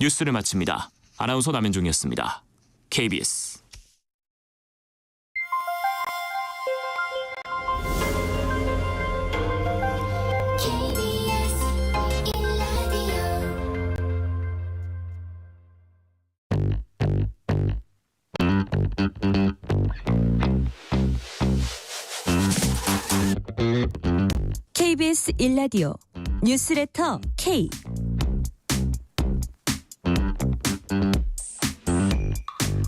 뉴스를 마칩니다. 아나운서 남현종이었습니다. KBS KBS 1라디오 뉴스레터 K.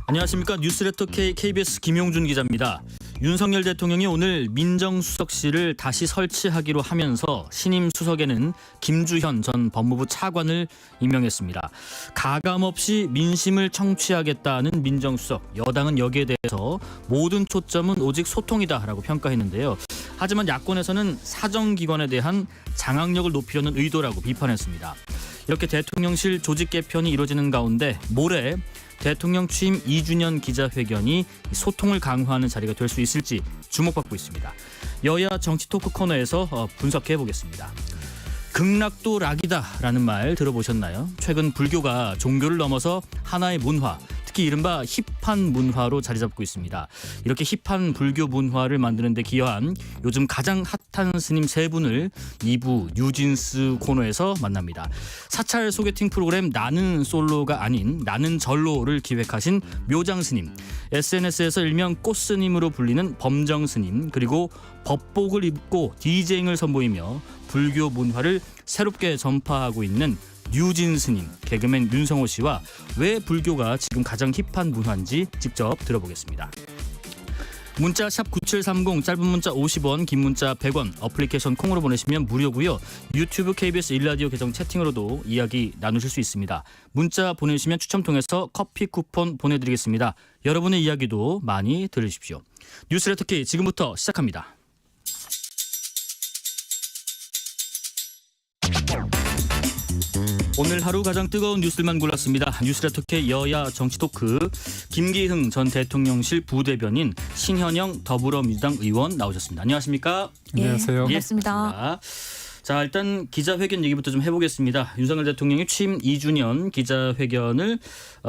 안녕하십니까. 뉴스레터 K KBS 김용준 기자입니다. 윤석열 대통령이 오늘 민정수석실을 다시 설치하기로 하면서 신임 수석에는 김주현 전 법무부 차관을 임명했습니다. 가감없이 민심을 청취하겠다는 민정수석, 여당은 여기에 대해서 모든 초점은 오직 소통이다라고 평가했는데요. 하지만 야권에서는 사정기관에 대한 장악력을 높이려는 의도라고 비판했습니다. 이렇게 대통령실 조직 개편이 이루어지는 가운데 모레 대통령 취임 2주년 기자회견이 소통을 강화하는 자리가 될 수 있을지 주목받고 있습니다. 여야 정치 토크 코너에서 분석해 보겠습니다. 극락도 락이다라는 말 들어보셨나요? 최근 불교가 종교를 넘어서 하나의 문화, 특히 이른바 힙한 문화로 자리 잡고 있습니다. 이렇게 힙한 불교 문화를 만드는 데 기여한 요즘 가장 핫한 스님 세 분을 2부 뉴진스 코너에서 만납니다. 사찰 소개팅 프로그램 나는 솔로가 아닌 나는 절로를 기획하신 묘장 스님, SNS에서 일명 꽃스님으로 불리는 범정 스님, 그리고 법복을 입고 디제잉을 선보이며 불교 문화를 새롭게 전파하고 있는 뉴진 스님, 개그맨 윤성호 씨와 왜 불교가 지금 가장 힙한 문화인지 직접 들어보겠습니다. 문자 샵 9730, 짧은 문자 50원, 긴 문자 100원, 어플리케이션 콩으로 보내시면 무료고요. 유튜브 KBS 1라디오 계정 채팅으로도 이야기 나누실 수 있습니다. 문자 보내주시면 추첨 통해서 커피 쿠폰 보내드리겠습니다. 여러분의 이야기도 많이 들으십시오. 뉴스레터 K 지금부터 시작합니다. 오늘 하루 가장 뜨거운 뉴스만 골랐습니다. 뉴스레터 K 여야 정치 토크, 김기흥 전 대통령실 부대변인, 신현영 더불어민주당 의원 나오셨습니다. 안녕하십니까? 안녕하세요. 반갑습니다. 자, 일단 기자회견 얘기부터 좀 해보겠습니다. 윤석열 대통령이 취임 2주년 기자회견을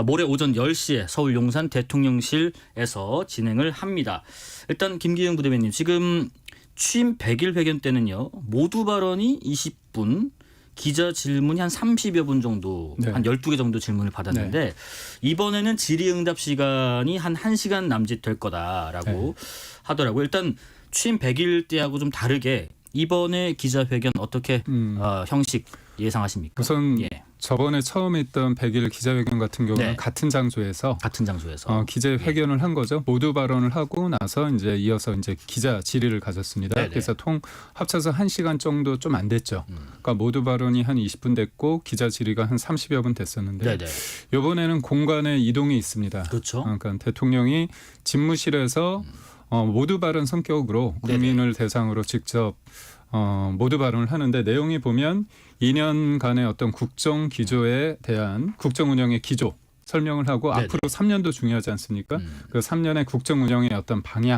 모레 오전 10시에 서울 용산 대통령실에서 진행을 합니다. 일단 김기흥 부대변인, 지금 취임 100일 회견 때는요, 모두 발언이 20분, 기자 질문이 한 30여 분 정도, 네. 한 12개 정도 질문을 받았는데 네. 이번에는 질의응답 시간이 한 1시간 남짓 될 거다라고 하더라고요. 일단 취임 100일 때하고 좀 다르게 이번에 기자회견 어떻게 형식 예상하십니까? 우선 예. 저번에 처음 했던 100일 기자회견 같은 경우는 네. 같은 장소에서 기자회견을 한 거죠. 모두 발언을 하고 나서 이제 이어서 이제 기자 질의를 가졌습니다. 네네. 그래서 합쳐서 1시간 정도 좀 안 됐죠. 그러니까 모두 발언이 한 20분 됐고 기자 질의가 한 30여 분 됐었는데 이번에는 공간의 이동이 있습니다. 그렇죠. 그러니까 대통령이 집무실에서 모두 발언 성격으로 국민을 대상으로 직접 모두 발언을 하는데, 내용이 보면 2년간의 어떤 국정 기조에 대한 국정 운영의 기조 설명을 하고 앞으로 3년도 중요하지 않습니까? 그 3년의 국정 운영의 어떤 방향,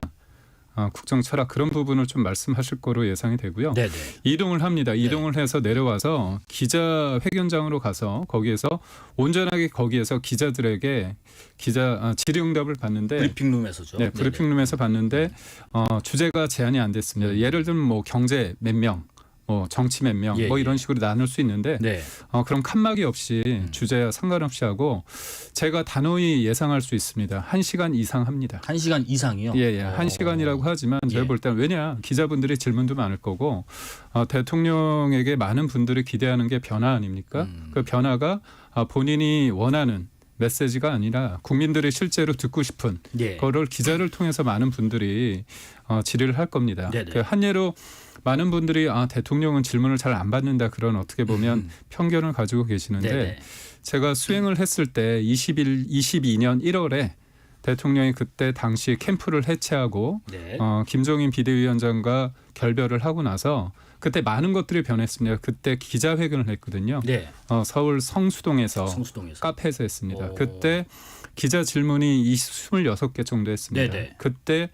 국정 철학, 그런 부분을 좀 말씀하실 거로 예상이 되고요. 네네. 이동을 합니다. 이동을 해서 내려와서 기자회견장으로 가서 거기에서 온전하게 거기에서 기자들에게 질의응답을 받는데, 브리핑룸에서죠. 네, 브리핑룸에서 봤는데 주제가 제한이 안 됐습니다. 예를 들면 뭐 경제 몇 명, 뭐 정치 몇 명, 뭐 이런 식으로 나눌 수 있는데 그럼 칸막이 없이 주제와 상관없이 하고, 제가 단호히 예상할 수 있습니다. 1시간 이상 합니다. 1시간 이상이요? 예. 1시간이라고 하지만 제가 볼 때는, 왜냐, 기자분들이 질문도 많을 거고 대통령에게 많은 분들이 기대하는 게 변화 아닙니까? 그 변화가 본인이 원하는 메시지가 아니라 국민들이 실제로 듣고 싶은 거를 기자를 통해서 많은 분들이 질의를 할 겁니다. 그 한 예로 많은 분들이 대통령은 질문을 잘 안 받는다, 그런 어떻게 보면 편견을 가지고 계시는데, 제가 수행을 했을 때 22년 1월에 대통령이 그때 당시 캠프를 해체하고 김종인 비대위원장과 결별을 하고 나서 그때 많은 것들이 변했습니다. 그때 기자회견을 했거든요. 서울 성수동에서 카페에서 했습니다. 그때 기자 질문이 26개 정도 했습니다. 그때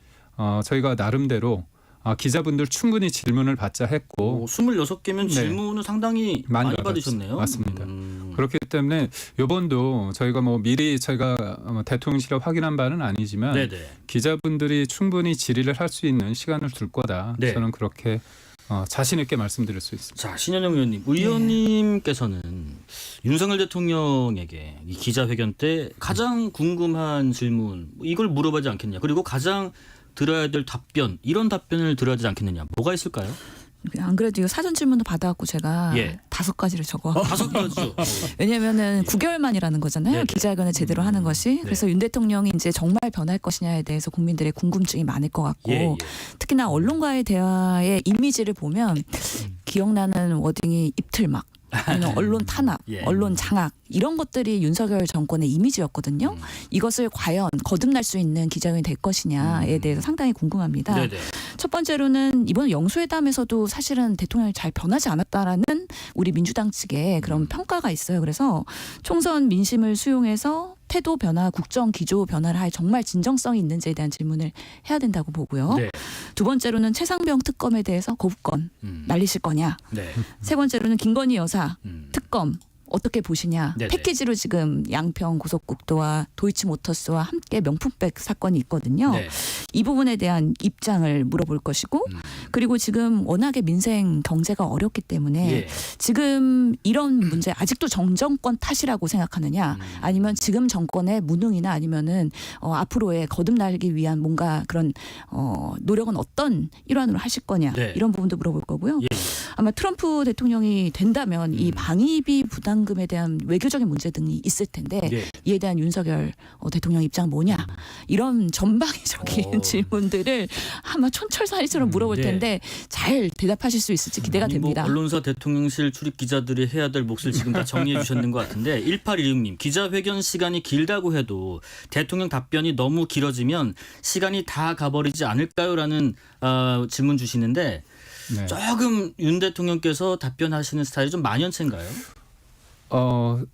저희가 나름대로 기자분들 충분히 질문을 받자 했고 26개면 네. 질문을 상당히 많이 받으셨네요. 맞습니다. 그렇기 때문에 이번도 저희가 뭐 미리 저희가 대통령실에 확인한 바는 아니지만 네네. 기자분들이 충분히 질의를 할 수 있는 시간을 둘 거다. 네. 저는 그렇게 자신 있게 말씀드릴 수 있습니다. 자, 신현영 의원님, 의원님께서는 윤석열 대통령에게 이 기자회견 때 가장 궁금한 질문 이걸 물어보지 않겠냐. 그리고 가장 들어야 될 답변 이런 답변을 들어야 되지 않겠느냐. 뭐가 있을까요? 안 그래도 이거 사전 질문도 받아갖고 제가 예. 5가지를 적어. 5가지죠. 왜냐면은 9개월 만이라는 거잖아요. 네네. 기자회견을 제대로 하는 것이. 그래서 윤 대통령이 이제 정말 변할 것이냐에 대해서 국민들의 궁금증이 많을 것 같고 예, 예. 특히나 언론과의 대화의 이미지를 보면 기억나는 워딩이 입틀막. 아니면 언론 탄압, 예. 언론 장악 이런 것들이 윤석열 정권의 이미지였거든요. 이것을 과연 거듭날 수 있는 기자회견이 될 것이냐에 대해서 상당히 궁금합니다. 네네. 첫 번째로는 이번 영수회담에서도 사실은 대통령이 잘 변하지 않았다라는 우리 민주당 측의 그런 평가가 있어요. 그래서 총선 민심을 수용해서 태도 변화, 국정 기조 변화를 할 정말 진정성이 있는지에 대한 질문을 해야 된다고 보고요. 네. 두 번째로는 최상병 특검에 대해서 거부권 날리실 거냐. 네. 세 번째로는 김건희 여사 특검 어떻게 보시냐. 네네. 패키지로 지금 양평 고속국도와 도이치모터스와 함께 명품백 사건이 있거든요. 네. 이 부분에 대한 입장을 물어볼 것이고 그리고 지금 워낙에 민생 경제가 어렵기 때문에 예. 지금 이런 문제 아직도 정정권 탓이라고 생각하느냐 아니면 지금 정권의 무능이나 아니면은 앞으로의 거듭나기 위한 뭔가 그런 노력은 어떤 일환으로 하실 거냐 네. 이런 부분도 물어볼 거고요. 예. 아마 트럼프 대통령이 된다면 이 방위비 부담금에 대한 외교적인 문제 등이 있을 텐데 예. 이에 대한 윤석열 대통령 입장 뭐냐 이런 전방위적인 오. 질문들을 아마 촌철살인처럼 물어볼 네. 텐데 잘 대답하실 수 있을지 기대가 아니, 됩니다. 뭐 언론사 대통령실 출입 기자들이 해야 될 몫을 지금 다 정리해 주셨는 것 같은데 1816님 기자회견 시간이 길다고 해도 대통령 답변이 너무 길어지면 시간이 다 가버리지 않을까요?라는 질문 주시는데 네. 조금 윤 대통령께서 답변하시는 스타일이 좀 만연체인가요?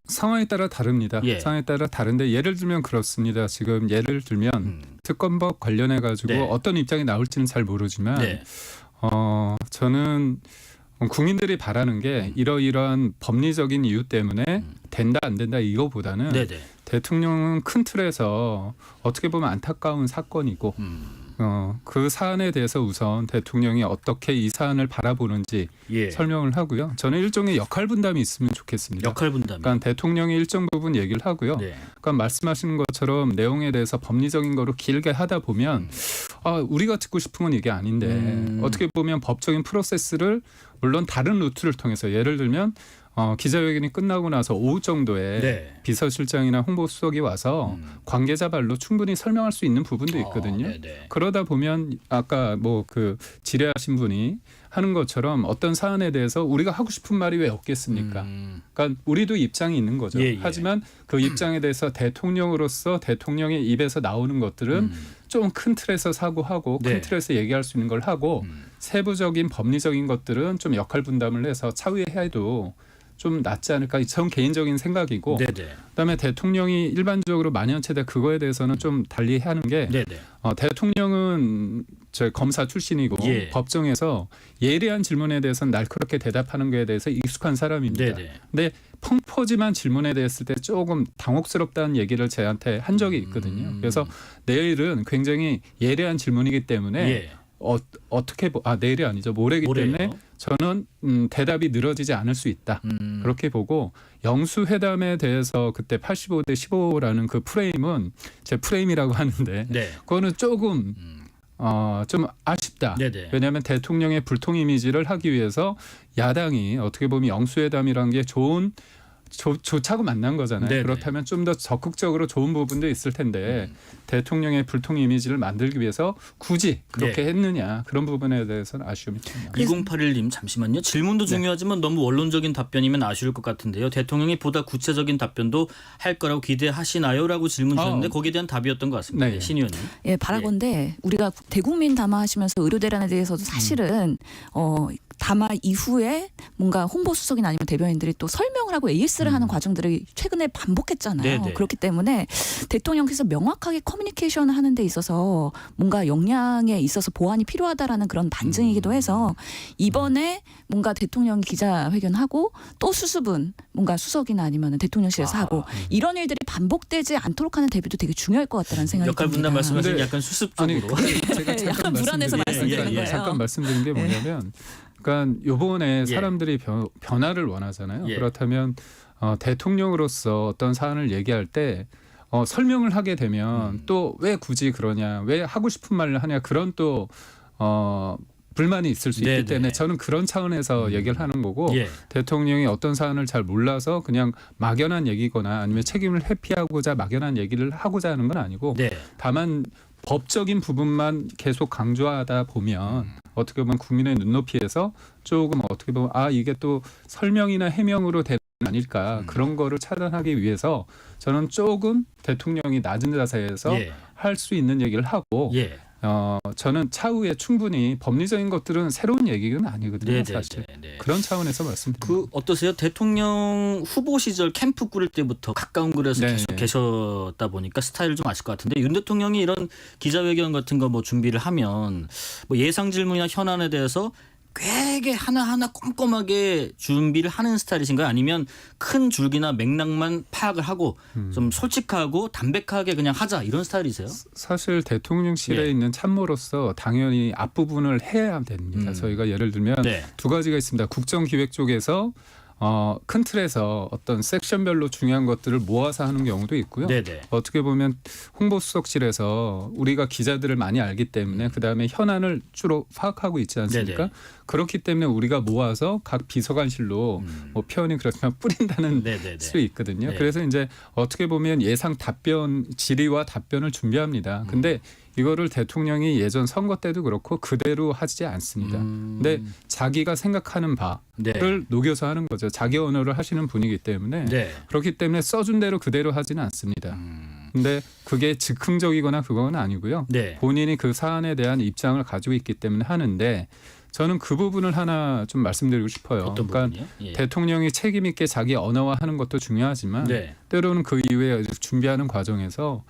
상황에 따라 다릅니다. 예. 상황에 따라 다른데 예를 들면 그렇습니다. 지금 예를 들면 특검법 관련해 가지고 네. 어떤 입장이 나올지는 잘 모르지만 네. 저는 국민들이 바라는 게 이러이러한 법리적인 이유 때문에 된다 안 된다 이거보다는 네네. 대통령은 큰 틀에서 어떻게 보면 안타까운 사건이고 그 사안에 대해서 우선 대통령이 어떻게 이 사안을 바라보는지 예. 설명을 하고요. 저는 일종의 역할 분담이 있으면 좋겠습니다. 역할 분담. 그러니까 대통령이 일정 부분 얘기를 하고요. 네. 그러니까 말씀하시는 것처럼 내용에 대해서 법리적인 거로 길게 하다 보면 우리가 듣고 싶은 건 이게 아닌데 어떻게 보면 법적인 프로세스를 물론 다른 루트를 통해서 예를 들면 기자회견이 끝나고 나서 오후 정도에 네. 비서실장이나 홍보수석이 와서 관계자 발로 충분히 설명할 수 있는 부분도 있거든요. 네네. 그러다 보면 아까 뭐 그 질의하신 분이 하는 것처럼 어떤 사안에 대해서 우리가 하고 싶은 말이 왜 없겠습니까? 그러니까 우리도 입장이 있는 거죠. 예, 예. 하지만 그 입장에 대해서 대통령으로서 대통령의 입에서 나오는 것들은 좀 큰 틀에서 사고하고 네. 큰 틀에서 얘기할 수 있는 걸 하고 세부적인 법리적인 것들은 좀 역할 분담을 해서 차후에 해도 좀 낫지 않을까. 전 개인적인 생각이고 네네. 그다음에 대통령이 일반적으로 만연체대 그거에 대해서는 좀 달리 하는 게 네네. 대통령은 저 검사 출신이고 예. 법정에서 예리한 질문에 대해서는 날카롭게 대답하는 것에 대해서 익숙한 사람입니다. 네네. 근데 펑퍼짐한 질문에 대했을 때 조금 당혹스럽다는 얘기를 저한테 한 적이 있거든요. 그래서 내일은 굉장히 예리한 질문이기 때문에 예. 어떻게 내일이 아니죠. 모레기 모레예요. 때문에 저는 대답이 늘어지지 않을 수 있다. 그렇게 보고 영수회담에 대해서 그때 85대 15라는 그 프레임은 제 프레임이라고 하는데 네. 그거는 조금 좀 아쉽다. 네네. 왜냐하면 대통령의 불통 이미지를 하기 위해서 야당이 어떻게 보면 영수회담이라는 게 좋자고 만난 거잖아요. 네네. 그렇다면 좀 더 적극적으로 좋은 부분도 있을 텐데 대통령의 불통 이미지를 만들기 위해서 굳이 그렇게 네. 했느냐 그런 부분에 대해서는 아쉬움이 듭니다. 2081님 잠시만요. 질문도 중요하지만 너무 원론적인 답변이면 아쉬울 것 같은데요. 대통령이 보다 구체적인 답변도 할 거라고 기대하시나요?라고 질문 주셨는데 거기에 대한 답이었던 것 같습니다. 네. 신 의원님. 예, 바라건대 우리가 대국민 담화하시면서 의료 대란에 대해서도 사실은 다만 이후에 뭔가 홍보수석이나 아니면 대변인들이 또 설명을 하고 AS를 하는 과정들이 최근에 반복했잖아요. 네네. 그렇기 때문에 대통령께서 명확하게 커뮤니케이션을 하는 데 있어서 뭔가 역량에 있어서 보완이 필요하다라는 그런 반증이기도 해서 이번에 뭔가 대통령이 기자회견하고 또 수습은 뭔가 수석이나 아니면 대통령실에서 하고 이런 일들이 반복되지 않도록 하는 대비도 되게 중요할 것 같다는 생각이 역할 듭니다. 분담 말씀하신 근데- 약간 수습 아니 쪽으로. 제가 잠깐 약간 불안해서 말씀드리는 거예요. 잠깐 말씀드린 게 뭐냐면, 그러니까 요번에 사람들이 변화를 원하잖아요. 예. 그렇다면 대통령으로서 어떤 사안을 얘기할 때 설명을 하게 되면 또 왜 굳이 그러냐, 왜 하고 싶은 말을 하냐, 그런 또 불만이 있을 수 네네. 있기 때문에 저는 그런 차원에서 얘기를 하는 거고, 예. 대통령이 어떤 사안을 잘 몰라서 그냥 막연한 얘기거나 아니면 책임을 회피하고자 막연한 얘기를 하고자 하는 건 아니고, 네. 다만 법적인 부분만 계속 강조하다 보면 어떻게 보면 국민의 눈높이에서 조금 어떻게 보면 이게 또 설명이나 해명으로 되는 게 아닐까, 그런 거를 차단하기 위해서 저는 조금 대통령이 낮은 자세에서 예. 할 수 있는 얘기를 하고, 예. 저는 차후에 충분히 법리적인 것들은 새로운 얘기는 아니거든요. 네네. 사실 네. 그런 차원에서 말씀드립니다. 그 어떠세요? 대통령 후보 시절 캠프 꾸릴 때부터 가까운 거리에서 네. 계속 계셨다 보니까 스타일을 좀 아실 것 같은데, 윤 대통령이 이런 기자회견 같은 거 뭐 준비를 하면 뭐 예상 질문이나 현안에 대해서 되게 하나하나 꼼꼼하게 준비를 하는 스타일이신가요? 아니면 큰 줄기나 맥락만 파악을 하고 좀 솔직하고 담백하게 그냥 하자 이런 스타일이세요? 사실 대통령실에 예. 있는 참모로서 당연히 앞부분을 해야 됩니다. 저희가 예를 들면 네. 두 가지가 있습니다. 국정기획 쪽에서 큰 틀에서 어떤 섹션별로 중요한 것들을 모아서 하는 경우도 있고요. 네네. 어떻게 보면 홍보수석실에서 우리가 기자들을 많이 알기 때문에 그다음에 현안을 주로 파악하고 있지 않습니까? 네네. 그렇기 때문에 우리가 모아서 각 비서관실로 뭐 표현이 그렇지만 뿌린다는 네네네. 수 있거든요. 네. 그래서 이제 어떻게 보면 예상 답변 질의와 답변을 준비합니다. 근데 이거를 대통령이 예전 선거 때도 그렇고 그대로 하지 않습니다. 근데 자기가 생각하는 바를 네. 녹여서 하는 거죠. 자기 언어를 하시는 분이기 때문에 네. 그렇기 때문에 써준 대로 그대로 하지는 않습니다. 근데 그게 즉흥적이거나 그건 아니고요. 네. 본인이 그 사안에 대한 입장을 가지고 있기 때문에 하는데, 저는 그 부분을 하나 좀 말씀드리고 싶어요. 어떤 그러니까 부분이요? 예. 대통령이 책임 있게 자기 언어화하는 것도 중요하지만 네. 때로는 그 이후에 준비하는 과정에서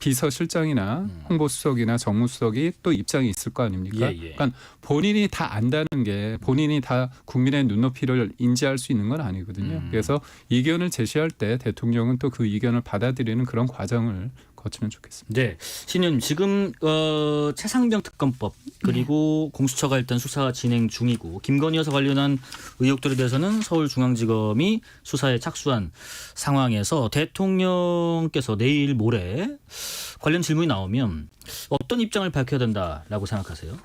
비서실장이나 홍보수석이나 정무수석이 또 입장이 있을 거 아닙니까? 예, 예. 그러니까 본인이 다 안다는 게 본인이 다 국민의 눈높이를 인지할 수 있는 건 아니거든요. 그래서 이견을 제시할 때 대통령은 또 그 이견을 받아들이는 그런 과정을 거치면 좋겠습니다. 네, 신님 지금 최상병 특검법 그리고 공수처가 일단 수사 진행 중이고, 김건희 여사 관련한 의혹들에 대해서는 서울중앙지검이 수사에 착수한 상황에서 대통령께서 내일 모레 관련 질문이 나오면 어떤 입장을 밝혀야 된다라고 생각하세요?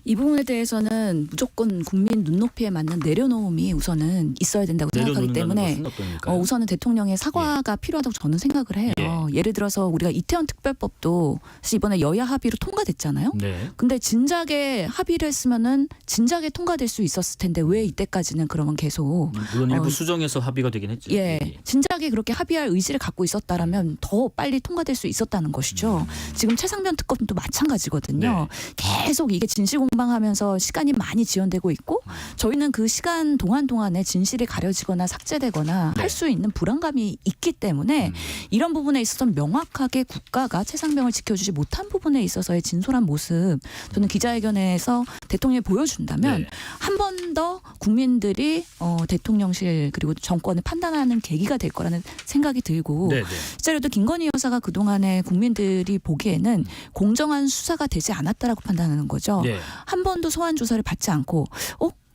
이 부분에 대해서는 무조건 국민 눈높이에 맞는 내려놓음이 우선은 있어야 된다고 생각하기 때문에 우선은 대통령의 사과가 필요하다고 저는 생각을 해요. 예를 들어서 우리가 이태원 특별법도 사실 이번에 여야 합의로 통과됐잖아요. 네. 근데 진작에 합의를 했으면은 진작에 통과될 수 있었을 텐데 왜 이때까지는 그러면 계속 물론 일부 수정해서 합의가 되긴 했죠. 예, 진작에 그렇게 합의할 의지를 갖고 있었다라면 더 빨리 통과될 수 있었다는 것이죠. 지금 최상병 특검도 마찬가지거든요. 계속 이게 진실공방하면서 시간이 많이 지연되고 있고 저희는 그 시간 동안에 진실이 가려지거나 삭제되거나 할 수 있는 불안감이 있기 때문에 이런 부분에 있어서 명확하게 국가가 최상병을 지켜주지 못한 부분에 있어서의 진솔한 모습, 저는 기자회견에서 대통령이 보여준다면 한 번 더 국민들이 대통령실 그리고 정권을 판단하는 계기가 될 거라는 생각이 들고, 실제로도 김건희 여사가 그동안에 국민들이 보기에는 공정한 수사가 되지 않았다라고 판단하는 거죠. 한 번도 소환 조사를 받지 않고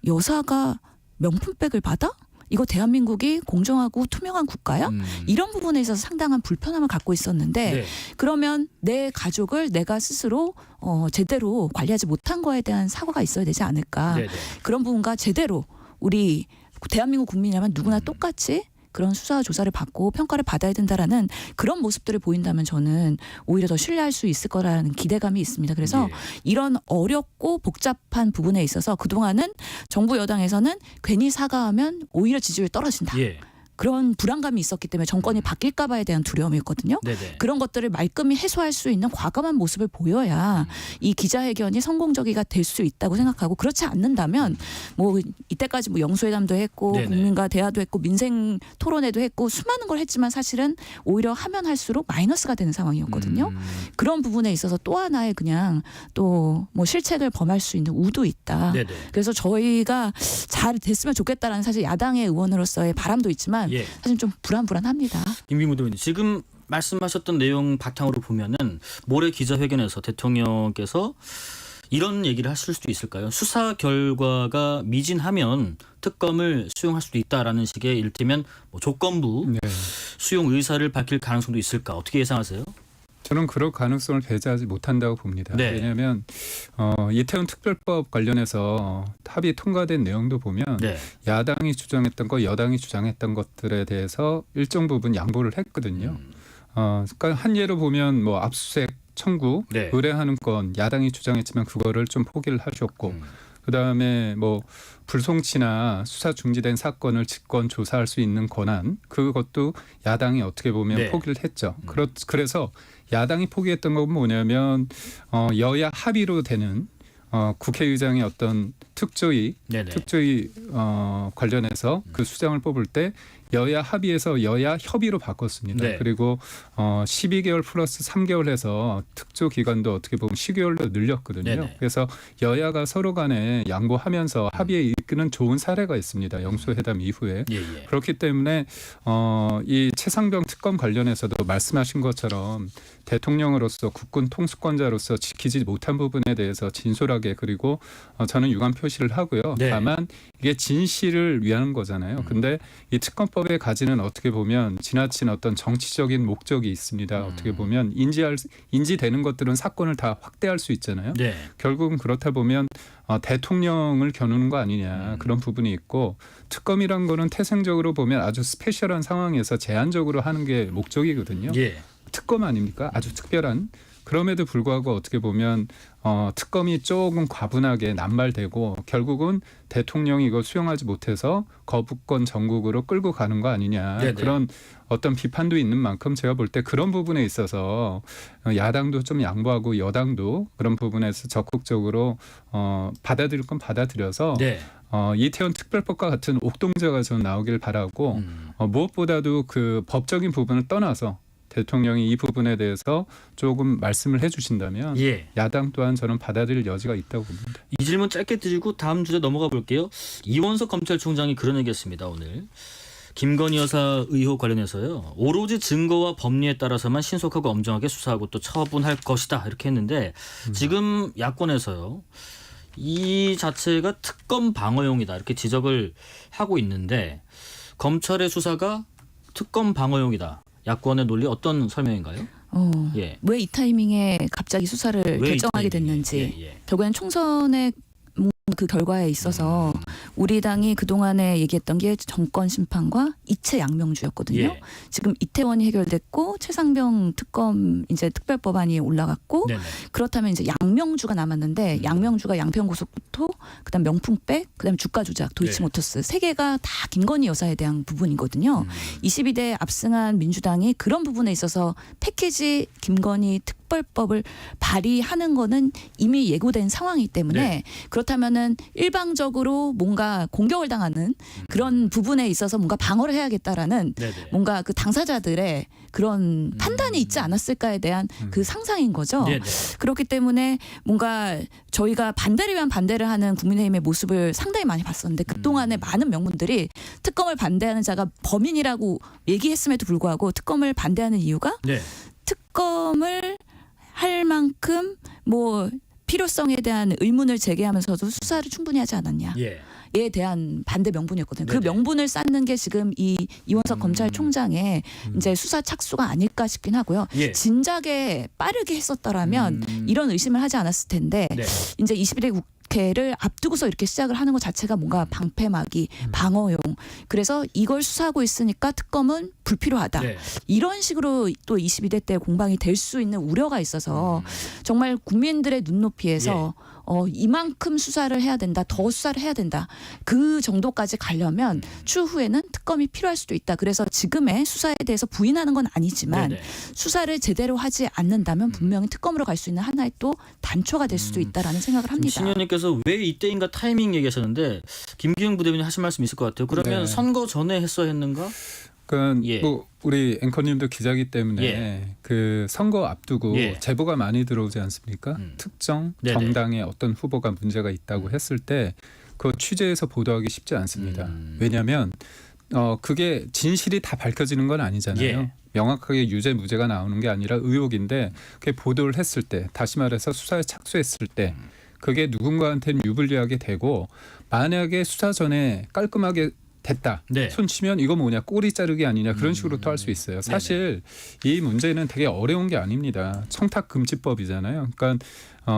여사가 명품백을 받아? 이거 대한민국이 공정하고 투명한 국가야? 이런 부분에 있어서 상당한 불편함을 갖고 있었는데 그러면 내 가족을 내가 스스로 제대로 관리하지 못한 거에 대한 사과가 있어야 되지 않을까. 그런 부분과 제대로 우리 대한민국 국민이라면 누구나 똑같이 그런 수사 조사를 받고 평가를 받아야 된다라는 그런 모습들을 보인다면 저는 오히려 더 신뢰할 수 있을 거라는 기대감이 있습니다. 그래서 이런 어렵고 복잡한 부분에 있어서 그동안은 정부 여당에서는 괜히 사과하면 오히려 지지율이 떨어진다. 그런 불안감이 있었기 때문에 정권이 바뀔까 봐에 대한 두려움이었거든요. 네네. 그런 것들을 말끔히 해소할 수 있는 과감한 모습을 보여야 이 기자회견이 성공적이가 될 수 있다고 생각하고 그렇지 않는다면 뭐 이때까지 뭐 영수회담도 했고 네네. 국민과 대화도 했고 민생 토론회도 했고 수많은 걸 했지만 사실은 오히려 하면 할수록 마이너스가 되는 상황이었거든요. 그런 부분에 있어서 또 하나의 그냥 또 뭐 실책을 범할 수 있는 우도 있다. 네네. 그래서 저희가 잘 됐으면 좋겠다라는 사실 야당의 의원으로서의 바람도 있지만 예. 사실 좀 불안합니다. 임기무 대변인 지금 말씀하셨던 내용 바탕으로 보면은 모레 기자회견에서 대통령께서 이런 얘기를 하실 수도 있을까요? 수사 결과가 미진하면 특검을 수용할 수도 있다라는 식의 이를테면 뭐 조건부 네. 수용 의사를 밝힐 가능성도 있을까? 어떻게 예상하세요? 저는 그럴 가능성을 배제하지 못한다고 봅니다. 네. 왜냐하면 이태원 특별법 관련해서 합의 통과된 내용도 보면 네. 야당이 주장했던 것, 여당이 주장했던 것들에 대해서 일정 부분 양보를 했거든요. 그러니까 한 예로 보면 뭐 압수수색 청구 네. 의뢰하는 건 야당이 주장했지만 그거를 좀 포기를 하셨고 그다음에 뭐 불송치나 수사 중지된 사건을 직권 조사할 수 있는 권한 그것도 야당이 어떻게 보면 네. 포기를 했죠. 그래서 야당이 포기했던 건 뭐냐면 여야 합의로 되는 국회의장의 어떤 특조위 네네. 관련해서 그 수장을 뽑을 때 여야 합의에서 여야 협의로 바꿨습니다. 네. 그리고 12개월 플러스 3개월 해서 특조 기간도 어떻게 보면 10개월로 늘렸거든요. 네네. 그래서 여야가 서로 간에 양보하면서 합의에 이끄는 좋은 사례가 있습니다. 영수회담 이후에. 예. 그렇기 때문에 이 최상병 특검 관련해서도 말씀하신 것처럼 대통령으로서 국군 통수권자로서 지키지 못한 부분에 대해서 진솔하게 그리고 저는 유감 표시를 하고요. 네. 다만 이게 진실을 위한 거잖아요. 근데 이 특검법에 가지는 어떻게 보면 지나친 어떤 정치적인 목적이 있습니다. 어떻게 보면 인지되는 것들은 사건을 다 확대할 수 있잖아요. 네. 결국은 그렇다 보면 대통령을 겨누는 거 아니냐 그런 부분이 있고 특검이란 거는 태생적으로 보면 아주 스페셜한 상황에서 제한적으로 하는 게 목적이거든요. 예. 특검 아닙니까? 아주 특별한. 그럼에도 불구하고 어떻게 보면 특검이 조금 과분하게 남발되고 결국은 대통령이 이걸 수용하지 못해서 거부권 전국으로 끌고 가는 거 아니냐. 네네. 그런 어떤 비판도 있는 만큼 제가 볼 때 그런 부분에 있어서 야당도 좀 양보하고 여당도 그런 부분에서 적극적으로 받아들일 건 받아들여서 네. 이태원 특별법과 같은 옥동자가 전 나오길 바라고 무엇보다도 그 법적인 부분을 떠나서 대통령이 이 부분에 대해서 조금 말씀을 해주신다면 예. 야당 또한 저는 받아들일 여지가 있다고 봅니다. 이 질문 짧게 드리고 다음 주제 넘어가 볼게요. 이원석 검찰총장이 그런 얘기했습니다. 오늘 김건희 여사 의혹 관련해서요. 오로지 증거와 법리에 따라서만 신속하고 엄정하게 수사하고 또 처분할 것이다 이렇게 했는데 지금 야권에서요. 이 자체가 특검 방어용이다 이렇게 지적을 하고 있는데 검찰의 수사가 특검 방어용이다. 야권의 논리 어떤 설명인가요? 예. 왜 이 타이밍에 갑자기 수사를 왜 결정하게 이 타이밍에? 됐는지 예. 결국엔 총선의 그 결과에 있어서 우리 당이 그동안에 얘기했던 게 정권 심판과 이체 양명주였거든요. 예. 지금 이태원이 해결됐고 최상병 특검 이제 특별법안이 올라갔고 네네. 그렇다면 이제 양명주가 남았는데 양명주가 양평고속부터 그다음 명품백 그다음 주가 조작 도이치모터스 세 개가 다 김건희 여사에 대한 부분이거든요. 22대 압승한 민주당이 그런 부분에 있어서 패키지 김건희 특별법을 발의하는 거는 이미 예고된 상황이기 때문에 네. 그렇다면은 일방적으로 뭔가 공격을 당하는 그런 부분에 있어서 뭔가 방어를 해야겠다라는 네네. 뭔가 그 당사자들의 그런 판단이 있지 않았을까에 대한 그 상상인 거죠. 네네. 그렇기 때문에 뭔가 저희가 반대를 위한 반대를 하는 국민의힘의 모습을 상당히 많이 봤었는데 그동안에 많은 명분들이 특검을 반대하는 자가 범인이라고 얘기했음에도 불구하고 특검을 반대하는 이유가 네. 특검을 할 만큼 뭐 필요성에 대한 의문을 제기하면서도 수사를 충분히 하지 않았냐. 예. 에 대한 반대 명분이었거든요. 그 네네. 명분을 쌓는 게 지금 이 이원석 검찰총장의 이제 수사 착수가 아닐까 싶긴 하고요. 예. 진작에 빠르게 했었더라면 이런 의심을 하지 않았을 텐데 네. 이제 22대 국회를 앞두고서 이렇게 시작을 하는 것 자체가 뭔가 방패막이 방어용. 그래서 이걸 수사하고 있으니까 특검은 불필요하다. 네. 이런 식으로 또 22대 때 공방이 될 수 있는 우려가 있어서 정말 국민들의 눈높이에서 이만큼 수사를 해야 된다, 더 수사를 해야 된다. 그 정도까지 가려면 추후에는 특검이 필요할 수도 있다. 그래서 지금의 수사에 대해서 부인하는 건 아니지만 네네. 수사를 제대로 하지 않는다면 분명히 특검으로 갈 수 있는 하나의 또 단초가 될 수도 있다라는 생각을 합니다. 신현님께서 왜 이때인가 타이밍 얘기하셨는데 김기영 부대변인 하신 말씀 있을 것 같아요. 그러면 네. 선거 전에 했어야 했는가? 그러니까 예. 뭐 우리 앵커님도 기자기 때문에 예. 그 선거 앞두고 예. 제보가 많이 들어오지 않습니까? 특정 네네. 정당의 어떤 후보가 문제가 있다고 했을 때 그 취재해서 보도하기 쉽지 않습니다. 왜냐하면 그게 진실이 다 밝혀지는 건 아니잖아요. 예. 명확하게 유죄 무죄가 나오는 게 아니라 의혹인데 그게 보도를 했을 때, 다시 말해서 수사에 착수했을 때 그게 누군가한테는 유불리하게 되고 만약에 수사 전에 깔끔하게 됐다. 네. 손치면 이거 뭐냐, 꼬리 자르기 아니냐, 그런 식으로 또 할 수 있어요. 사실 이 문제는 되게 어려운 게 아닙니다. 청탁금지법이잖아요. 그러니까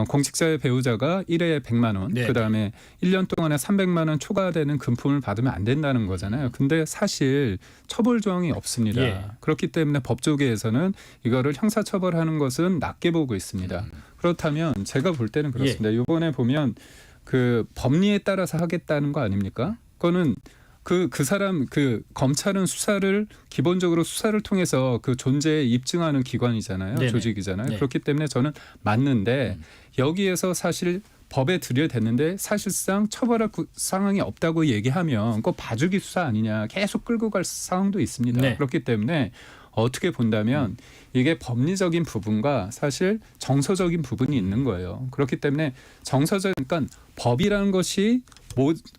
공직자의 배우자가 1회에 100만 원, 네. 그다음에 1년 동안에 300만 원 초과되는 금품을 받으면 안 된다는 거잖아요. 근데 사실 처벌 조항이 없습니다. 예. 그렇기 때문에 법조계에서는 이거를 형사처벌하는 것은 낮게 보고 있습니다. 그렇다면 제가 볼 때는 그렇습니다. 이번에 보면 그 법리에 따라서 하겠다는 거 아닙니까? 그거는 그 사람, 그 검찰은 수사를 기본적으로 수사를 통해서 그 존재에 입증하는 기관이잖아요. 네네. 조직이잖아요. 네. 그렇기 때문에 저는 맞는데 여기에서 사실 법에 들여댔는데 사실상 처벌할 상황이 없다고 얘기하면 그거 봐주기 수사 아니냐, 계속 끌고 갈 상황도 있습니다. 네. 그렇기 때문에 어떻게 본다면 이게 법리적인 부분과 사실 정서적인 부분이 있는 거예요. 그렇기 때문에 그러니까 법이라는 것이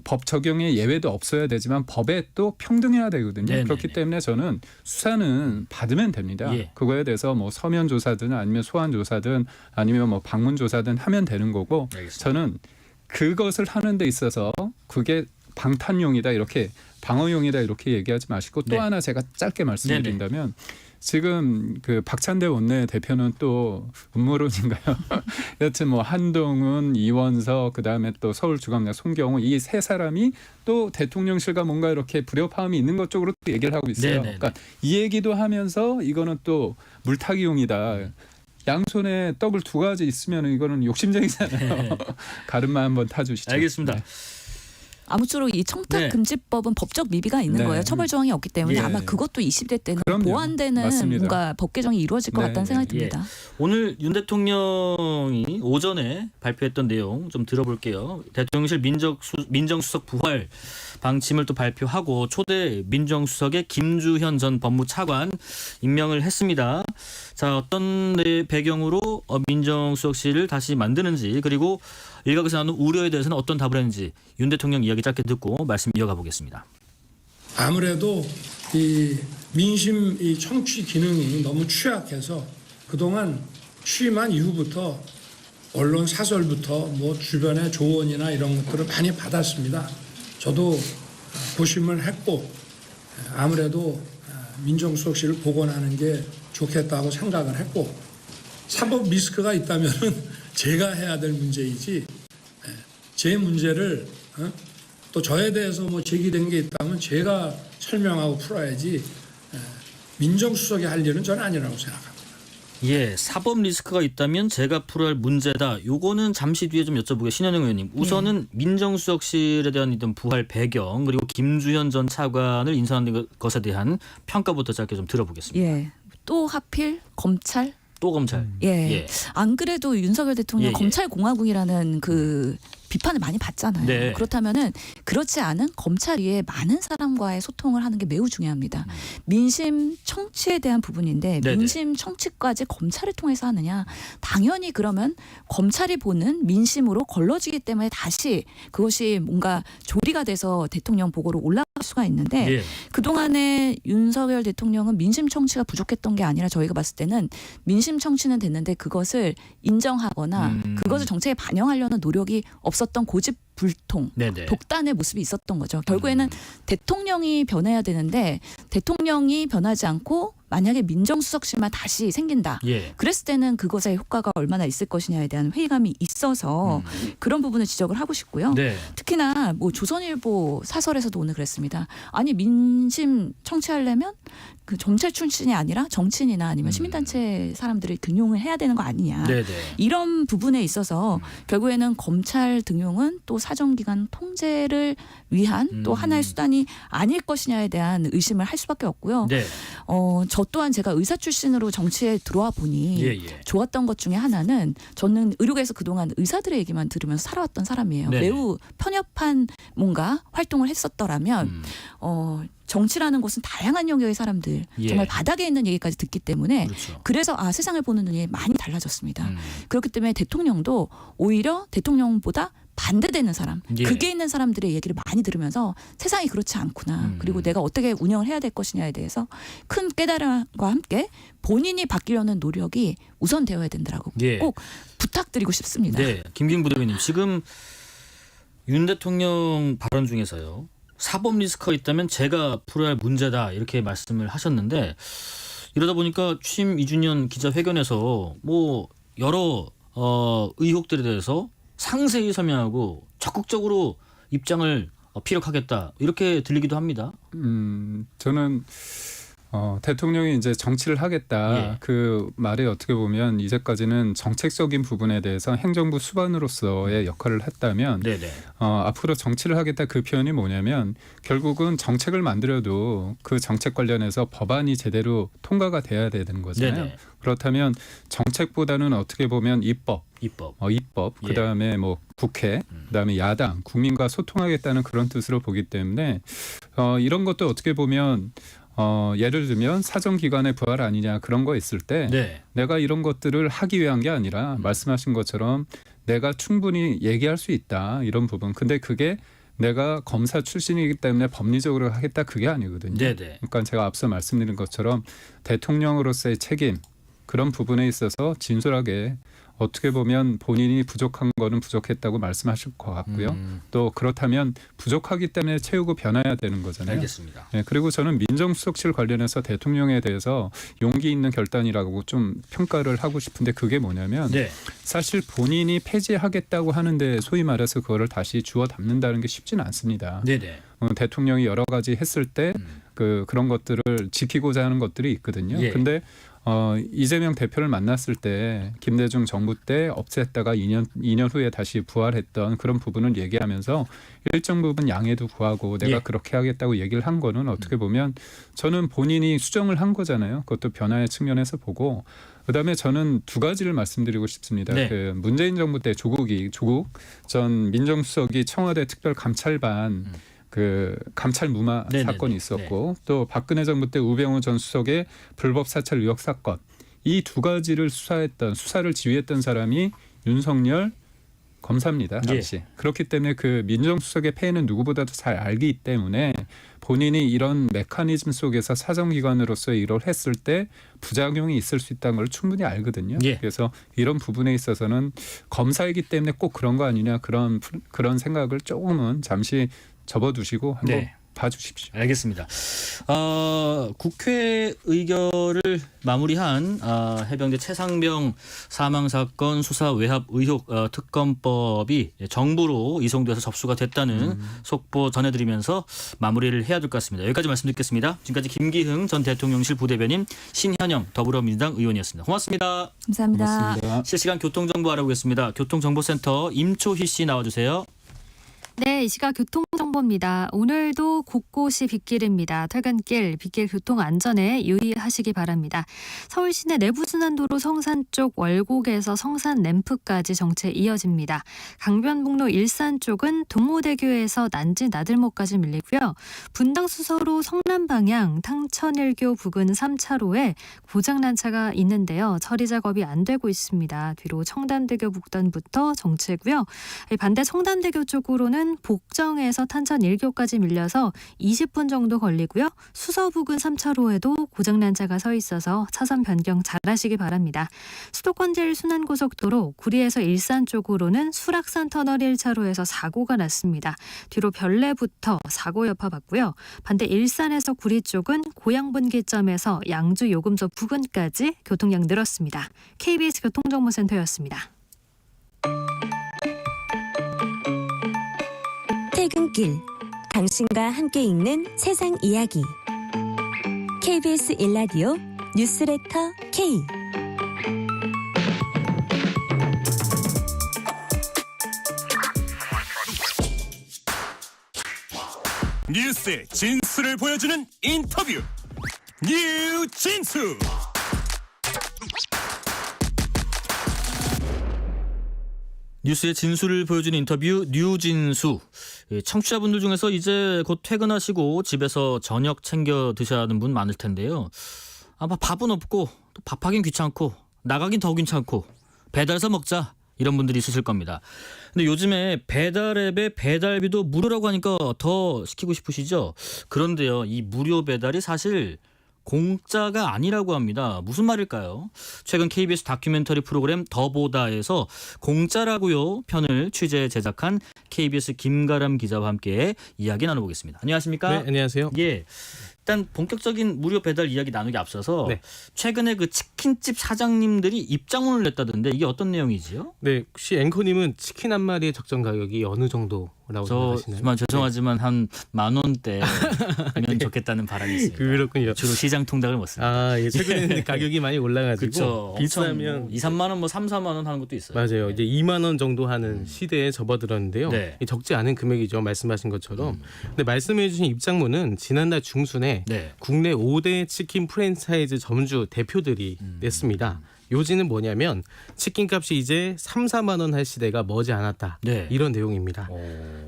법 적용에 예외도 없어야 되지만 법에 또 평등해야 되거든요. 네네네. 그렇기 때문에 저는 수사는 받으면 됩니다. 예. 그거에 대해서 뭐 서면 조사든 아니면 소환 조사든 아니면 뭐 방문 조사든 하면 되는 거고, 알겠습니다. 저는 그것을 하는 데 있어서 그게 방탄용이다, 이렇게 방어용이다 이렇게 얘기하지 마시고 또 네. 하나 제가 짧게 말씀드린다면 지금 그 박찬대 원내대표는 또 음모론인가요? 여튼 뭐 한동훈, 이원석, 그다음에 또 서울주광장 송경호, 이 세 사람이 또 대통령실과 뭔가 이렇게 불협화음이 있는 것 쪽으로 또 얘기를 하고 있어요. 네네네. 그러니까 이 얘기도 하면서 이거는 또 물타기용이다. 양손에 떡을 두 가지 있으면 이거는 욕심쟁이잖아요. 가름만 한번 타주시죠. 알겠습니다. 네. 아무쪼록 이 청탁금지법은 법적 미비가 있는 네. 거예요. 처벌 조항이 없기 때문에 예. 아마 그것도 20대 때는 그럼요. 보완되는 맞습니다. 뭔가 법 개정이 이루어질 것 네. 같다는 생각이 예. 듭니다. 오늘 윤 대통령이 오전에 발표했던 내용 좀 들어볼게요. 대통령실 민정수석 부활 방침을 또 발표하고 초대 민정수석에 김주현 전 법무차관 임명을 했습니다. 자, 어떤 배경으로 민정수석실을 다시 만드는지, 그리고 일각에서 나오는 우려에 대해서는 어떤 답을 했는지 윤 대통령 이야기 짧게 듣고 말씀 이어가 보겠습니다. 아무래도 이 민심 이 청취 기능이 너무 취약해서 그동안 취임한 이후부터 언론 사설부터 뭐 주변의 조언이나 이런 것들을 많이 받았습니다. 저도 고심을 했고 아무래도 민정수석실을 복원하는 게 좋겠다고 생각을 했고, 사법 리스크가 있다면은 제가 해야 될 문제이지 제 문제를 또 저에 대해서 뭐 제기된 게 있다면 제가 설명하고 풀어야지 민정수석이 할 일은 저는 아니라고 생각합니다. 예, 사법 리스크가 있다면 제가 풀어야 할 문제다. 요거는 잠시 뒤에 좀 여쭤보게. 신현영 의원님. 우선은 민정수석실에 대한 이런 부활 배경, 그리고 김주현 전 차관을 인사하는 것에 대한 평가부터 짧게 좀 들어보겠습니다. 예. 또 하필 검찰? 또 검찰. 예. 안 그래도 윤석열 대통령 예. 검찰공화국이라는 그 비판을 많이 받잖아요. 네. 그렇다면은 그렇지 않은 검찰 위에 많은 사람과의 소통을 하는 게 매우 중요합니다. 민심 청취에 대한 부분인데 네네. 민심 청취까지 검찰을 통해서 하느냐? 당연히 그러면 검찰이 보는 민심으로 걸러지기 때문에 다시 그것이 뭔가 조리가 돼서 대통령 보고로 올라갈 수가 있는데 예. 그동안에 윤석열 대통령은 민심 청취가 부족했던 게 아니라 저희가 봤을 때는 민심 청취는 됐는데 그것을 인정하거나 그것을 정책에 반영하려는 노력이 없었던 고집불통, 네네. 독단의 모습이 있었던 거죠. 결국에는 대통령이 변해야 되는데 대통령이 변하지 않고 만약에 민정수석실만 다시 생긴다. 예. 그랬을 때는 그것의 효과가 얼마나 있을 것이냐에 대한 회의감이 있어서 그런 부분을 지적을 하고 싶고요. 네. 특히나 뭐 조선일보 사설에서도 오늘 그랬습니다. 아니 민심 청취하려면 그 검찰 출신이 아니라 정치인이나 아니면 시민단체 사람들을 등용을 해야 되는 거 아니냐. 네네. 이런 부분에 있어서 결국에는 검찰 등용은 또 사정기관 통제를 위한 또 하나의 수단이 아닐 것이냐에 대한 의심을 할 수밖에 없고요. 네. 저 또한 제가 의사 출신으로 정치에 들어와 보니 예. 좋았던 것 중에 하나는 저는 의료계에서 그동안 의사들의 얘기만 들으면서 살아왔던 사람이에요. 네네. 매우 편협한 뭔가 활동을 했었더라면 정치라는 곳은 다양한 영역의 사람들 예. 정말 바닥에 있는 얘기까지 듣기 때문에 그렇죠. 그래서 세상을 보는 눈이 많이 달라졌습니다. 그렇기 때문에 대통령도 오히려 대통령보다 반대되는 사람, 예. 극에 있는 사람들의 얘기를 많이 들으면서 세상이 그렇지 않구나. 그리고 내가 어떻게 운영을 해야 될 것이냐에 대해서 큰 깨달음과 함께 본인이 바뀌려는 노력이 우선되어야 된다고 예. 꼭 부탁드리고 싶습니다. 네. 김기흥 부대변인 지금 윤 대통령 발언 중에서요. 사법 리스크가 있다면 제가 풀어야 할 문제다 이렇게 말씀을 하셨는데 이러다 보니까 취임 2주년 기자회견에서 뭐 여러 의혹들에 대해서 상세히 설명하고 적극적으로 입장을 피력하겠다 이렇게 들리기도 합니다. 저는 대통령이 이제 정치를 하겠다 예. 그 말에 어떻게 보면 이제까지는 정책적인 부분에 대해서 행정부 수반으로서의 역할을 했다면 네네. 앞으로 정치를 하겠다 그 표현이 뭐냐면 결국은 정책을 만들어도 그 정책 관련해서 법안이 제대로 통과가 돼야 되는 거잖아요. 네네. 그렇다면 정책보다는 어떻게 보면 입법, 입법. 입법, 예. 그다음에 뭐 국회, 그다음에 야당, 국민과 소통하겠다는 그런 뜻으로 보기 때문에 이런 것도 어떻게 보면 예를 들면 사정기관의 부활 아니냐 그런 거 있을 때 네. 내가 이런 것들을 하기 위한 게 아니라 말씀하신 것처럼 내가 충분히 얘기할 수 있다 이런 부분. 근데 그게 내가 검사 출신이기 때문에 법리적으로 하겠다 그게 아니거든요. 네네. 그러니까 제가 앞서 말씀드린 것처럼 대통령으로서의 책임 그런 부분에 있어서 진솔하게 어떻게 보면 본인이 부족한 거는 부족했다고 말씀하실 것 같고요. 또 그렇다면 부족하기 때문에 채우고 변화해야 되는 거잖아요. 알겠습니다. 네, 그리고 저는 민정수석실 관련해서 대통령에 대해서 용기 있는 결단이라고 좀 평가를 하고 싶은데 그게 뭐냐면 네. 사실 본인이 폐지하겠다고 하는데 소위 말해서 그거를 다시 주워 담는다는 게 쉽지는 않습니다. 네네. 대통령이 여러 가지 했을 때 그런 것들을 지키고자 하는 것들이 있거든요. 예. 근데 이재명 대표를 만났을 때 김대중 정부 때 없앴다가 2년 후에 다시 부활했던 그런 부분을 얘기하면서 일정 부분 양해도 구하고 내가 예. 그렇게 하겠다고 얘기를 한 거는 어떻게 보면 저는 본인이 수정을 한 거잖아요. 그것도 변화의 측면에서 보고 그다음에 저는 두 가지를 말씀드리고 싶습니다. 네. 그 문재인 정부 때 조국 전 민정수석이 청와대 특별감찰반 그 감찰 무마 네네네. 사건이 있었고 또 박근혜 정부 때 우병우 전 수석의 불법 사찰 의혹 사건 이 두 가지를 수사를 지휘했던 사람이 윤석열 검사입니다. 당시. 예. 그렇기 때문에 그 민정수석의 폐해는 누구보다도 잘 알기 때문에 본인이 이런 메커니즘 속에서 사정기관으로서 일을 했을 때 부작용이 있을 수 있다는 걸 충분히 알거든요. 예. 그래서 이런 부분에 있어서는 검사이기 때문에 꼭 그런 거 아니냐 그런 생각을 조금은 잠시 접어두시고 한번 네. 봐주십시오. 알겠습니다. 국회 의결을 마무리한 해병대 최상병 사망 사건 수사 외압 의혹 특검법이 정부로 이송돼서 접수가 됐다는 속보 전해드리면서 마무리를 해야 될 것 같습니다. 여기까지 말씀드리겠습니다. 지금까지 김기흥 전 대통령실 부대변인, 신현영 더불어민주당 의원이었습니다. 고맙습니다. 감사합니다. 고맙습니다. 실시간 교통정보 알아보겠습니다. 교통정보센터 임초희 씨 나와주세요. 네, 이 시각 교통정보입니다. 오늘도 곳곳이 빗길입니다. 퇴근길, 빗길 교통 안전에 유의하시기 바랍니다. 서울 시내 내부순환도로 성산 쪽 월곡에서 성산 램프까지 정체 이어집니다. 강변북로 일산 쪽은 동호대교에서 난지 나들목까지 밀리고요. 분당 수서로 성남 방향 탕천일교 부근 3차로에 고장난 차가 있는데요. 처리 작업이 안 되고 있습니다. 뒤로 청담대교 북단부터 정체고요. 반대 청담대교 쪽으로는 배달은 복정에서 탄천 1교까지 밀려서 20분 정도 걸리고요. 수서 부근 3차로에도 고장난 차가 서 있어서 차선 변경 잘하시기 바랍니다. 수도권 제일순환고속도로 구리에서 일산 쪽으로는 수락산 터널 1차로에서 사고가 났습니다. 뒤로 별내부터 사고 여파 봤고요. 반대 일산에서 구리 쪽은 고양분기점에서 양주 요금소 부근까지 교통량 늘었습니다. KBS 교통정보센터였습니다. 퇴근길 당신과 함께 읽는 세상 이야기 KBS 일라디오 뉴스레터 K 뉴스의 진수를 보여주는 인터뷰 뉴진수. 뉴스의 진수를 보여주는 인터뷰 뉴진수. 청취자분들 중에서 이제 곧 퇴근하시고 집에서 저녁 챙겨 드셔야 하는 분 많을 텐데요. 아마 밥은 없고 또 밥하긴 귀찮고 나가긴 더 귀찮고 배달해서 먹자 이런 분들이 있으실 겁니다. 근데 요즘에 배달 앱에 배달비도 무료라고 하니까 더 시키고 싶으시죠? 그런데요, 이 무료 배달이 사실 공짜가 아니라고 합니다. 무슨 말일까요? 최근 KBS 다큐멘터리 프로그램 더보다에서 공짜라고요 편을 취재 제작한 KBS 김가람 기자와 함께 이야기 나눠보겠습니다. 안녕하십니까? 네, 안녕하세요. 예. 일단 본격적인 무료 배달 이야기 나누기 앞서서 네. 최근에 그 치킨집 사장님들이 입장문을 냈다던데 이게 어떤 내용이지요? 네, 혹시 앵커님은 치킨 한 마리의 적정 가격이 어느 정도라고 생각하시나요? 정말 죄송하지만 한 10,000원대면 네. 좋겠다는 바람이 있습니다. 그렇군요. 주로 시장 통닭을 먹습니다. 아, 예, 최근에는 가격이 많이 올라가지고 그렇죠. 비싸면 2, 3만 원, 뭐 3, 4만 원 하는 것도 있어요. 맞아요. 네. 이제 2만 원 정도 하는 시대에 접어들었는데요. 네. 적지 않은 금액이죠. 말씀하신 것처럼. 근데 말씀해주신 입장문은 지난달 중순에 네. 국내 5대 치킨 프랜차이즈 점주 대표들이 냈습니다. 요지는 뭐냐면 치킨값이 이제 3, 4만 원 할 시대가 머지 않았다. 네. 이런 내용입니다.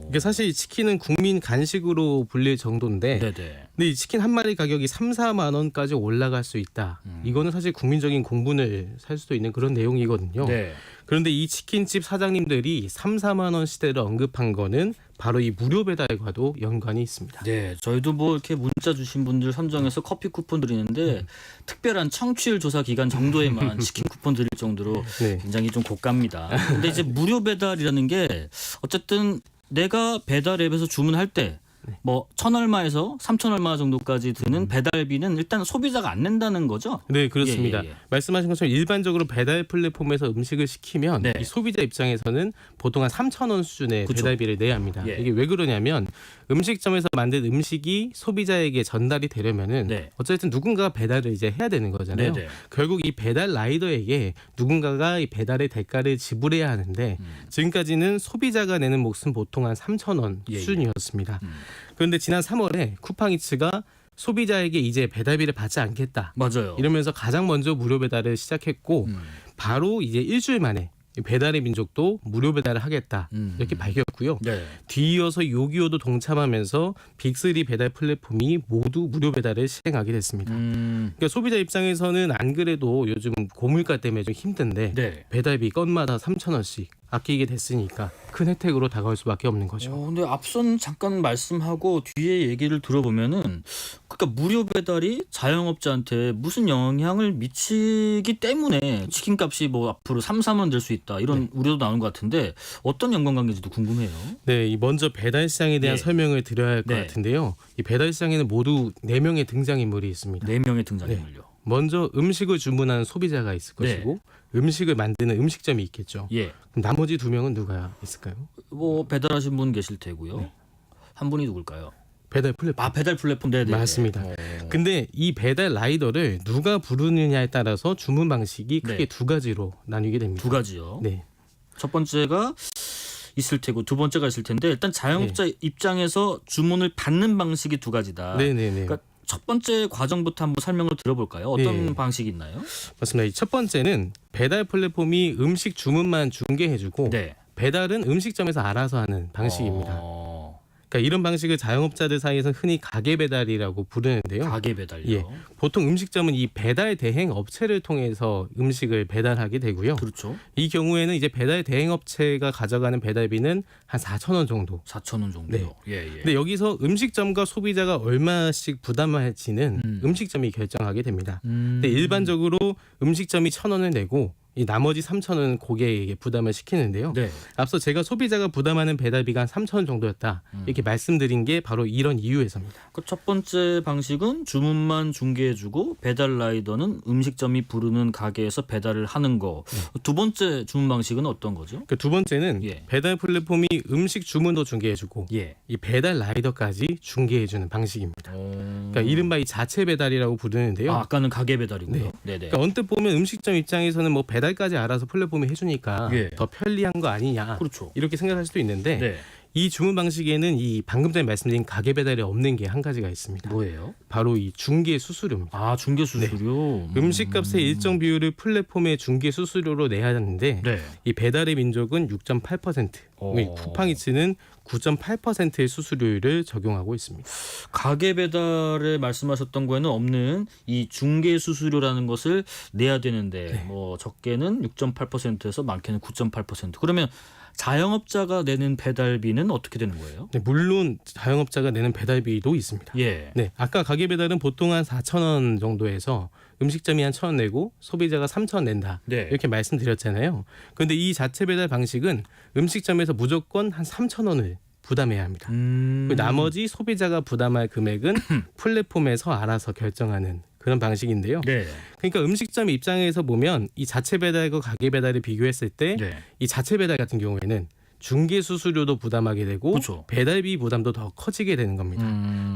이게 사실 치킨은 국민 간식으로 불릴 정도인데 네네. 근데 이 치킨 한 마리 가격이 3, 4만 원까지 올라갈 수 있다. 이거는 사실 국민적인 공분을 살 수도 있는 그런 내용이거든요. 네. 그런데 이 치킨집 사장님들이 3, 4만 원 시대를 언급한 거는 바로 이 무료 배달과도 연관이 있습니다. 네, 저희도 뭐 이렇게 문자 주신 분들 선정해서 커피 쿠폰 드리는데 특별한 청취율 조사 기간 정도에만 치킨 쿠폰 드릴 정도로 네. 굉장히 좀 고가입니다. 근데 이제 무료 배달이라는 게 어쨌든 내가 배달 앱에서 주문할 때 뭐 1,000얼마에서 3,000얼마 정도까지 드는 배달비는 일단 소비자가 안 낸다는 거죠? 네, 그렇습니다. 예, 예, 예. 말씀하신 것처럼 일반적으로 배달 플랫폼에서 음식을 시키면 네. 이 소비자 입장에서는 보통 한 3,000원 수준의 그쵸. 배달비를 내야 합니다. 예. 이게 왜 그러냐면 음식점에서 만든 음식이 소비자에게 전달이 되려면은 네. 어쨌든 누군가가 배달을 이제 해야 되는 거잖아요. 네, 네. 결국 이 배달 라이더에게 누군가가 이 배달의 대가를 지불해야 하는데 지금까지는 소비자가 내는 몫은 보통 한 3,000원 예, 예. 수준이었습니다. 그런데 지난 3월에 쿠팡이츠가 소비자에게 이제 배달비를 받지 않겠다. 맞아요. 이러면서 가장 먼저 무료 배달을 시작했고 바로 이제 일주일 만에 배달의 민족도 무료 배달을 하겠다 이렇게 밝혔고요. 네. 뒤이어서 요기요도 동참하면서 빅3 배달 플랫폼이 모두 무료 배달을 시행하게 됐습니다. 그러니까 소비자 입장에서는 안 그래도 요즘 고물가 때문에 좀 힘든데 네. 배달비 건마다 3,000원씩 아끼게 됐으니까 큰 혜택으로 다가올 수밖에 없는 거죠. 근데 앞선 잠깐 말씀하고 뒤에 얘기를 들어보면은 그러니까 무료 배달이 자영업자한테 무슨 영향을 미치기 때문에 치킨값이 뭐 앞으로 3, 4만 될 수 있다 이런 우려도 나오는 것 같은데 어떤 연관관계인지도 궁금해요. 네, 이 먼저 배달 시장에 대한 네. 설명을 드려야 할 것 네. 같은데요. 이 배달 시장에는 모두 4명의 등장인물이 있습니다. 4명의 등장인물요. 먼저 음식을 주문하는 소비자가 있을 것이고 음식을 만드는 음식점이 있겠죠. 예. 그럼 나머지 2명은 누가 있을까요? 뭐 배달하신 분 계실 테고요. 한 분이 누굴까요? 배달 플랫폼. 아, 배달 플랫폼. 네네. 맞습니다. 근데 이 배달 라이더를 누가 부르느냐에 따라서 주문 방식이 크게 네. 두 가지로 나뉘게 됩니다. 두 가지요. 네. 첫 번째가 있을 테고 두 번째가 있을 텐데 일단 자영업자 입장에서 주문을 받는 방식이 두 가지다. 네네네. 그러니까 첫 번째 과정부터 한번 설명을 들어볼까요? 어떤 네. 방식이 있나요? 맞습니다. 이 첫 번째는 배달 플랫폼이 음식 주문만 중개해주고 네. 배달은 음식점에서 알아서 하는 방식입니다. 그러니까 그러니까 이런 방식을 자영업자들 사이에서는 흔히 가게 배달이라고 부르는데요. 가게 배달요. 예. 보통 음식점은 이 배달 대행 업체를 통해서 음식을 배달하게 되고요. 그렇죠. 이 경우에는 이제 배달 대행 업체가 가져가는 배달비는 한 4,000원 정도. 4,000원 정도요. 예, 예. 근데 여기서 음식점과 소비자가 얼마씩 부담할지는 음식점이 결정하게 됩니다. 근데 일반적으로 음식점이 1,000원을 내고 이 나머지 3,000원은 고객에게 부담을 시키는데요. 네. 앞서 제가 소비자가 부담하는 배달비가 한 3,000원 정도였다. 이렇게 말씀드린 게 바로 이런 이유에서입니다. 그 첫 번째 방식은 주문만 중개해주고 배달 라이더는 음식점이 부르는 가게에서 배달을 하는 거. 두 번째 주문 방식은 어떤 거죠? 그 두 번째는 예. 배달 플랫폼이 음식 주문도 중개해주고 예. 이 배달 라이더까지 중개해주는 방식입니다. 그러니까 이른바 이 자체 배달이라고 부르는데요. 아, 아까는 가게 배달이고요. 네. 네네. 그러니까 언뜻 보면 음식점 입장에서는 뭐 배달까지 알아서 플랫폼이 해주니까 예. 더 편리한 거 아니냐 그렇죠. 이렇게 생각할 수도 있는데 네. 이 주문 방식에는 이 방금 전에 말씀드린 가게 배달이 없는 게 한 가지가 있습니다. 뭐예요? 바로 이 중개 수수료입니다. 아, 중개 수수료. 음식값의 일정 비율을 플랫폼의 중개 수수료로 내야 하는데 네. 이 배달의 민족은 6.8%, 이 쿠팡이츠는 9.8%의 수수료를 적용하고 있습니다. 가게 배달에 말씀하셨던 거에는 없는 이 중개 수수료라는 것을 내야 되는데 뭐 적게는 6.8%에서 많게는 9.8%. 그러면 자영업자가 내는 배달비는 어떻게 되는 거예요? 네, 물론 자영업자가 내는 배달비도 있습니다. 예. 네, 아까 가게 배달은 보통 한 4,000원 정도에서 음식점이 한 1,000원 내고 소비자가 3,000원 낸다. 네. 이렇게 말씀드렸잖아요. 그런데 이 자체 배달 방식은 음식점에서 무조건 한 3,000원을 부담해야 합니다. 그 나머지 소비자가 부담할 금액은 플랫폼에서 알아서 결정하는 그런 방식인데요. 네. 그러니까 음식점 입장에서 보면 이 자체 배달과 가게 배달을 비교했을 때 이 네. 자체 배달 같은 경우에는 중개 수수료도 부담하게 되고 그렇죠. 배달비 부담도 더 커지게 되는 겁니다.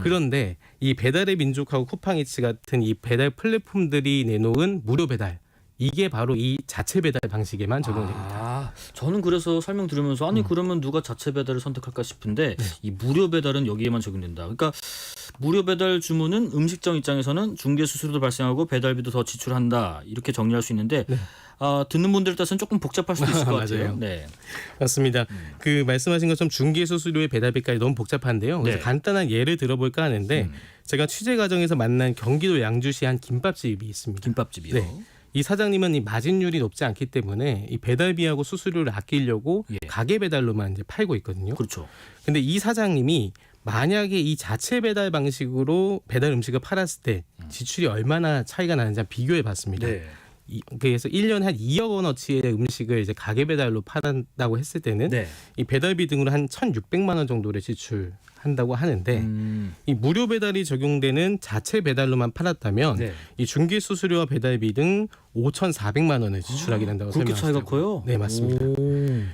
그런데 이 배달의 민족하고 쿠팡이츠 같은 이 배달 플랫폼들이 내놓은 무료 배달 이게 바로 이 자체 배달 방식에만 적용됩니다. 아, 저는 그래서 설명 들으면서 아니 그러면 누가 자체 배달을 선택할까 싶은데 이 무료 배달은 여기에만 적용된다. 그러니까 무료 배달 주문은 음식점 입장에서는 중개 수수료도 발생하고 배달비도 더 지출한다. 이렇게 정리할 수 있는데 듣는 분들 따라서는 조금 복잡할 수도 있을 것 같아요. 맞아요. 네. 맞습니다. 그 말씀하신 것처럼 중개 수수료의 배달비까지 너무 복잡한데요. 그래서 네. 간단한 예를 들어볼까 하는데 제가 취재 과정에서 만난 경기도 양주시 한 김밥집이 있습니다. 김밥집이요. 네. 이 사장님은 이 마진율이 높지 않기 때문에 이 배달비하고 수수료를 아끼려고 예. 가게 배달로만 이제 팔고 있거든요. 그렇죠. 근데 이 사장님이 만약에 이 자체 배달 방식으로 배달 음식을 팔았을 때 지출이 얼마나 차이가 나는지 한번 비교해 봤습니다. 네. 그래서 1년에 한 2억 원어치의 음식을 이제 가게 배달로 팔았다고 했을 때는 네. 이 배달비 등으로 한 1,600만 원 정도를 지출한다고 하는데 이 무료 배달이 적용되는 자체 배달로만 팔았다면 네. 이 중개 수수료와 배달비 등 5,400만 원을 지출하게 된다고 그렇게 차이가 설명하시더라고요. 커요? 네, 맞습니다.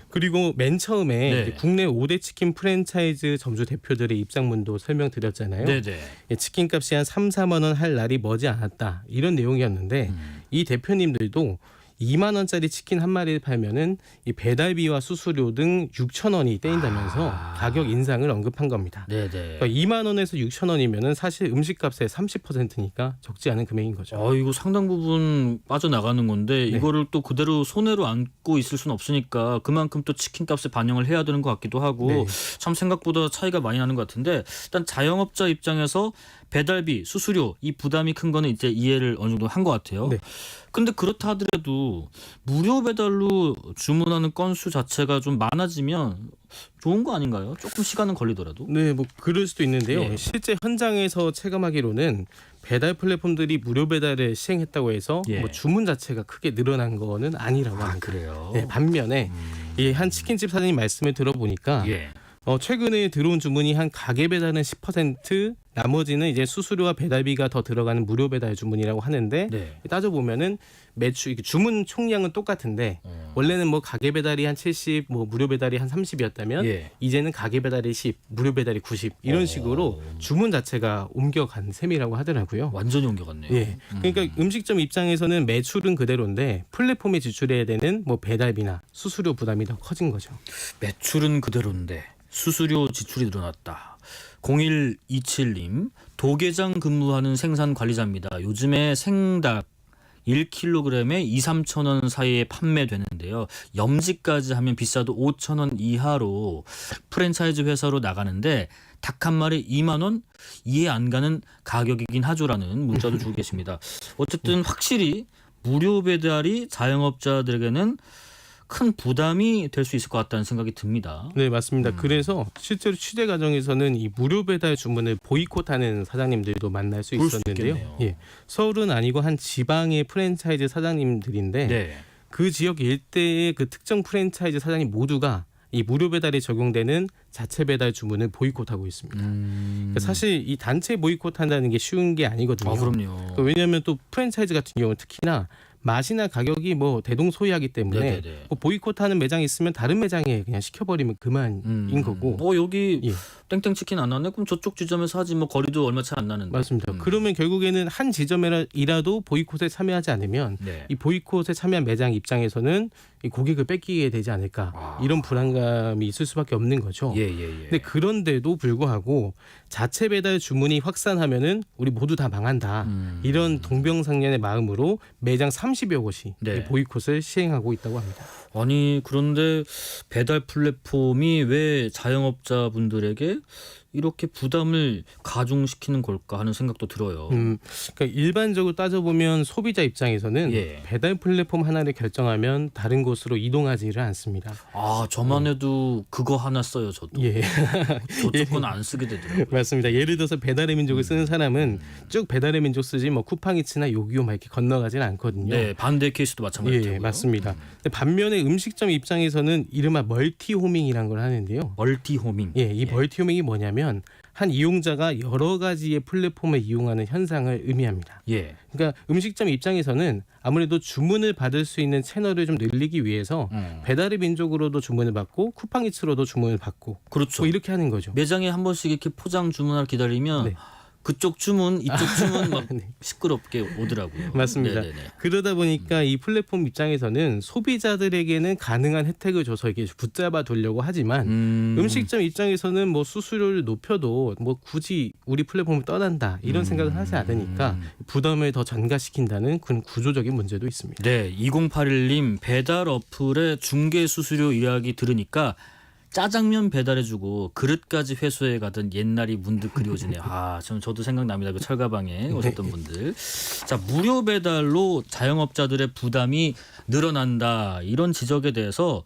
그리고 맨 처음에 네. 이제 국내 5대 치킨 프랜차이즈 점주 대표들의 입장문도 설명드렸잖아요. 네네. 치킨값이 한 3, 4만 원 할 날이 머지 않았다. 이런 내용이었는데 이 대표님들도 2만 원짜리 치킨 한 마리를 팔면은 이 배달비와 수수료 등 6천 원이 떼인다면서 가격 인상을 언급한 겁니다. 네네. 그러니까 2만 원에서 6천 원이면은 사실 음식값의 30%니까 적지 않은 금액인 거죠. 이거 상당 부분 빠져나가는 건데 이거를 또 그대로 손해로 안고 있을 수는 없으니까 그만큼 또 치킨값에 반영을 해야 되는 것 같기도 하고 네. 참 생각보다 차이가 많이 나는 것 같은데 일단 자영업자 입장에서 배달비, 수수료 이 부담이 큰 거는 이제 이해를 어느 정도 한 것 같아요. 네. 근데 그렇다 하더라도 무료 배달로 주문하는 건수 자체가 좀 많아지면 좋은 거 아닌가요? 조금 시간은 걸리더라도. 네, 뭐 그럴 수도 있는데요. 예. 실제 현장에서 체감하기로는 배달 플랫폼들이 무료 배달을 시행했다고 해서 예. 뭐 주문 자체가 크게 늘어난 거는 아니라고 합니다. 그래요? 네, 반면에 이 한 치킨집 사장님 말씀을 들어보니까 예. 최근에 들어온 주문이 한 가게 배달은 10%, 나머지는 이제 수수료와 배달비가 더 들어가는 무료 배달 주문이라고 하는데 네. 따져보면은 매출 주문 총량은 똑같은데 원래는 뭐 가게 배달이 한 70, 뭐 무료 배달이 한 30이었다면 예. 이제는 가게 배달이 10, 무료 배달이 90 이런 식으로 주문 자체가 옮겨간 셈이라고 하더라고요. 완전히 옮겨갔네요. 예. 그러니까 음식점 입장에서는 매출은 그대로인데 플랫폼에 지출해야 되는 뭐 배달비나 수수료 부담이 더 커진 거죠. 매출은 그대로인데 수수료 지출이 늘어났다. 0127님 도계장 근무하는 생산 관리자입니다. 요즘에 생닭 1kg에 2, 3천 원 사이에 판매되는데요. 염지까지 하면 비싸도 5천 원 이하로 프랜차이즈 회사로 나가는데 닭 한 마리 2만 원 이해 안 가는 가격이긴 하죠라는 문자도 주고 계십니다. 어쨌든 확실히 무료 배달이 자영업자들에게는 큰 부담이 될 수 있을 것 같다는 생각이 듭니다. 네, 맞습니다. 그래서 실제로 취재 과정에서는 이 무료 배달 주문을 보이콧하는 사장님들도 만날 수 그럴 수 있었는데요. 있겠네요. 예, 서울은 아니고 한 지방의 프랜차이즈 사장님들인데 네. 그 지역 일대의 그 특정 프랜차이즈 사장님 모두가 이 무료 배달에 적용되는 자체 배달 주문을 보이콧하고 있습니다. 그러니까 사실 이 단체 보이콧한다는 게 쉬운 게 아니거든요. 아, 그럼요. 왜냐하면 또 프랜차이즈 같은 경우는 특히나 맛이나 가격이 뭐 대동소이하기 때문에 네네네. 뭐 보이콧하는 매장이 있으면 다른 매장에 그냥 시켜버리면 그만인 거고. 여기 예. 땡땡 치킨 안 나네? 그럼 저쪽 지점에서 하지 뭐 거리도 얼마 차이 안 나는데. 맞습니다. 그러면 결국에는 한 지점이라도 보이콧에 참여하지 않으면 네. 이 보이콧에 참여한 매장 입장에서는 이 고객을 뺏기게 되지 않을까 이런 불안감이 있을 수밖에 없는 거죠. 예. 근데 그런데도 불구하고 자체 배달 주문이 확산하면은 우리 모두 다 망한다. 이런 동병상련의 마음으로 매장 30여 곳이 네. 이 보이콧을 시행하고 있다고 합니다. 아니 그런데 배달 플랫폼이 왜 자영업자분들에게 이렇게 부담을 가중시키는 걸까 하는 생각도 들어요. 그러니까 일반적으로 따져보면 소비자 입장에서는 예. 배달 플랫폼 하나를 결정하면 다른 곳으로 이동하지를 않습니다. 아 저만 해도 그거 하나 써요 저도. 예. 저쪽 건 안 쓰게 되더라고요. 맞습니다. 예를 들어서 배달의 민족을 쓰는 사람은 쭉 배달의 민족 쓰지 뭐 쿠팡이츠나 요기요 막 이렇게 건너가지는 않거든요. 네 반대 케이스도 마찬가지고요. 예, 맞습니다. 근데 반면에 음식점 입장에서는 이른바 멀티호밍이라는 걸 하는데요. 멀티호밍. 예, 이 멀티호밍이 뭐냐면 한 이용자가 여러 가지의 플랫폼을 이용하는 현상을 의미합니다. 예. 그러니까 음식점 입장에서는 아무래도 주문을 받을 수 있는 채널을 좀 늘리기 위해서 배달의 민족으로도 주문을 받고 쿠팡이츠로도 주문을 받고 그렇죠. 뭐 이렇게 하는 거죠. 매장에 한 번씩 이렇게 포장 주문하러 기다리면 네. 그쪽 주문 이쪽 주문 막 네. 시끄럽게 오더라고요. 맞습니다. 네네네. 그러다 보니까 이 플랫폼 입장에서는 소비자들에게는 가능한 혜택을 줘서 이게 붙잡아 두려고 하지만 음식점 입장에서는 뭐 수수료를 높여도 뭐 굳이 우리 플랫폼을 떠난다 이런 생각을 하지 않으니까 부담을 더 전가시킨다는 그런 구조적인 문제도 있습니다. 네, 2081님 배달 어플의 중개 수수료 이야기 들으니까 짜장면 배달해주고 그릇까지 회수해 가던 옛날이 문득 그리워지네요. 저도 생각납니다. 그 철가방에 오셨던 분들. 자, 무료 배달로 자영업자들의 부담이 늘어난다 이런 지적에 대해서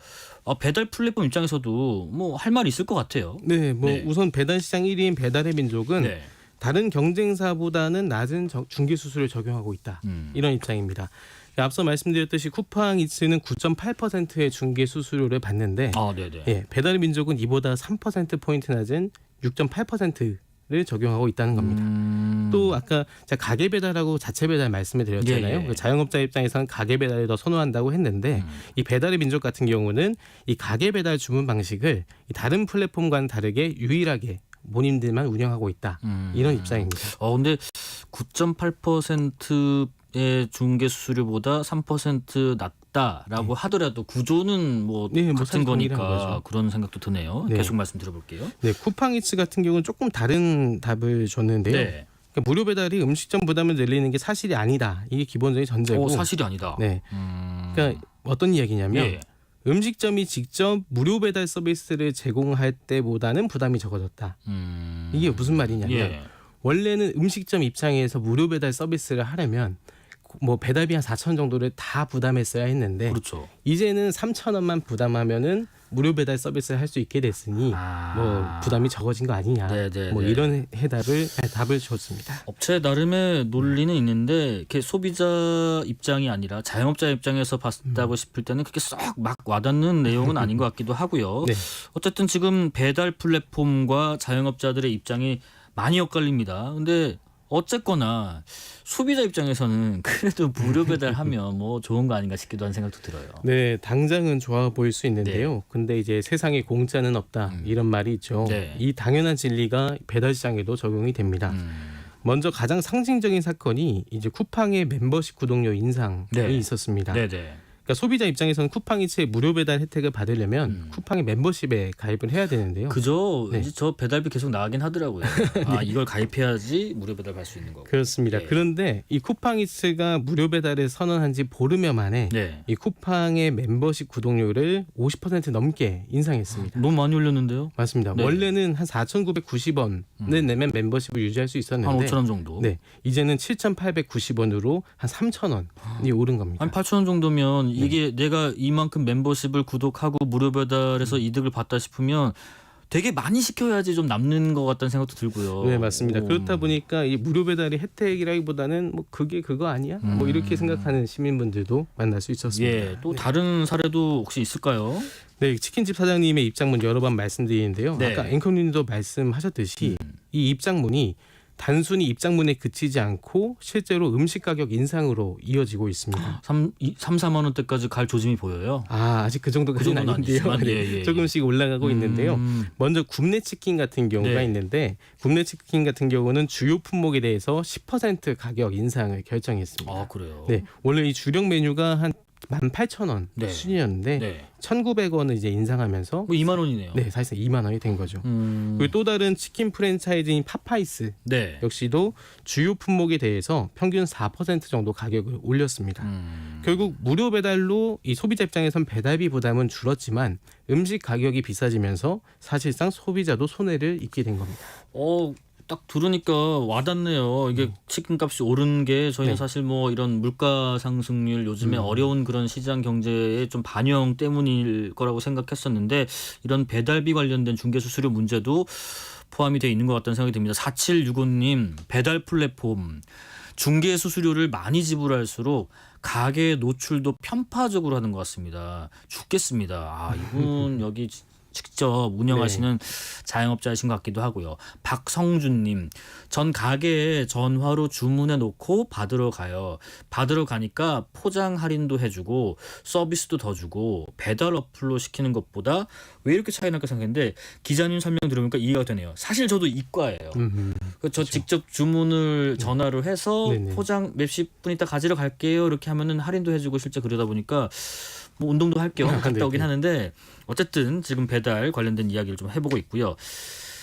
배달 플랫폼 입장에서도 뭐 할 말이 있을 것 같아요. 네, 뭐 네. 우선 배달 시장 1위인 배달의 민족은 네. 다른 경쟁사보다는 낮은 중개 수수료를 적용하고 있다. 이런 입장입니다. 앞서 말씀드렸듯이 쿠팡이츠는 9.8%의 중개 수수료를 받는데 네네. 예, 배달의 민족은 이보다 3%포인트 낮은 6.8%를 적용하고 있다는 겁니다. 또 아까 제가 가게 배달하고 자체 배달 말씀을 드렸잖아요. 예, 예. 자영업자 입장에서는 가게 배달을 더 선호한다고 했는데 이 배달의 민족 같은 경우는 이 가게 배달 주문 방식을 이 다른 플랫폼과는 다르게 유일하게 본인들만 운영하고 있다. 이런 입장입니다. 근데 9.8%의 중개 수수료보다 3% 낮다라고 하더라도 구조는 뭐 네, 뭐 같은 사실 동일한 거니까 거죠. 그런 생각도 드네요. 네. 계속 말씀 들어볼게요. 네, 쿠팡이츠 같은 경우는 조금 다른 답을 줬는데요. 네. 그러니까 무료 배달이 음식점 부담을 늘리는 게 사실이 아니다. 이게 기본적인 전제고. 사실이 아니다. 네. 그러니까 어떤 이야기냐면 예. 음식점이 직접 무료 배달 서비스를 제공할 때보다는 부담이 적어졌다. 이게 무슨 말이냐면 예. 원래는 음식점 입장에서 무료 배달 서비스를 하려면 뭐 배달비 한 4,000원 정도를 다 부담했어야 했는데 그렇죠. 이제는 3,000원만 부담하면은 무료 배달 서비스를 할 수 있게 됐으니 뭐 부담이 적어진 거 아니냐. 네네네. 뭐 이런 답을 줬습니다. 업체 나름의 논리는 있는데 이렇게 소비자 입장이 아니라 자영업자 입장에서 봤다고 싶을 때는 그렇게 썩 막 와닿는 내용은 아닌 것 같기도 하고요. 네. 어쨌든 지금 배달 플랫폼과 자영업자들의 입장이 많이 엇갈립니다. 근데 어쨌거나 소비자 입장에서는 그래도 무료 배달하면 뭐 좋은 거 아닌가 싶기도 한 생각도 들어요. 네, 당장은 좋아 보일 수 있는데요. 근데 이제 세상에 공짜는 없다 이런 말이 있죠. 네. 이 당연한 진리가 배달 시장에도 적용이 됩니다. 먼저 가장 상징적인 사건이 이제 쿠팡의 멤버십 구독료 인상이 네. 있었습니다. 네네. 그러니까 소비자 입장에서는 쿠팡이츠의 무료 배달 혜택을 받으려면 쿠팡의 멤버십에 가입을 해야 되는데요. 그죠? 네. 이제 저 배달비 계속 나가긴 하더라고요. 아 이걸 가입해야지 무료 배달 갈 수 있는 거고. 그렇습니다. 네. 그런데 이 쿠팡이츠가 무료 배달을 선언한 지 보름여 만에 네. 이 쿠팡의 멤버십 구독료를 50% 넘게 인상했습니다. 너무 많이 올렸는데요. 맞습니다. 네. 원래는 한 4,990원을 내면 멤버십을 유지할 수 한 있었는데 5천 원 정도. 네, 이제는 7,890원으로 한 3,000원이 오른 겁니다. 한 8천 원 정도면 이게 내가 이만큼 멤버십을 구독하고 무료 배달해서 이득을 봤다 싶으면 되게 많이 시켜야지 좀 남는 것 같다는 생각도 들고요. 네, 맞습니다. 오. 그렇다 보니까 이 무료 배달이 혜택이라기보다는 뭐 그게 그거 아니야? 뭐 이렇게 생각하는 시민분들도 만날 수 있었습니다. 예, 또 다른 사례도 혹시 있을까요? 네, 치킨집 사장님의 입장문 여러 번 말씀드리는데요. 네. 아까 앵커님도 말씀하셨듯이 이 입장문이 단순히 입장문에 그치지 않고 실제로 음식 가격 인상으로 이어지고 있습니다. 3-4만 원대까지 갈 조짐이 보여요. 아직 그 정도까지는 정도는 아닌데요. 아니지만, 네, 예, 예. 조금씩 올라가고 있는데요. 먼저 굽네 치킨 같은 경우가 네. 있는데 굽네 치킨 같은 경우는 주요 품목에 대해서 10% 가격 인상을 결정했습니다. 아 그래요. 네, 원래 이 주력 메뉴가 한 18,000원 네. 수준이었는데 네. 1,900원을 이제 인상하면서 뭐 2만 원이네요. 네, 사실상 2만 원이 된 거죠. 그리고 또 다른 치킨 프랜차이즈인 파파이스 네. 역시도 주요 품목에 대해서 평균 4% 정도 가격을 올렸습니다. 결국 무료 배달로 이 소비자 입장에선 배달비 부담은 줄었지만 음식 가격이 비싸지면서 사실상 소비자도 손해를 입게 된 겁니다. 딱 들으니까 와닿네요. 이게 치킨값이 오른 게 저희는 네. 사실 뭐 이런 물가 상승률 요즘에 어려운 그런 시장 경제의 좀 반영 때문일 거라고 생각했었는데 이런 배달비 관련된 중개 수수료 문제도 포함이 되어 있는 것 같다는 생각이 듭니다. 4765님 배달 플랫폼 중개 수수료를 많이 지불할수록 가게의 노출도 편파적으로 하는 것 같습니다. 죽겠습니다. 이분 여기 직접 운영하시는 자영업자이신 것 같기도 하고요. 박성준님, 전 가게에 전화로 주문해 놓고 받으러 가요. 받으러 가니까 포장 할인도 해주고 서비스도 더 주고 배달 어플로 시키는 것보다 왜 이렇게 차이 날까 생각했는데 기자님 설명 들으니까 이해가 되네요. 사실 저도 이과예요. 저 직접 주문을 전화로 해서 네네. 포장 몇십 분 있다 가지러 갈게요. 이렇게 하면은 할인도 해주고 실제 그러다 보니까 뭐 운동도 할 겸 갔다 오긴 하는데 어쨌든 지금 배달 관련된 이야기를 좀 해보고 있고요.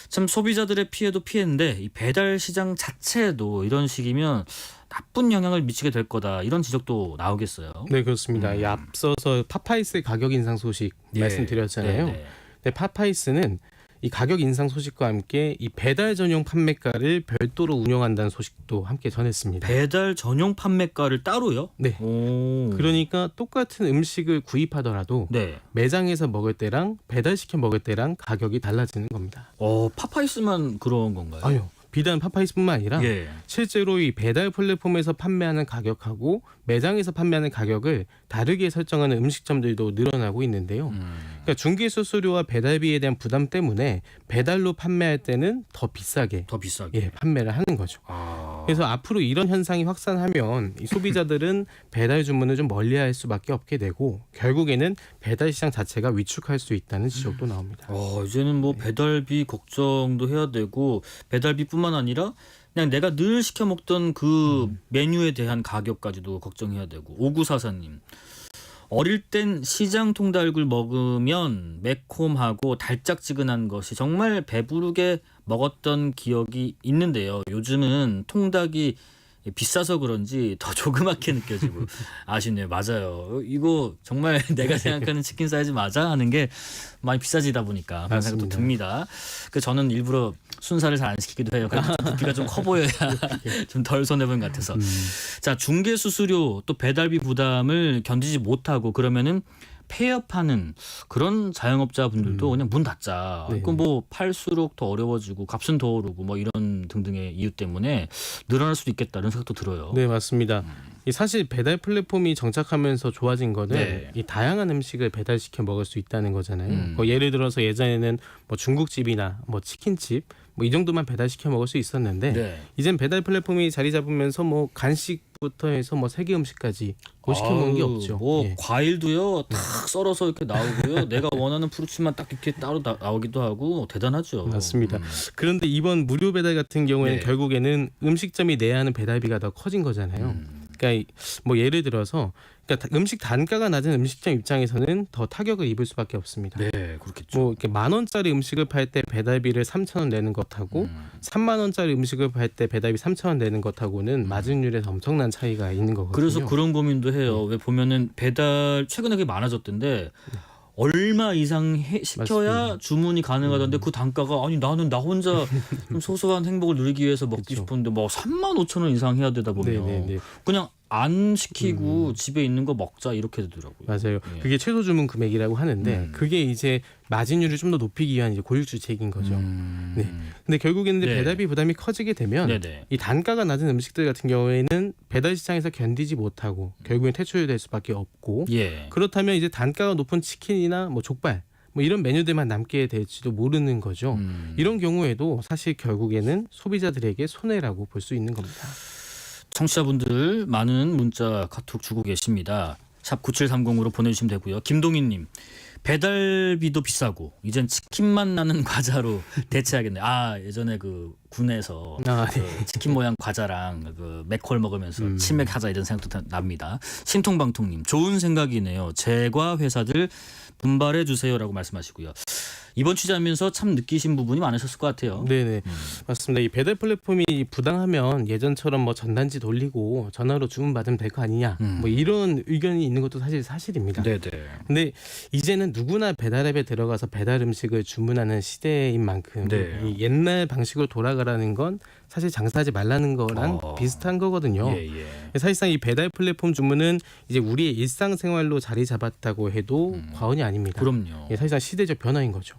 참 소비자들의 피해도 피해인데 이 배달 시장 자체도 이런 식이면 나쁜 영향을 미치게 될 거다 이런 지적도 나오겠어요. 네, 그렇습니다. 이 앞서서 파파이스의 가격 인상 소식 말씀드렸잖아요. 네. 네, 파파이스는 이 가격 인상 소식과 함께 이 배달 전용 판매가를 별도로 운영한다는 소식도 함께 전했습니다. 배달 전용 판매가를 따로요? 네. 오. 그러니까 똑같은 음식을 구입하더라도 네. 매장에서 먹을 때랑 배달시켜 먹을 때랑 가격이 달라지는 겁니다. 파파이스만 그런 건가요? 아니요. 비단 파파이스뿐만 아니라 예. 실제로 이 배달 플랫폼에서 판매하는 가격하고 매장에서 판매하는 가격을 다르게 설정하는 음식점들도 늘어나고 있는데요. 그러니까 중개 수수료와 배달비에 대한 부담 때문에 배달로 판매할 때는 더 비싸게 더 비싸게. 판매를 하는 거죠. 그래서 앞으로 이런 현상이 확산하면 이 소비자들은 배달 주문을 좀 멀리할 수밖에 없게 되고 결국에는 배달 시장 자체가 위축할 수 있다는 지적도 나옵니다. 이제는 뭐 배달비 걱정도 해야 되고 배달비뿐만 아니라 그냥 내가 늘 시켜 먹던 그 메뉴에 대한 가격까지도 걱정해야 되고 5944님 어릴 땐 시장 통닭을 먹으면 매콤하고 달짝지근한 것이 정말 배부르게 먹었던 기억이 있는데요. 요즘은 통닭이 비싸서 그런지 더 조그맣게 느껴지고 아쉽네요. 맞아요. 이거 정말 내가 생각하는 치킨 사이즈 맞아 하는 게 많이 비싸지다 보니까 그런 생각도 맞습니다. 듭니다. 그래서 저는 일부러 순살을 잘 안 시키기도 해요. 부피가 좀 커 보여야 좀 덜 손해보는 것 같아서. 자, 중개 수수료 또 배달비 부담을 견디지 못하고 그러면은 폐업하는 그런 자영업자분들도 그냥 문 닫자. 네. 그 뭐 팔수록 더 어려워지고 값은 더 오르고 뭐 이런 등등의 이유 때문에 늘어날 수도 있겠다는 생각도 들어요. 네, 맞습니다. 이 사실 배달 플랫폼이 정착하면서 좋아진 거는 네. 이 다양한 음식을 배달시켜 먹을 수 있다는 거잖아요. 뭐 예를 들어서 예전에는 뭐 중국집이나 뭐 치킨집 뭐 이 정도만 배달시켜 먹을 수 있었는데 네. 이젠 배달 플랫폼이 자리 잡으면서 뭐 간식부터 해서 뭐 세계 음식까지 뭐 시켜 먹는 게 없죠. 뭐 예. 과일도요 탁 썰어서 이렇게 나오고요. 내가 원하는 프루츠만 딱 이렇게 따로 나오기도 하고 대단하죠. 맞습니다. 그런데 이번 무료 배달 같은 경우에는 네. 결국에는 음식점이 내야 하는 배달비가 더 커진 거잖아요. 그러니까 뭐 예를 들어서 그러니까 음식 단가가 낮은 음식점 입장에서는 더 타격을 입을 수밖에 없습니다. 네, 그렇겠죠. 뭐 이렇게 10,000원짜리 음식을 팔 때 배달비를 3,000원 내는 것하고 30,000원짜리 음식을 팔 때 배달비 3,000원 내는 것하고는 마진율에서 엄청난 차이가 있는 거거든요. 그래서 그런 고민도 해요. 왜 보면은 배달 최근에 그게 많아졌던데 얼마 이상 시켜야 맞습니다. 주문이 가능하던데 그 단가가 아니 나는 나 혼자 좀 소소한 행복을 누리기 위해서 먹기 그렇죠. 싶은데 뭐 35,000원 이상 해야 되다 보면 네네네. 그냥 안 시키고 집에 있는 거 먹자 이렇게 되더라고요. 맞아요. 예. 그게 최소 주문 금액이라고 하는데 그게 이제 마진율을 좀 더 높이기 위한 이제 고육주책인 거죠. 네. 근데 결국에는 이제 네. 배달비 부담이 커지게 되면 네네. 이 단가가 낮은 음식들 같은 경우에는 배달 시장에서 견디지 못하고 결국엔 퇴출될 수밖에 없고 예. 그렇다면 이제 단가가 높은 치킨이나 뭐 족발 뭐 이런 메뉴들만 남게 될지도 모르는 거죠. 이런 경우에도 사실 결국에는 소비자들에게 손해라고 볼 수 있는 겁니다. 청취자분들 많은 문자 카톡 주고 계십니다. 샵 9730으로 보내주시면 되고요. 김동희님. 배달비도 비싸고 이젠 치킨만 나는 과자로 대체하겠네. 아 예전에 그 군에서 아, 네. 그 치킨 모양 과자랑 그 맥콜 먹으면서 치맥하자 이런 생각도 납니다. 신통방통님 좋은 생각이네요. 제과 회사들 분발해 주세요라고 말씀하시고요. 이번 취재하면서 참 느끼신 부분이 많으셨을 것 같아요. 네네 맞습니다. 이 배달 플랫폼이 부당하면 예전처럼 뭐 전단지 돌리고 전화로 주문 받으면 될 거 아니냐 뭐 이런 의견이 있는 것도 사실입니다. 네네. 근데 이제는 누구나 배달앱에 들어가서 배달 음식을 주문하는 시대인 만큼 네. 이 옛날 방식으로 돌아가라는 건 사실 장사하지 말라는 거랑 비슷한 거거든요. 예. 사실상 이 배달 플랫폼 주문은 이제 우리의 일상생활로 자리 잡았다고 해도 과언이 아닙니다. 그럼요. 예, 사실상 시대적 변화인 거죠.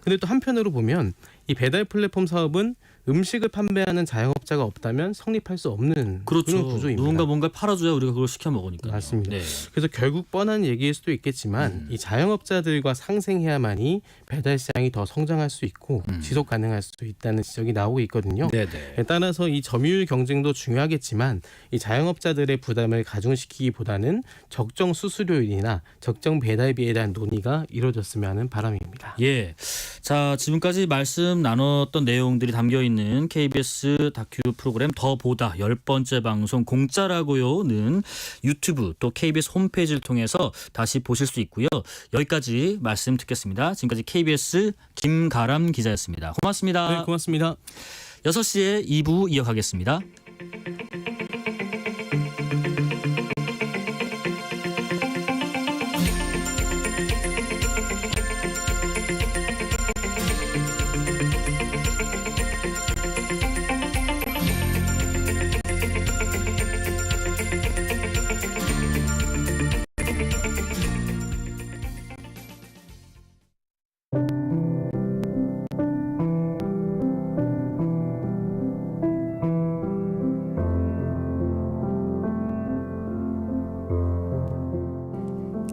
근데 또 한편으로 보면 이 배달 플랫폼 사업은 음식을 판매하는 자영업자가 없다면 성립할 수 없는 그렇죠. 그런 구조입니다. 누군가 뭔가 팔아줘야 우리가 그걸 시켜 먹으니까. 맞습니다. 네. 그래서 결국 뻔한 얘기일 수도 있겠지만 이 자영업자들과 상생해야만이 배달 시장이 더 성장할 수 있고 지속 가능할 수도 있다는 지적이 나오고 있거든요. 네네. 따라서 이 점유율 경쟁도 중요하겠지만 이 자영업자들의 부담을 가중시키기보다는 적정 수수료율이나 적정 배달비에 대한 논의가 이루어졌으면 하는 바람입니다. 예. 자, 지금까지 말씀 나눴던 내용들이 담겨 있는 KBS 다큐 프로그램 더 보다 10번째 방송 공짜라고요는 유튜브 또 KBS 홈페이지를 통해서 다시 보실 수 있고요. 여기까지 말씀 듣겠습니다. 지금까지 KBS 김가람 기자였습니다. 고맙습니다. 네, 고맙습니다. 6시에 2부 이어가겠습니다.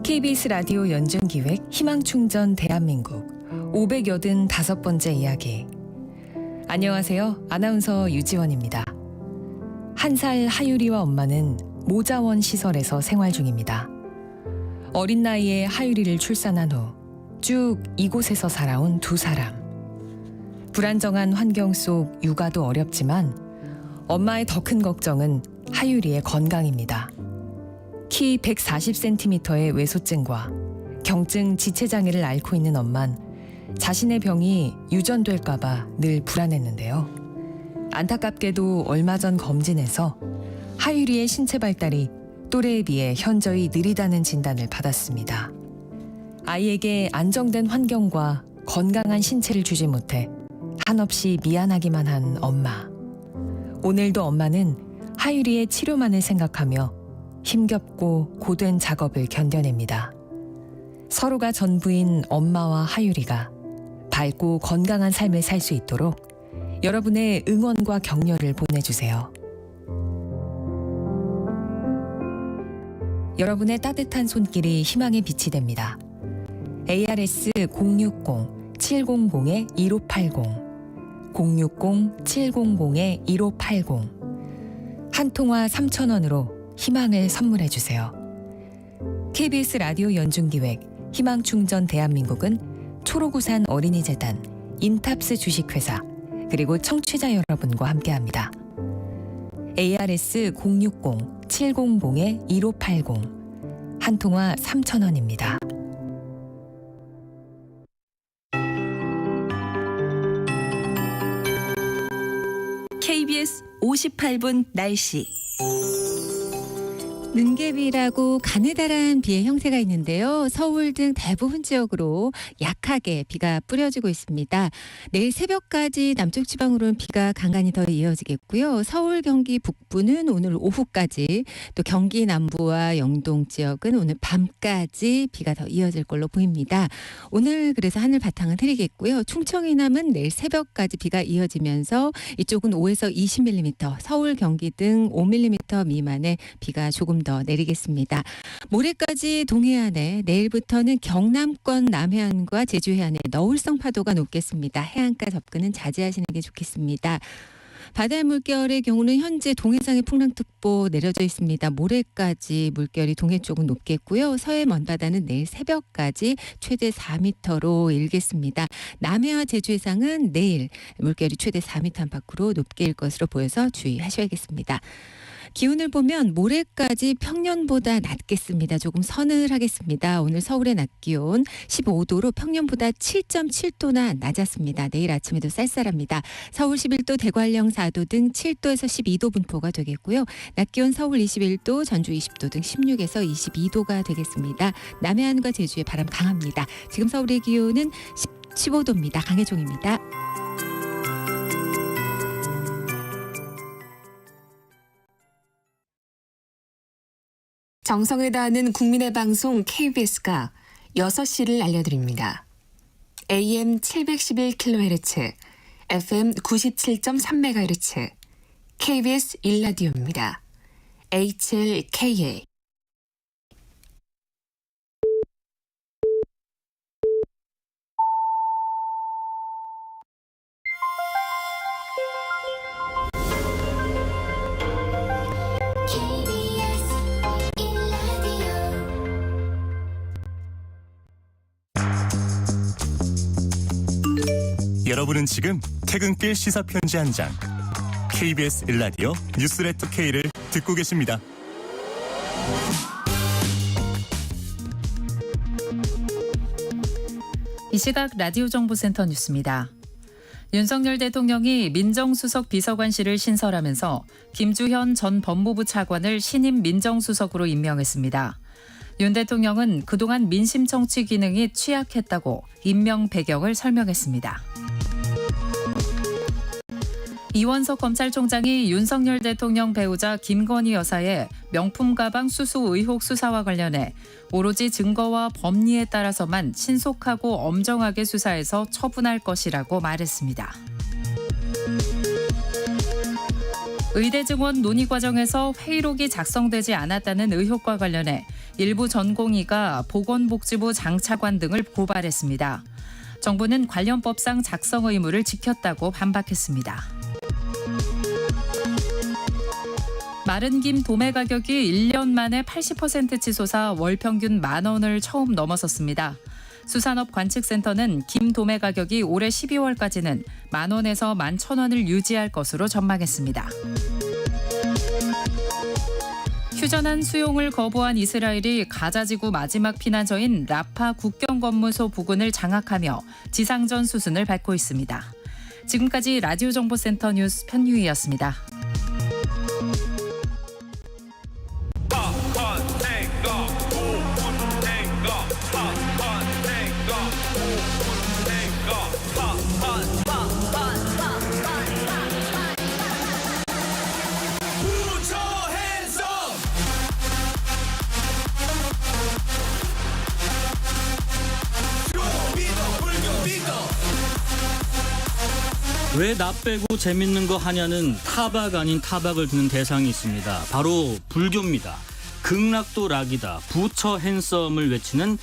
KBS 라디오 연중기획 희망충전 대한민국 585번째 이야기. 안녕하세요. 아나운서 유지원입니다. 1살 하유리와 엄마는 모자원 시설에서 생활 중입니다. 어린 나이에 하유리를 출산한 후 쭉 이곳에서 살아온 두 사람. 불안정한 환경 속 육아도 어렵지만 엄마의 더 큰 걱정은 하유리의 건강입니다. 키 140cm의 외소증과 경증 지체장애를 앓고 있는 엄만 자신의 병이 유전될까봐 늘 불안했는데요. 안타깝게도 얼마 전 검진에서 하유리의 신체 발달이 또래에 비해 현저히 느리다는 진단을 받았습니다. 아이에게 안정된 환경과 건강한 신체를 주지 못해 한없이 미안하기만 한 엄마. 오늘도 엄마는 하유리의 치료만을 생각하며 힘겹고 고된 작업을 견뎌냅니다. 서로가 전부인 엄마와 하유리가 밝고 건강한 삶을 살 수 있도록 여러분의 응원과 격려를 보내주세요. 여러분의 따뜻한 손길이 희망의 빛이 됩니다. ARS 060-700-1580 060-700-1580 한 통화 3,000원으로 희망을 선물해주세요. KBS 라디오 연중기획 희망충전 대한민국은 초록우산 어린이재단, 인탑스 주식회사, 그리고 청취자 여러분과 함께합니다. ARS 060 700-1580 한 통화 3,000원입니다. KBS 58분 날씨. 눈개비라고 가느다란 비의 형태가 있는데요. 서울 등 대부분 지역으로 약하게 비가 뿌려지고 있습니다. 내일 새벽까지 남쪽 지방으로는 비가 간간히 더 이어지겠고요. 서울, 경기 북부는 오늘 오후까지, 또 경기 남부와 영동 지역은 오늘 밤까지 비가 더 이어질 걸로 보입니다. 오늘 그래서 하늘 바탕은 흐리겠고요. 충청 이남은 내일 새벽까지 비가 이어지면서 이쪽은 5에서 20mm, 서울, 경기 등 5mm 미만의 비가 조금 더 내리겠습니다. 모레까지 동해안에, 내일부터는 경남권 남해안과 제주 해안에 너울성 파도가 높겠습니다. 해안가 접근은 자제하시는 게 좋겠습니다. 바다의 물결의 경우는 현재 동해상에 풍랑특보 내려져 있습니다. 모레까지 물결이 동해 쪽은 높겠고요. 서해 먼바다는 내일 새벽까지 최대 4m로 일겠습니다. 남해와 제주 해상은 내일 물결이 최대 4m 안팎으로 높게 일 것으로 보여서 주의하셔야겠습니다. 기온을 보면 모레까지 평년보다 낮겠습니다. 조금 서늘하겠습니다. 오늘 서울의 낮 기온 15도로 평년보다 7.7도나 낮았습니다. 내일 아침에도 쌀쌀합니다. 서울 11도, 대관령 4도 등 7도에서 12도 분포가 되겠고요. 낮 기온 서울 21도, 전주 20도 등 16에서 22도가 되겠습니다. 남해안과 제주에 바람 강합니다. 지금 서울의 기온은 15도입니다. 강혜종입니다. 정성을 다하는 국민의 방송 KBS가 6시를 알려드립니다. AM 711kHz, FM 97.3MHz, KBS 1라디오입니다. HLKA. 여러분은 지금 퇴근길 시사편지 한 장, KBS 1라디오 뉴스레터 K를 듣고 계십니다. 이 시각 라디오 정보센터 뉴스입니다. 윤석열 대통령이 민정수석 비서관실을 신설하면서 김주현 전 법무부 차관을 신임 민정수석으로 임명했습니다. 윤 대통령은 그동안 민심 청취 기능이 취약했다고 임명 배경을 설명했습니다. 이원석 검찰총장이 윤석열 대통령 배우자 김건희 여사의 명품 가방 수수 의혹 수사와 관련해 오로지 증거와 법리에 따라서만 신속하고 엄정하게 수사해서 처분할 것이라고 말했습니다. 의대 증원 논의 과정에서 회의록이 작성되지 않았다는 의혹과 관련해 일부 전공의가 보건복지부 장차관 등을 고발했습니다. 정부는 관련 법상 작성 의무를 지켰다고 반박했습니다. 마른 김 도매 가격이 1년 만에 80% 치솟아 월 평균 10,000원을 처음 넘어섰습니다. 수산업 관측센터는 김 도매 가격이 올해 12월까지는 10,000원에서 11,000원을 유지할 것으로 전망했습니다. 휴전한 수용을 거부한 이스라엘이 가자지구 마지막 피난처인 라파 국경검무소 부근을 장악하며 지상전 수순을 밟고 있습니다. 지금까지 라디오 정보센터 뉴스 편유희였습니다. 왜 나 빼고 재밌는 거 하냐는 타박 아닌 타박을 듣는 대상이 있습니다. 바로 불교입니다. 극락도 락이다, 부처 핸섬을 외치는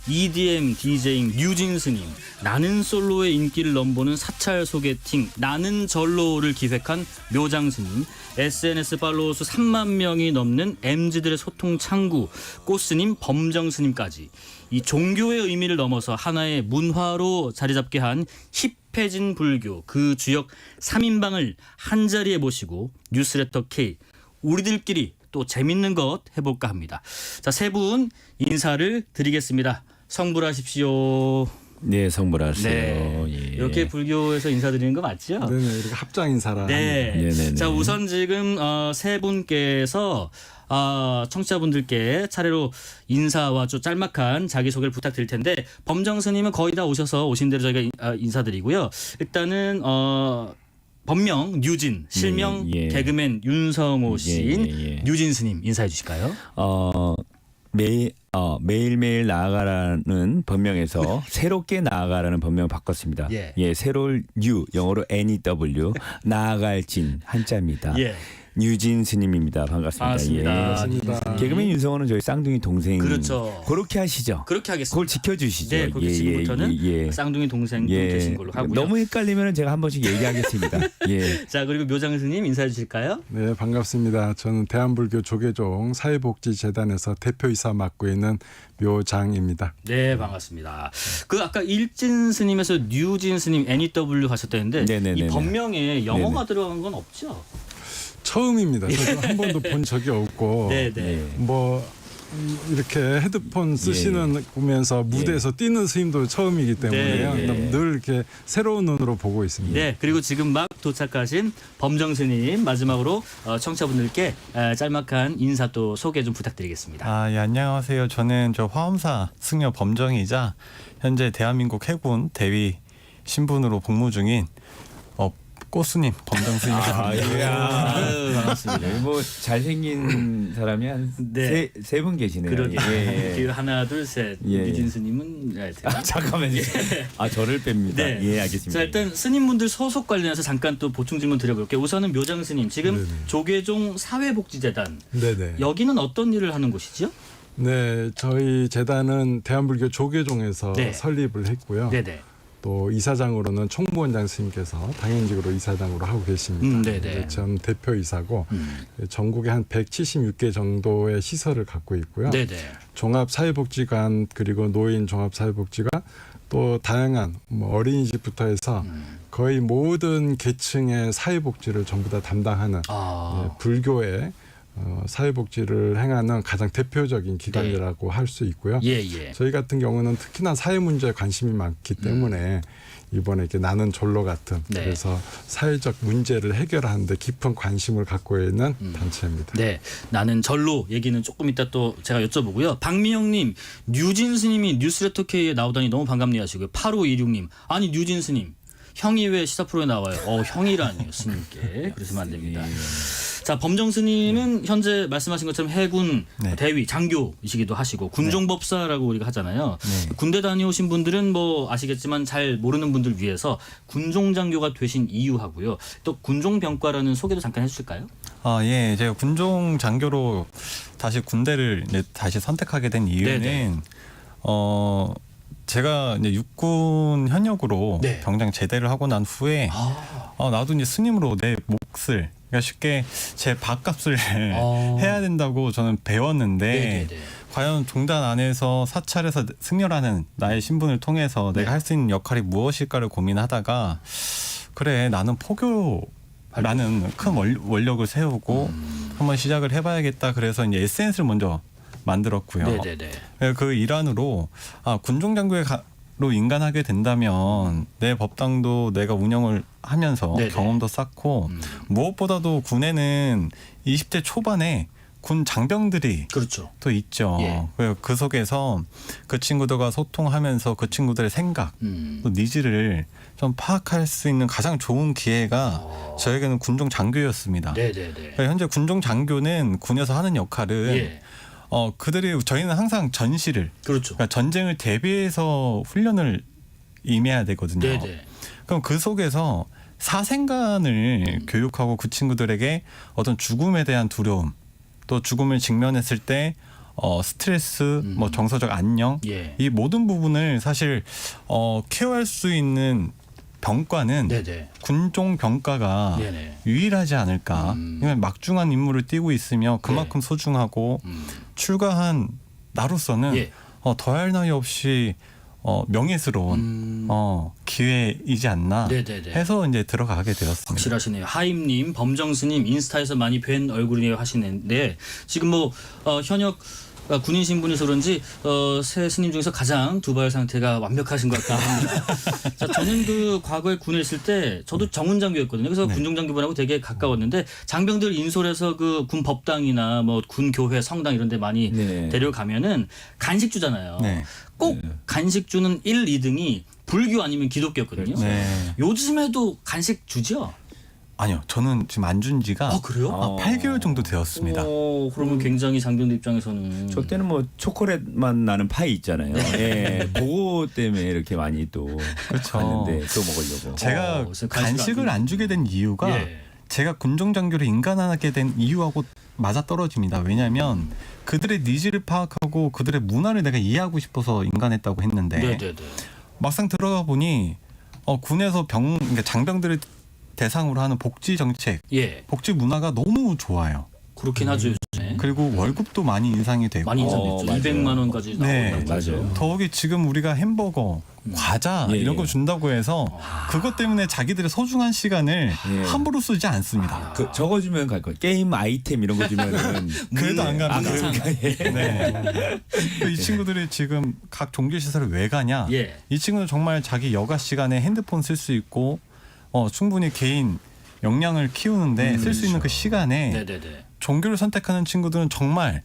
EDM 디제잉 류진 스님, 나는 솔로의 인기를 넘보는 사찰 소개팅 나는 절로를 기획한 묘장 스님, SNS 팔로워 수 3만 명이 넘는 MZ들의 소통 창구 꽃스님, 범정 스님까지 이 종교의 의미를 넘어서 하나의 문화로 자리 잡게 한 힙해진 불교 그 주역 3인방을 한자리에 모시고 뉴스레터 K 우리들끼리 또 재밌는 것 해볼까 합니다. 자, 세 분 인사를 드리겠습니다. 성불하십시오. 네, 성불하세요. 네. 예. 이렇게 불교에서 인사드리는 거 맞죠? 네네, 이렇게 합장 인사라. 네. 네네네. 자, 우선 지금 세 분께서 청취자분들께 차례로 인사와 좀 짤막한 자기소개를 부탁드릴 텐데 범정 스님은 거의 다 오신 대로 저희가 인사드리고요. 일단은 본명 뉴진, 실명 예. 개그맨 윤성호 씨인 예. 뉴진 스님 인사해 주실까요? 매일매일 나아가라는 본명에서 새롭게 나아가라는 본명을 바꿨습니다. 예. 새로울 뉴, 영어로 NEW, 나아갈 진 한자입니다. 예. 뉴진 스님입니다. 반갑습니다. 반갑습니다. 예. 반갑습니다. 개그맨 윤성호는 저희 쌍둥이 동생. 그렇죠. 그렇게 하시죠. 그렇게 하겠습니다. 그걸 지켜주시죠. 네, 그렇게 지금부터는 쌍둥이 동생분 되신 걸로 하고요. 너무 헷갈리면 제가 한 번씩 얘기하겠습니다. 예. 자, 그리고 묘장 스님 인사해 주실까요? 네, 반갑습니다. 저는 대한불교 조계종 사회복지재단에서 대표이사 맡고 있는 묘장입니다. 네, 반갑습니다. 그 아까 일진 스님에서 뉴진 스님 NEW 하셨다는데 네네네네. 이 본명에 영어가 네네. 들어간 건 없죠? 처음입니다. 저도 한 번도 본 적이 없고 네. 뭐 이렇게 헤드폰 쓰시는 보면서 무대에서 뛰는 스님도 처음이기 때문에요. 네. 늘 이렇게 새로운 눈으로 보고 있습니다. 네, 그리고 지금 막 도착하신 범정 스님 마지막으로 청취자분들께 짤막한 인사 또 소개 좀 부탁드리겠습니다. 예, 안녕하세요. 저는 화엄사 승려 범정이자 현재 대한민국 해군 대위 신분으로 복무 중인 꼬스님 범정스입니다. 아유, 반갑습니다. 뭐 잘생긴 사람이 한 세 분 계시네요. 그러게. 예. 하나, 둘, 셋. 유진 스님은 잠깐만요. 저를 뺍니다. 네. 예, 알겠습니다. 자, 일단 스님분들 소속 관련해서 잠깐 또 보충 질문 드려볼게요. 우선은 묘장 스님, 지금 조계종 사회복지재단. 네네. 여기는 어떤 일을 하는 곳이죠? 네, 저희 재단은 대한불교 조계종에서 설립을 했고요. 네네. 또 이사장으로는 총무원장 스님께서 당연직으로 이사장으로 하고 계십니다. 네네. 전 대표이사고 전국에 한 176개 정도의 시설을 갖고 있고요. 네네. 종합사회복지관 그리고 노인 종합사회복지관 또 다양한 어린이집부터 해서 거의 모든 계층의 사회복지를 전부 다 담당하는 불교의 사회복지를 행하는 가장 대표적인 기관이라고 할 수 있고요. 저희 같은 경우는 특히나 사회 문제에 관심이 많기 때문에 이번에 이렇게 나는 졸로 같은 그래서 사회적 문제를 해결하는데 깊은 관심을 갖고 있는 단체입니다. 네, 나는 절로 얘기는 조금 이따 또 제가 여쭤보고요. 박미영님, 뉴진 스님이 뉴스레터 K에 나오다니 너무 반갑네요 하시고요. 8526님, 아니 뉴진 스님 형이 왜 시사 프로에 나와요? 형이라니요 스님께 그러시면 안 됩니다. 자, 범정 스님은 현재 말씀하신 것처럼 해군 대위 장교이시기도 하시고 군종법사라고 우리가 하잖아요. 군대 다녀오신 분들은 뭐 아시겠지만 잘 모르는 분들 위해서 군종장교가 되신 이유하고요. 또 군종병과라는 소개도 잠깐 해주실까요? 예, 제가 군종장교로 다시 군대를 다시 선택하게 된 이유는 제가 이제 육군 현역으로 병장 제대를 하고 난 후에 나도 이제 스님으로 내 몫을 그러니까 쉽게 제 밥값을 해야 된다고 저는 배웠는데 과연 종단 안에서 사찰에서 승려라는 나의 신분을 통해서 내가 할 수 있는 역할이 무엇일까를 고민하다가 그래 나는 포교라는 큰 원력을 세우고 한번 시작을 해봐야겠다. 그래서 이제 SNS를 먼저 만들었고요. 그 일환으로 군종장교로 인간하게 된다면 내 법당도 내가 운영을 하면서 경험도 쌓고 무엇보다도 군에는 20대 초반에 군 장병들이 또 있죠. 그 속에서 그 친구들과 소통하면서 그 친구들의 생각, 또 니즈를 좀 파악할 수 있는 가장 좋은 기회가 저에게는 군종 장교였습니다. 현재 군종 장교는 군에서 하는 역할은 저희는 항상 전시를 그러니까 전쟁을 대비해서 훈련을 임해야 되거든요. 그럼 그 속에서 사생관을 교육하고 그 친구들에게 어떤 죽음에 대한 두려움 또 죽음을 직면했을 때 스트레스, 정서적 안녕 이 모든 부분을 사실 케어할 수 있는 병과는 군종 병과가 유일하지 않을까. 막중한 임무를 띠고 있으며 그만큼 소중하고 출가한 나로서는 더할 나위 없이 명예스러운 기회이지 않나 네네네. 해서 이제 들어가게 되었습니다. 확실하시네요. 하임님, 범정스님 인스타에서 많이 뵌 얼굴이에요 하시는데 지금 뭐 현역 군인 신분이서 그런지 새 스님 중에서 가장 두발 상태가 완벽하신 것 같다 합니다. 자, 저는 그 과거에 군에 있을 때 저도 정훈장교였거든요. 그래서 군종장교분하고 되게 가까웠는데 장병들 인솔해서 그 군 법당이나 뭐 군 교회, 성당 이런 데 많이 데려가면은 간식 주잖아요. 꼭 간식 주는 1, 2등이 불교 아니면 기독교였거든요. 요즘에도 간식 주죠? 아니요. 저는 지금 안 준 지가 그래요? 8개월 정도 되었습니다. 그러면 굉장히 장병들 입장에서는 저 때는 뭐 초콜릿 맛 나는 파이 있잖아요. 예, 그거 때문에 이렇게 많이 또 갔는데 또 먹으려고. 제가 간식을 안 주게 된 이유가 제가 군종장교를 인간하게 된 이유하고 맞아떨어집니다. 왜냐하면 그들의 니즈를 파악하고 그들의 문화를 내가 이해하고 싶어서 인간했다고 했는데 막상 들어가 보니 군에서 그러니까 장병들을 대상으로 하는 복지 정책, 복지 문화가 너무 좋아요. 그렇긴 하죠. 요즘에. 그리고 월급도 많이 인상이 되고 많이 인상됐죠. 200만 원까지 나온다고 맞아요. 더욱이 지금 우리가 햄버거, 과자 이런 거 준다고 해서 그것 때문에 자기들의 소중한 시간을 함부로 쓰지 않습니다. 그 적어주면 갈 거예요. 게임 아이템 이런 거 주면은 그래도 안 갑니다. 그러니까 이 친구들이 지금 각 종교 시설을 왜 가냐? 이 친구는 정말 자기 여가 시간에 핸드폰 쓸 수 있고 충분히 개인 역량을 키우는데 쓸 수 있는 그 시간에 종교를 선택하는 친구들은 정말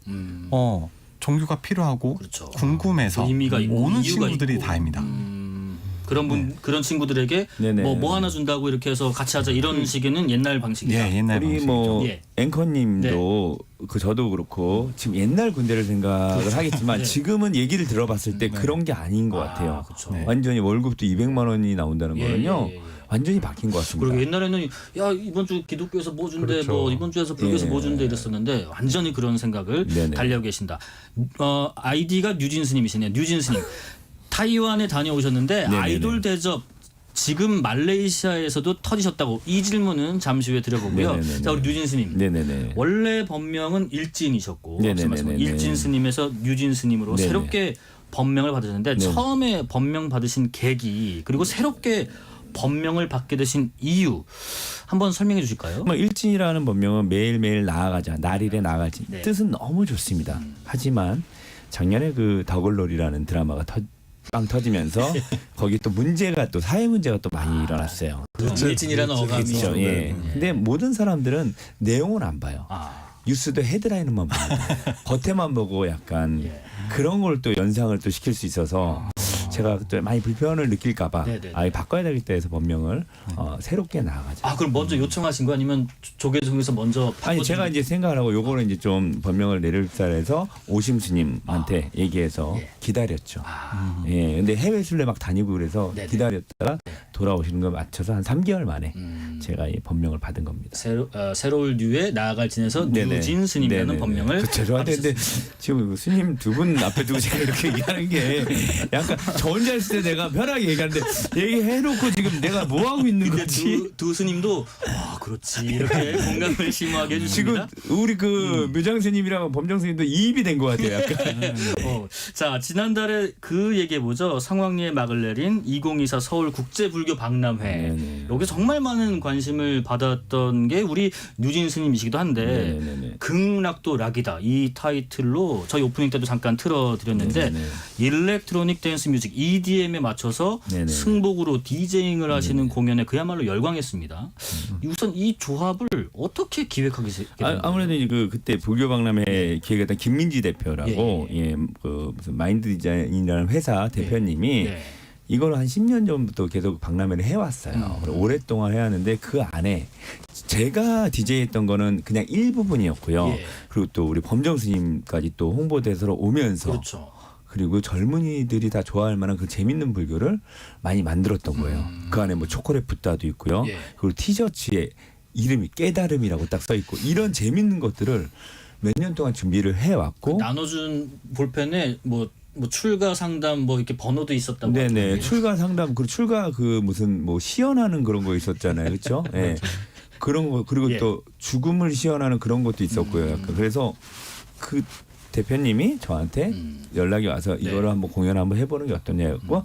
종교가 필요하고 궁금해서 의미가 있고, 오는 이유가 친구들이 있고. 다입니다. 그런 친구들에게 뭐 하나 준다고 이렇게 해서 같이 하자 이런 식에는 옛날 방식이다. 옛날 우리 방식이죠. 뭐 앵커님도 저도 그렇고 지금 옛날 군대를 생각을 하겠지만 지금은 얘기를 들어봤을 때 그런 게 아닌 것 같아요. 완전히 월급도 200만 원이 나온다는 거는요. 완전히 바뀐 것 같습니다. 그리고 옛날에는 야 이번 주 기독교에서 뭐 준대, 뭐 이번 주에서 불교에서 뭐 준대 이랬었는데 완전히 그런 생각을 달려고 계신다. 아이디가 뉴진스님이시네요. 뉴진스님 타이완에 다녀오셨는데 아이돌 대접 지금 말레이시아에서도 터지셨다고 이 질문은 잠시 후에 드려보고요. 자 우리 뉴진스님 원래 법명은 일진이셨고 일진스님에서 뉴진스님으로 새롭게 법명을 받으셨는데 처음에 법명 받으신 계기 그리고 새롭게 법명을 받게 되신 이유 한번 설명해 주실까요? 뭐 일진이라는 법명은 매일매일 나아가자, 날일에 나아가지 뜻은 너무 좋습니다. 하지만 작년에 그 더글로리라는 드라마가 빵 터지면서 거기 또 문제가 또 사회 문제가 또 많이 일어났어요. 일진이라는 어감이 그렇죠. 근데 모든 사람들은 내용은 안 봐요. 뉴스도 헤드라인만 봅니다. 겉에만 보고 약간 그런 걸 또 연상을 또 시킬 수 있어서 제가 또 많이 불편을 느낄까봐 바꿔야 되겠다 해서 법명을 새롭게 나아가자. 그럼 먼저 요청하신 거 아니면 조계종에서 먼저 아니 제가 이제 생각을 하고 요거는 이제 좀 법명을 내릴사해서 오심 스님한테 얘기해서 기다렸죠. 근데 해외 순례 막 다니고 그래서 기다렸다가 돌아오시는 거 맞춰서 한 3개월 만에 제가 이 법명을 받은 겁니다. 새로울 류에 나아갈 진에서 뉴진 스님이라는 법명을 죄송한데 근데 지금 스님 두 분 앞에 두고 제가 이렇게 얘기하는 게 약간 저 혼자 있을 때 내가 편하게 얘기하는데 얘기해놓고 지금 내가 뭐 하고 있는 거지? 두 스님도 그렇지 이렇게 공감을 심하게 해주십니다. 지금 우리 그 묘장 스님이랑 범정 스님도 이입이 된 것 같아요. 약간. 자 지난달에 그 얘기해보죠. 성황리에 막을 내린 2024 서울 국제불교 박람회. 여기 정말 많은 관심을 받았던 게 우리 뉴진 스님이시기도 한데 극락도 락이다 이 타이틀로 저희 오프닝 때도 잠깐 틀어드렸는데 일렉트로닉 댄스 뮤직 EDM에 맞춰서 승복으로 디제잉을 하시는 공연에 그야말로 열광했습니다. 우선 이 조합을 어떻게 기획하게 됐나요? 아무래도 그때 불교 박람회 기획했던 김민지 대표라고 그 무슨 마인드 디자인이라는 회사 대표님이 이걸 한 10년 전부터 계속 박람회를 해왔어요. 오랫동안 해왔는데 그 안에 제가 DJ했던 거는 그냥 일부분이었고요. 그리고 또 우리 범정 스님까지 또 홍보대사로 오면서 그리고 젊은이들이 다 좋아할 만한 그 재밌는 불교를 많이 만들었던 거예요. 그 안에 뭐 초콜릿 붓다도 있고요. 그리고 티셔츠에 이름이 깨달음이라고 딱 써 있고 이런 재밌는 것들을 몇 년 동안 준비를 해왔고 나눠준 볼펜에 뭐 출가 상담 뭐 이렇게 번호도 있었다고. 네네. 출가 상담 그리고 출가 그 무슨 뭐 시연하는 그런 거 있었잖아요, 그렇죠? 네. 그런 거 그리고 또 죽음을 시연하는 그런 것도 있었고요. 약간. 그래서 그 대표님이 저한테 연락이 와서 이거를 한번 공연 한번 해보는 게 어떠냐고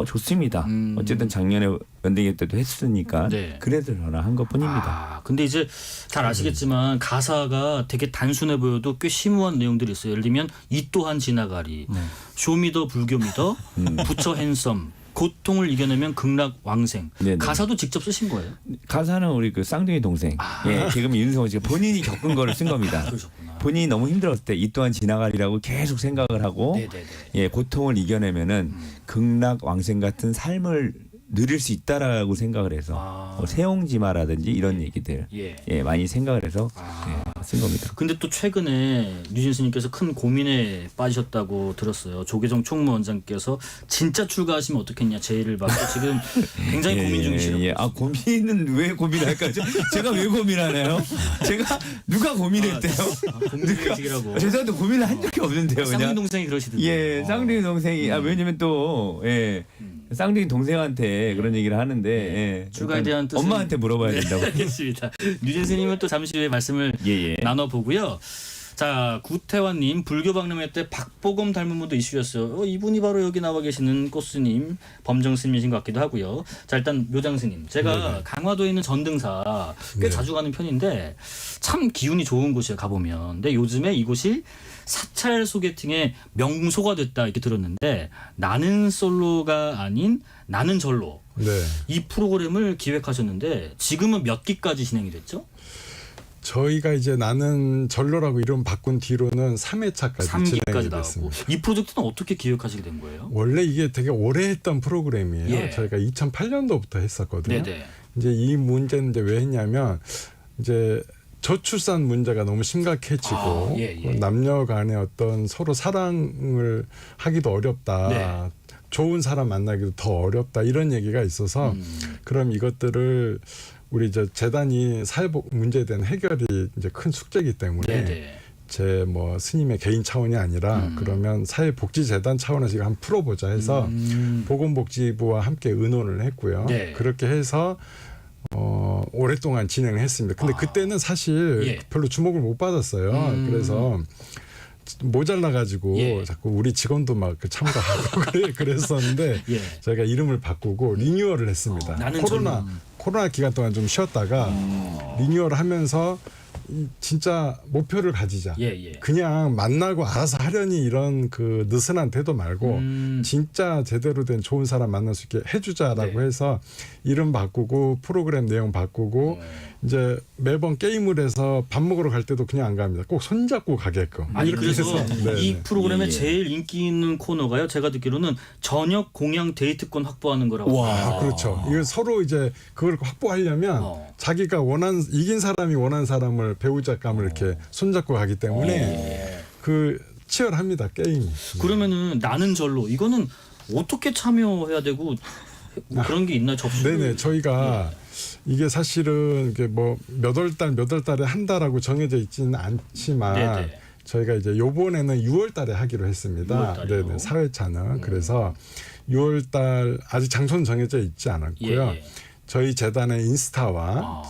좋습니다. 어쨌든 작년에 연대기 때도 했으니까 그래서 전화한 것뿐입니다. 근데 이제 잘 아시겠지만 가사가 되게 단순해 보여도 꽤 심오한 내용들이 있어요. 예를 들면 이 또한 지나가리, 쇼미더 불교미더, 부처 핸섬, 고통을 이겨내면 극락 왕생. 네네. 가사도 직접 쓰신 거예요? 가사는 우리 그 쌍둥이 동생, 개그맨 윤성호 씨가 본인이 겪은 거를 쓴 겁니다. 본인이 너무 힘들었을 때 이 또한 지나가리라고 계속 생각을 하고 고통을 이겨내면은 극락 왕생 같은 삶을 누릴 수 있다라고 생각을 해서 뭐 세옹지마라든지 이런 얘기들 많이 생각을 해서 쓴 겁니다. 근데 또 최근에 류진수님께서 큰 고민에 빠지셨다고 들었어요. 조계종 총무원장께서 진짜 출가하시면 어떻겠냐 제의를 받고 지금 굉장히 고민 중이시라고. 고민은 왜 고민할까요? 제가 왜 고민하나요? 제가 누가 고민했대요? 고민이라고. 죄송한데 고민을 한 적이 없는데요. 쌍둥이 동생이 그러시던데. 쌍둥이 동생이 왜냐면 또 쌍둥이 동생한테 그런 얘기를 하는데 출가에 대한 뜻은 엄마한테 물어봐야 된다고. 알겠습니다. 류진수님은 또 잠시 후에 말씀을 나눠보고요. 자, 구태환님 불교 박람회 때 박보검 닮은 분도 이슈였어요. 이분이 바로 여기 나와 계시는 꽃스님, 범정스님이신 것 같기도 하고요. 자, 일단 묘장스님, 제가 강화도에 있는 전등사 꽤 자주 가는 편인데 참 기운이 좋은 곳이에요. 가보면. 근데 요즘에 이곳이 사찰 소개팅의 명소가 됐다 이렇게 들었는데 나는 솔로가 아닌 나는 절로 이 프로그램을 기획하셨는데 지금은 몇 기까지 진행이 됐죠? 저희가 이제 나는 절로라고 이름 바꾼 뒤로는 3회차까지 3기까지 진행이 됐습니다. 나왔고 이 프로젝트는 어떻게 기획하시게 된 거예요? 원래 이게 되게 오래 했던 프로그램이에요. 저희가 2008년도부터 했었거든요. 이제 이 문제는 이제 왜 했냐면 이제 저출산 문제가 너무 심각해지고 남녀 간의 어떤 서로 사랑을 하기도 어렵다. 좋은 사람 만나기도 더 어렵다. 이런 얘기가 있어서 그럼 이것들을 우리 이제 재단이 사회복 문제에 대한 해결이 이제 큰 숙제이기 때문에 제 뭐 스님의 개인 차원이 아니라 그러면 사회복지재단 차원에서 이거 한번 풀어보자 해서 보건복지부와 함께 의논을 했고요. 그렇게 해서 오랫동안 진행을 했습니다. 근데 그때는 사실 별로 주목을 못 받았어요. 그래서 모자라가지고 자꾸 우리 직원도 막 참가하고 그랬었는데 저희가 이름을 바꾸고 리뉴얼을 했습니다. 코로나 기간 동안 좀 쉬었다가 리뉴얼을 하면서 진짜 목표를 가지자. 그냥 만나고 알아서 하려니 이런 그 느슨한 태도 말고 진짜 제대로 된 좋은 사람 만날 수 있게 해주자라고 해서 이름 바꾸고 프로그램 내용 바꾸고 이제 매번 게임을 해서 밥 먹으러 갈 때도 그냥 안 갑니다. 꼭 손잡고 가게끔. 아니 그래서 이 프로그램에 제일 인기 있는 코너가요. 제가 듣기로는 저녁 공양 데이트권 확보하는 거라고. 와, 그렇죠. 이거 서로 이제 그걸 확보하려면 자기가 이긴 사람이 원하는 사람을 배우자감을 이렇게 손잡고 가기 때문에 그 치열합니다 게임이. 그러면은 나는 절로 이거는 어떻게 참여해야 되고 그런 게 있나 접수? 네네 저희가 이게 사실은 이게 뭐 몇 월 달에 한다라고 정해져 있지는 않지만 저희가 이제 요번에는 6월 달에 하기로 했습니다. 6월 네네 4회차는 그래서 6월 달 아직 장소는 정해져 있지 않았고요. 저희 재단의 인스타와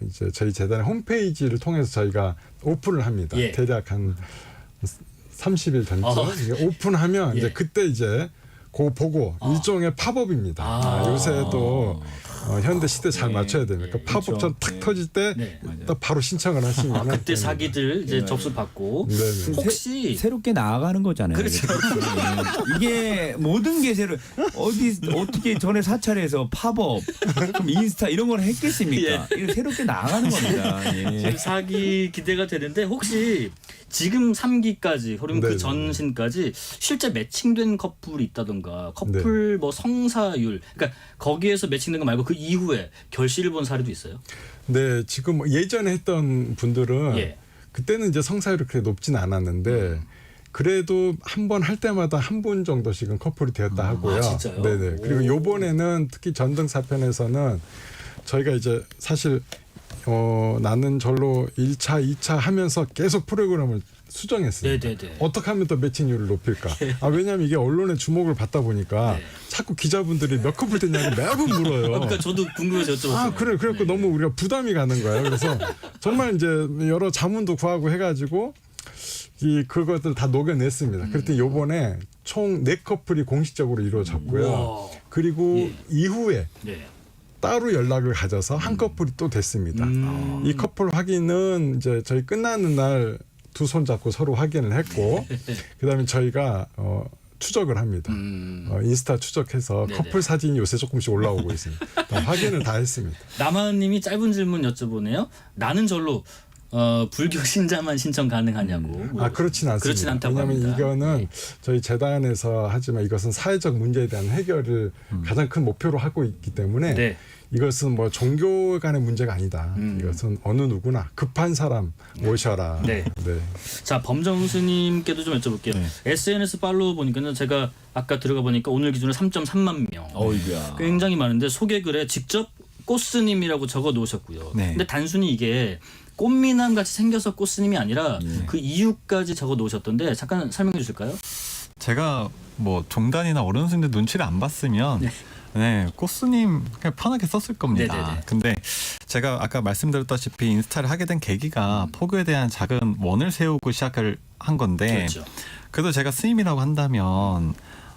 이제 저희 재단의 홈페이지를 통해서 저희가 오픈을 합니다. 대략 한 30일 전쯤 오픈하면 이제 그때 이제 그거 보고 일종의 팝업입니다. 요새도 현대 시대 잘 맞춰야 되니까 팝업전 탁 터질 때 딱 바로 신청을 하시면 그때 사기들 이제 접수 받고 혹시 새롭게 나아가는 거잖아요. 그렇죠. 이게 모든 게 새로 어떻게 전에 사찰에서 팝업, 인스타 이런 걸 했겠습니까? 이거 새롭게 나아가는 겁니다. 지금 사기 기대가 되는데 혹시 지금 3기까지 그러면 그 전신까지 실제 매칭된 커플이 있다던가 커플 뭐 성사율 그러니까 거기에서 매칭된 거 말고 그 이후에 결실을 본 사례도 있어요? 네, 지금 예전에 했던 분들은 그때는 이제 성사율이 그렇게 높진 않았는데 그래도 한 번 할 때마다 한 분 정도씩은 커플이 되었다 하고요. 진짜요? 네네. 그리고 요번에는 특히 전등사편에서는 저희가 이제 사실 나는 절로 1차, 2차 하면서 계속 프로그램을 수정했습니다. 어떻게 하면 더 매칭률을 높일까? 왜냐하면 이게 언론의 주목을 받다 보니까 자꾸 기자분들이 몇 커플 됐냐고 매번 물어요. 그러니까 저도 궁금해서 여쭤봤어요. 그래갖고 너무 우리가 부담이 가는 거예요. 그래서 정말 이제 여러 자문도 구하고 해가지고 그것들 다 녹여냈습니다. 그랬더니 요번에 총 4커플이 공식적으로 이루어졌고요. 우와. 그리고 이후에 네. 따로 연락을 가져서 한 커플이 또 됐습니다. 이 커플 확인은 이제 저희 끝나는 날 두 손 잡고 서로 확인을 했고 그다음에 저희가 추적을 합니다. 인스타 추적해서 네네. 커플 사진이 요새 조금씩 올라오고 있습니다. 확인을 다 했습니다. 남한님이 짧은 질문 여쭤보네요. 나는 절로 불교 신자만 신청 가능하냐고. 그렇진 않습니다. 그렇진 않다고 왜냐하면 합니다. 이거는 저희 재단에서 하지만 이것은 사회적 문제에 대한 해결을 가장 큰 목표로 하고 있기 때문에 네. 이것은 뭐 종교 간의 문제가 아니다. 이것은 어느 누구나 급한 사람 모셔라. 네. 네. 자, 범정 스님께도 좀 여쭤볼게요. 네. SNS 팔로우 보니까는 제가 아까 들어가 보니까 오늘 기준으로 3.3만 명. 어이구야. 굉장히 많은데 소개글에 직접 꽃스님이라고 적어 놓으셨고요. 네. 근데 단순히 이게 꽃미남 같이 생겨서 꽃스님이 아니라 그 이유까지 적어 놓으셨던데 잠깐 설명해 주실까요? 제가 뭐 종단이나 어른 스님들 눈치를 안 봤으면 네, 꽃스님 그냥 편하게 썼을 겁니다. 네네네. 근데 제가 아까 말씀드렸다시피 인스타를 하게 된 계기가 포교에 대한 작은 원을 세우고 시작을 한 건데 그렇죠. 그래도 제가 스님이라고 한다면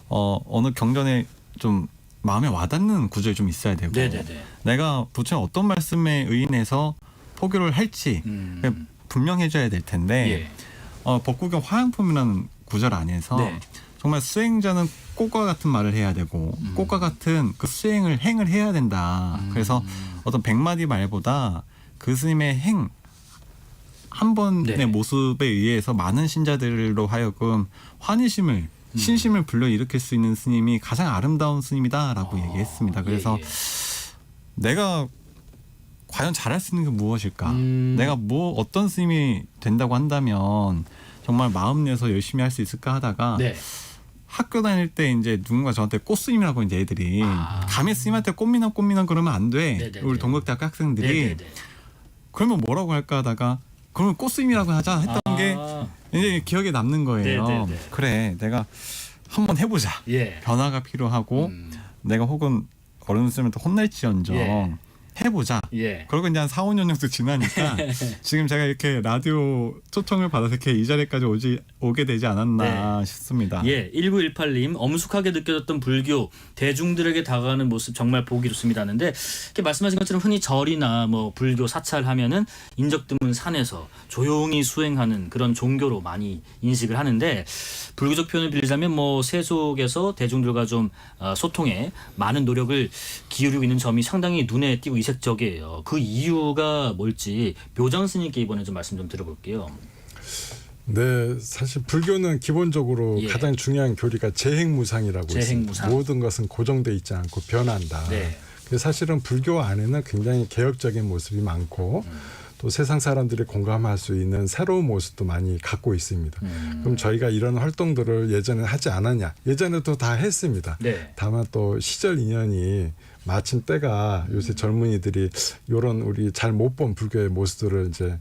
어느 경전에 좀 마음에 와닿는 구절이 좀 있어야 되고 네네네. 내가 부처님 어떤 말씀에 의인해서 포교를 할지 분명해져야 될 텐데 법구경 화양품이라는 구절 안에서 네. 정말 수행자는 꽃과 같은 말을 해야 되고 꽃과 같은 그 수행을 행을 해야 된다. 그래서 어떤 100마디 말보다 그 스님의 행 한 번의 네. 모습에 의해서 많은 신자들로 하여금 환희심을 신심을 불러일으킬 수 있는 스님이 가장 아름다운 스님이다라고 얘기했습니다. 그래서 내가 과연 잘할 수 있는 게 무엇일까? 내가 어떤 스님이 된다고 한다면 정말 마음 내서 열심히 할 수 있을까 하다가 네. 학교 다닐 때 이제 누군가 저한테 꽃스님이라고 이제 애들이 감히 스님한테 꽃미남 그러면 안 돼. 네네네. 우리 동국대학교 학생들이 네네네. 그러면 뭐라고 할까 하다가 그러면 꽃스님이라고 하자 했던 게 이제 기억에 남는 거예요. 네네네. 그래, 내가 한번 해보자. 예. 변화가 필요하고 내가 혹은 어른 스님한테 혼날지언정 예. 해보자. 예. 그러고 이제 한 4, 5년 정도 지나니까 지금 제가 이렇게 라디오 초청을 받아서 이렇게 이 자리까지 오게 되지 않았나 싶습니다. 예, 1918님 엄숙하게 느껴졌던 불교 대중들에게 다가가는 모습 정말 보기 좋습니다 하는데 이렇게 말씀하신 것처럼 흔히 절이나 뭐 불교 사찰하면은 인적 드문 산에서 조용히 수행하는 그런 종교로 많이 인식을 하는데 불교적 표현을 빌리자면 뭐 세속에서 대중들과 좀 소통에 많은 노력을 기울이고 있는 점이 상당히 눈에 띄고 이색적이에요. 그 이유가 뭘지 묘장 스님께 이번에 좀 말씀 좀 들어볼게요. 네, 사실 불교는 기본적으로 가장 중요한 교리가 재행무상이라고 재행무상. 있습니다. 모든 것은 고정돼 있지 않고 변한다. 네. 그래서 사실은 불교 안에는 굉장히 개혁적인 모습이 많고 또 세상 사람들이 공감할 수 있는 새로운 모습도 많이 갖고 있습니다. 그럼 저희가 이런 활동들을 예전에 하지 않았냐? 예전에도 다 했습니다. 네. 다만 또 시절 인연이 마침 때가 요새 젊은이들이 이런 우리 잘 못 본 불교의 모습들을 이제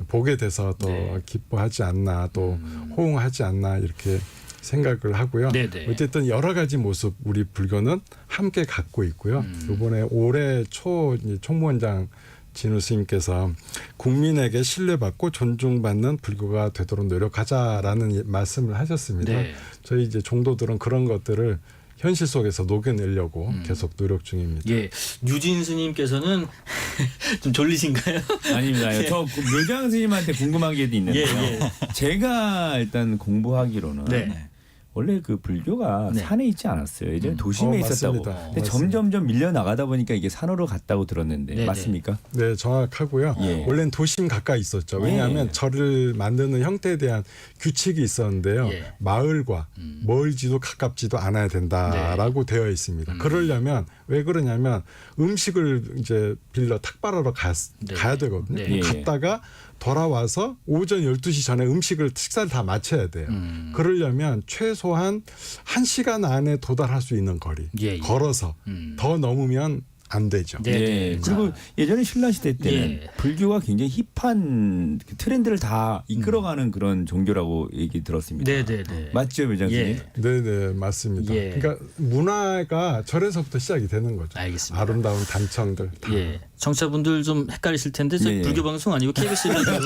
보게 돼서 또 기뻐하지 않나 또 호응하지 않나 이렇게 생각을 하고요. 네네. 어쨌든 여러 가지 모습 우리 불교는 함께 갖고 있고요. 이번에 올해 초 총무원장 진우 스님께서 국민에게 신뢰받고 존중받는 불교가 되도록 노력하자라는 말씀을 하셨습니다. 네. 저희 이제 종도들은 그런 것들을 현실 속에서 녹여내려고 계속 노력 중입니다. 예, 유진 스님께서는 좀 졸리신가요? 아닙니다. 예. 저 묘장 스님한테 궁금한 게 있는데요. 예, 예. 제가 일단 공부하기로는 네. 원래 그 불교가 산에 있지 않았어요. 예전에 도심에 있었다고. 맞습니다. 근데 점점점 밀려 나가다 보니까 이게 산으로 갔다고 들었는데 네네. 맞습니까? 네, 정확하고요. 예. 원래는 도심 가까이 있었죠. 왜냐하면 예. 절을 만드는 형태에 대한 규칙이 있었는데요. 예. 마을과 멀지도 가깝지도 않아야 된다라고 되어 있습니다. 그러려면 왜 그러냐면 음식을 이제 빌려 탁발하러 가야 되거든요. 네. 갔다가 돌아와서 오전 12시 전에 식사를 다 마쳐야 돼요. 그러려면 최소한 1시간 안에 도달할 수 있는 거리. 예. 걸어서 더 넘으면 안 되죠. 네. 예. 그리고 예전에 신라 시대 때는 예. 불교가 굉장히 힙한 그 트렌드를 다 이끌어가는 그런 종교라고 얘기 들었습니다. 네네네. 맞죠, 묘장 스님? 예. 네네 맞습니다. 예. 그러니까 문화가 절에서부터 시작이 되는 거죠. 알겠습니다. 아름다운 단청들 다. 예. 정치자분들 좀 헷갈리실 텐데 저희 예, 예. 불교 방송 아니고 KBS 라디오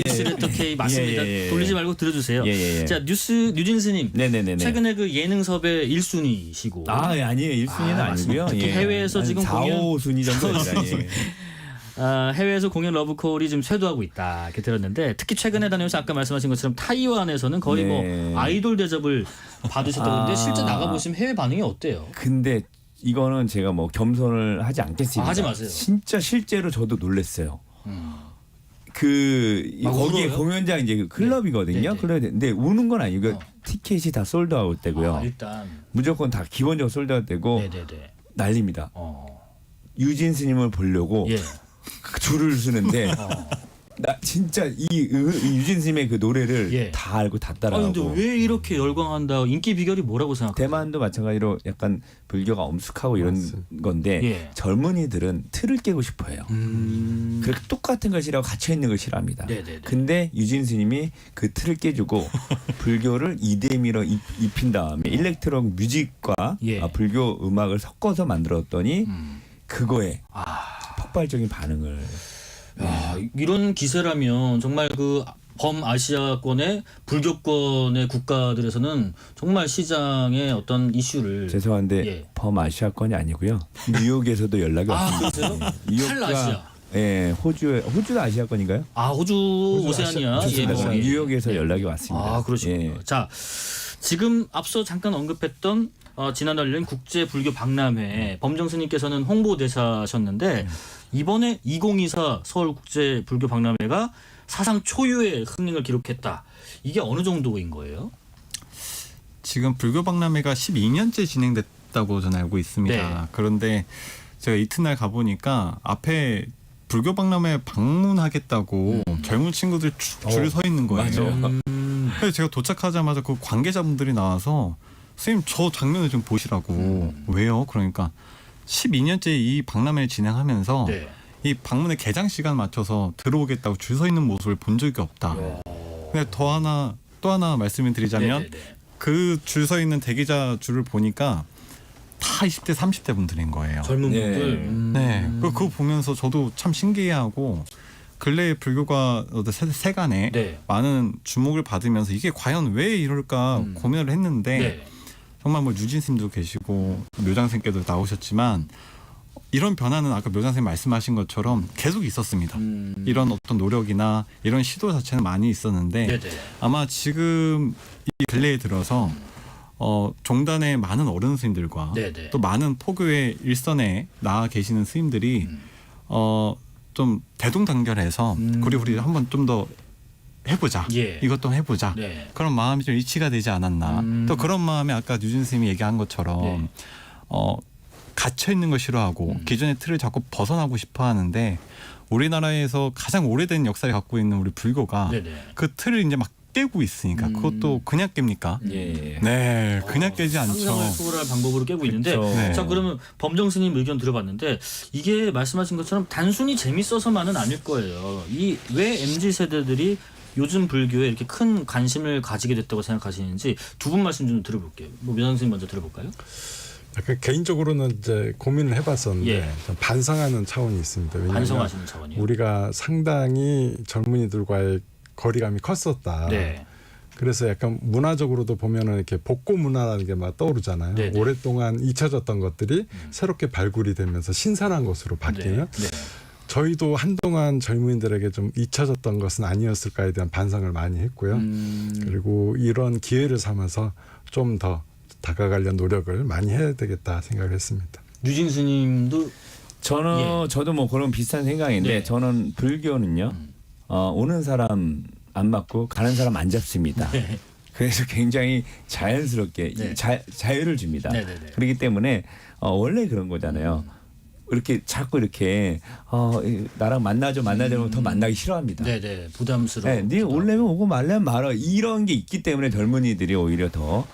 뉴스레터 K 맞습니다. 예, 예, 예. 돌리지 말고 들어주세요. 예, 예, 예. 자 뉴진스님 네네네. 최근에 그 예능 섭외 1순위시고 아니에요. 1순위는 아니고요. 특히 예. 해외에서 한 지금 4, 공연 5순위 정도입니다. 예. 해외에서 공연 러브콜이 좀 쇄도하고 있다 이렇게 들었는데 특히 최근에 다니면서 아까 말씀하신 것처럼 타이완에서는 거의 네. 뭐 아이돌 대접을 받으셨다는데 실제 나가보시면 해외 반응이 어때요? 근데 이거는 제가 뭐 겸손을 하지 않겠습니다. 하지 마세요. 진짜 실제로 저도 놀랐어요. 거기에 울어요? 공연장 이제 그 클럽이거든요. 네. 근데 우는 건 아니고 티켓이 다 솔드아웃 되고요. 일단 무조건 다 기본적으로 솔드아웃 되고 네네네. 난립니다. 유진 스님을 보려고 예. 줄을 서는데 나 진짜 이 유진 스님의 그 노래를 예. 다 알고 다 아 따라하고. 근데 왜 이렇게 열광한다? 인기 비결이 뭐라고 생각해요? 대만도 마찬가지로 약간 불교가 엄숙하고 이런 건데 예. 젊은이들은 틀을 깨고 싶어해요. 그렇게 똑같은 걸 싫어하고 갇혀 있는 걸 싫어합니다. 네네네. 근데 유진 스님이 그 틀을 깨주고 불교를 이데미로 입힌 다음에 일렉트로닉 뮤직과 예. 불교 음악을 섞어서 만들었더니 그거에 폭발적인 반응을. 야, 이런 기세라면 정말 그 범아시아권의 불교권의 국가들에서는 정말 시장의 어떤 이슈를 죄송한데 예. 범아시아권이 아니고요. 뉴욕에서도 연락이 왔습니다. 그러세요? 뉴욕과 탈아시아. 예, 호주도 아시아권인가요? 호주 오세아니아 좋습니다. 거기. 뉴욕에서 연락이 왔습니다. 아 그러시군요. 예. 자 지금 앞서 잠깐 언급했던 지난달 열린 국제 불교 박람회 범정스님께서는 홍보대사셨는데 이번에 2024 서울 국제 불교 박람회가 사상 초유의 흥행을 기록했다. 이게 어느 정도인 거예요? 지금 불교 박람회가 12년째 진행됐다고 저는 알고 있습니다. 네. 그런데 제가 이튿날 가보니까 앞에 불교 박람회 방문하겠다고 젊은 친구들이 줄 서 있는 거예요. 그래서 제가 도착하자마자 그 관계자분들이 나와서 선생님 저 장면을 좀 보시라고. 왜요? 그러니까 12년째 이 박람회를 진행하면서 네. 이 방문의 개장 시간 맞춰서 들어오겠다고 줄 서 있는 모습을 본 적이 없다. 근데 또 하나 말씀을 드리자면 네네네. 그 줄 서 있는 대기자 줄을 보니까 다 20대 30대 분들인 거예요. 젊은 분들. 네. 그거 보면서 저도 참 신기해하고 근래에 불교가 세간에 네. 많은 주목을 받으면서 이게 과연 왜 이럴까 고민을 했는데 네. 정말 뭐 유진스님도 계시고 묘장생께도 나오셨지만 이런 변화는 아까 묘장생 말씀하신 것처럼 계속 있었습니다. 이런 어떤 노력이나 이런 시도 자체는 많이 있었는데 네네. 아마 지금 이 근래에 들어서 종단의 많은 어른 스님들과 네네. 또 많은 포교의 일선에 나아 계시는 스님들이 좀 대동단결해서 우리 한번 좀 더 해보자. 예. 이것도 해보자. 네. 그런 마음이 좀 일치가 되지 않았나. 또 그런 마음에 아까 유진 스님이 얘기한 것처럼 네. 갇혀 있는 걸 싫어하고 기존의 틀을 자꾸 벗어나고 싶어 하는데 우리나라에서 가장 오래된 역사를 갖고 있는 우리 불교가 네네. 그 틀을 이제 막 깨고 있으니까 그것도 그냥 깹니까? 예. 네, 그냥 깨지 않죠. 상상을 초월할 방법으로 깨고 있는데 그렇죠. 네. 자 그러면 범정스님 의견 들어봤는데 이게 말씀하신 것처럼 단순히 재밌어서만은 아닐 거예요. 이 왜 MZ 세대들이 요즘 불교에 이렇게 큰 관심을 가지게 됐다고 생각하시는지 두 분 말씀 좀 들어볼게요. 뭐 묘장스님 먼저 들어볼까요? 약간 개인적으로는 이제 고민을 해봤었는데 예. 좀 반성하는 차원이 있습니다. 왜냐하면 반성하시는 차원이요. 우리가 상당히 젊은이들과의 거리감이 컸었다. 네. 그래서 약간 문화적으로도 보면은 이렇게 복고 문화라는 게 막 떠오르잖아요. 네네. 오랫동안 잊혀졌던 것들이 새롭게 발굴이 되면서 신선한 것으로 바뀌는. 네. 저희도 한동안 젊은이들에게 좀 잊혀졌던 것은 아니었을까에 대한 반성을 많이 했고요. 그리고 이런 기회를 삼아서 좀 더 다가가려는 노력을 많이 해야 되겠다 생각을 했습니다. 유진스님도 저도 뭐 그런 비슷한 생각인데 네. 저는 불교는요 오는 사람 안 맞고 가는 사람 안 잡습니다. 네. 그래서 굉장히 자연스럽게 네. 자유를 줍니다. 네네네. 그렇기 때문에 원래 그런 거잖아요. 이렇게 자꾸 이렇게 나랑 만나죠 하면 더 만나기 싫어합니다. 네네 부담스러워. 네, 네 올래면 오고 말래면 말아 이런 게 있기 때문에 젊은이들이 오히려 더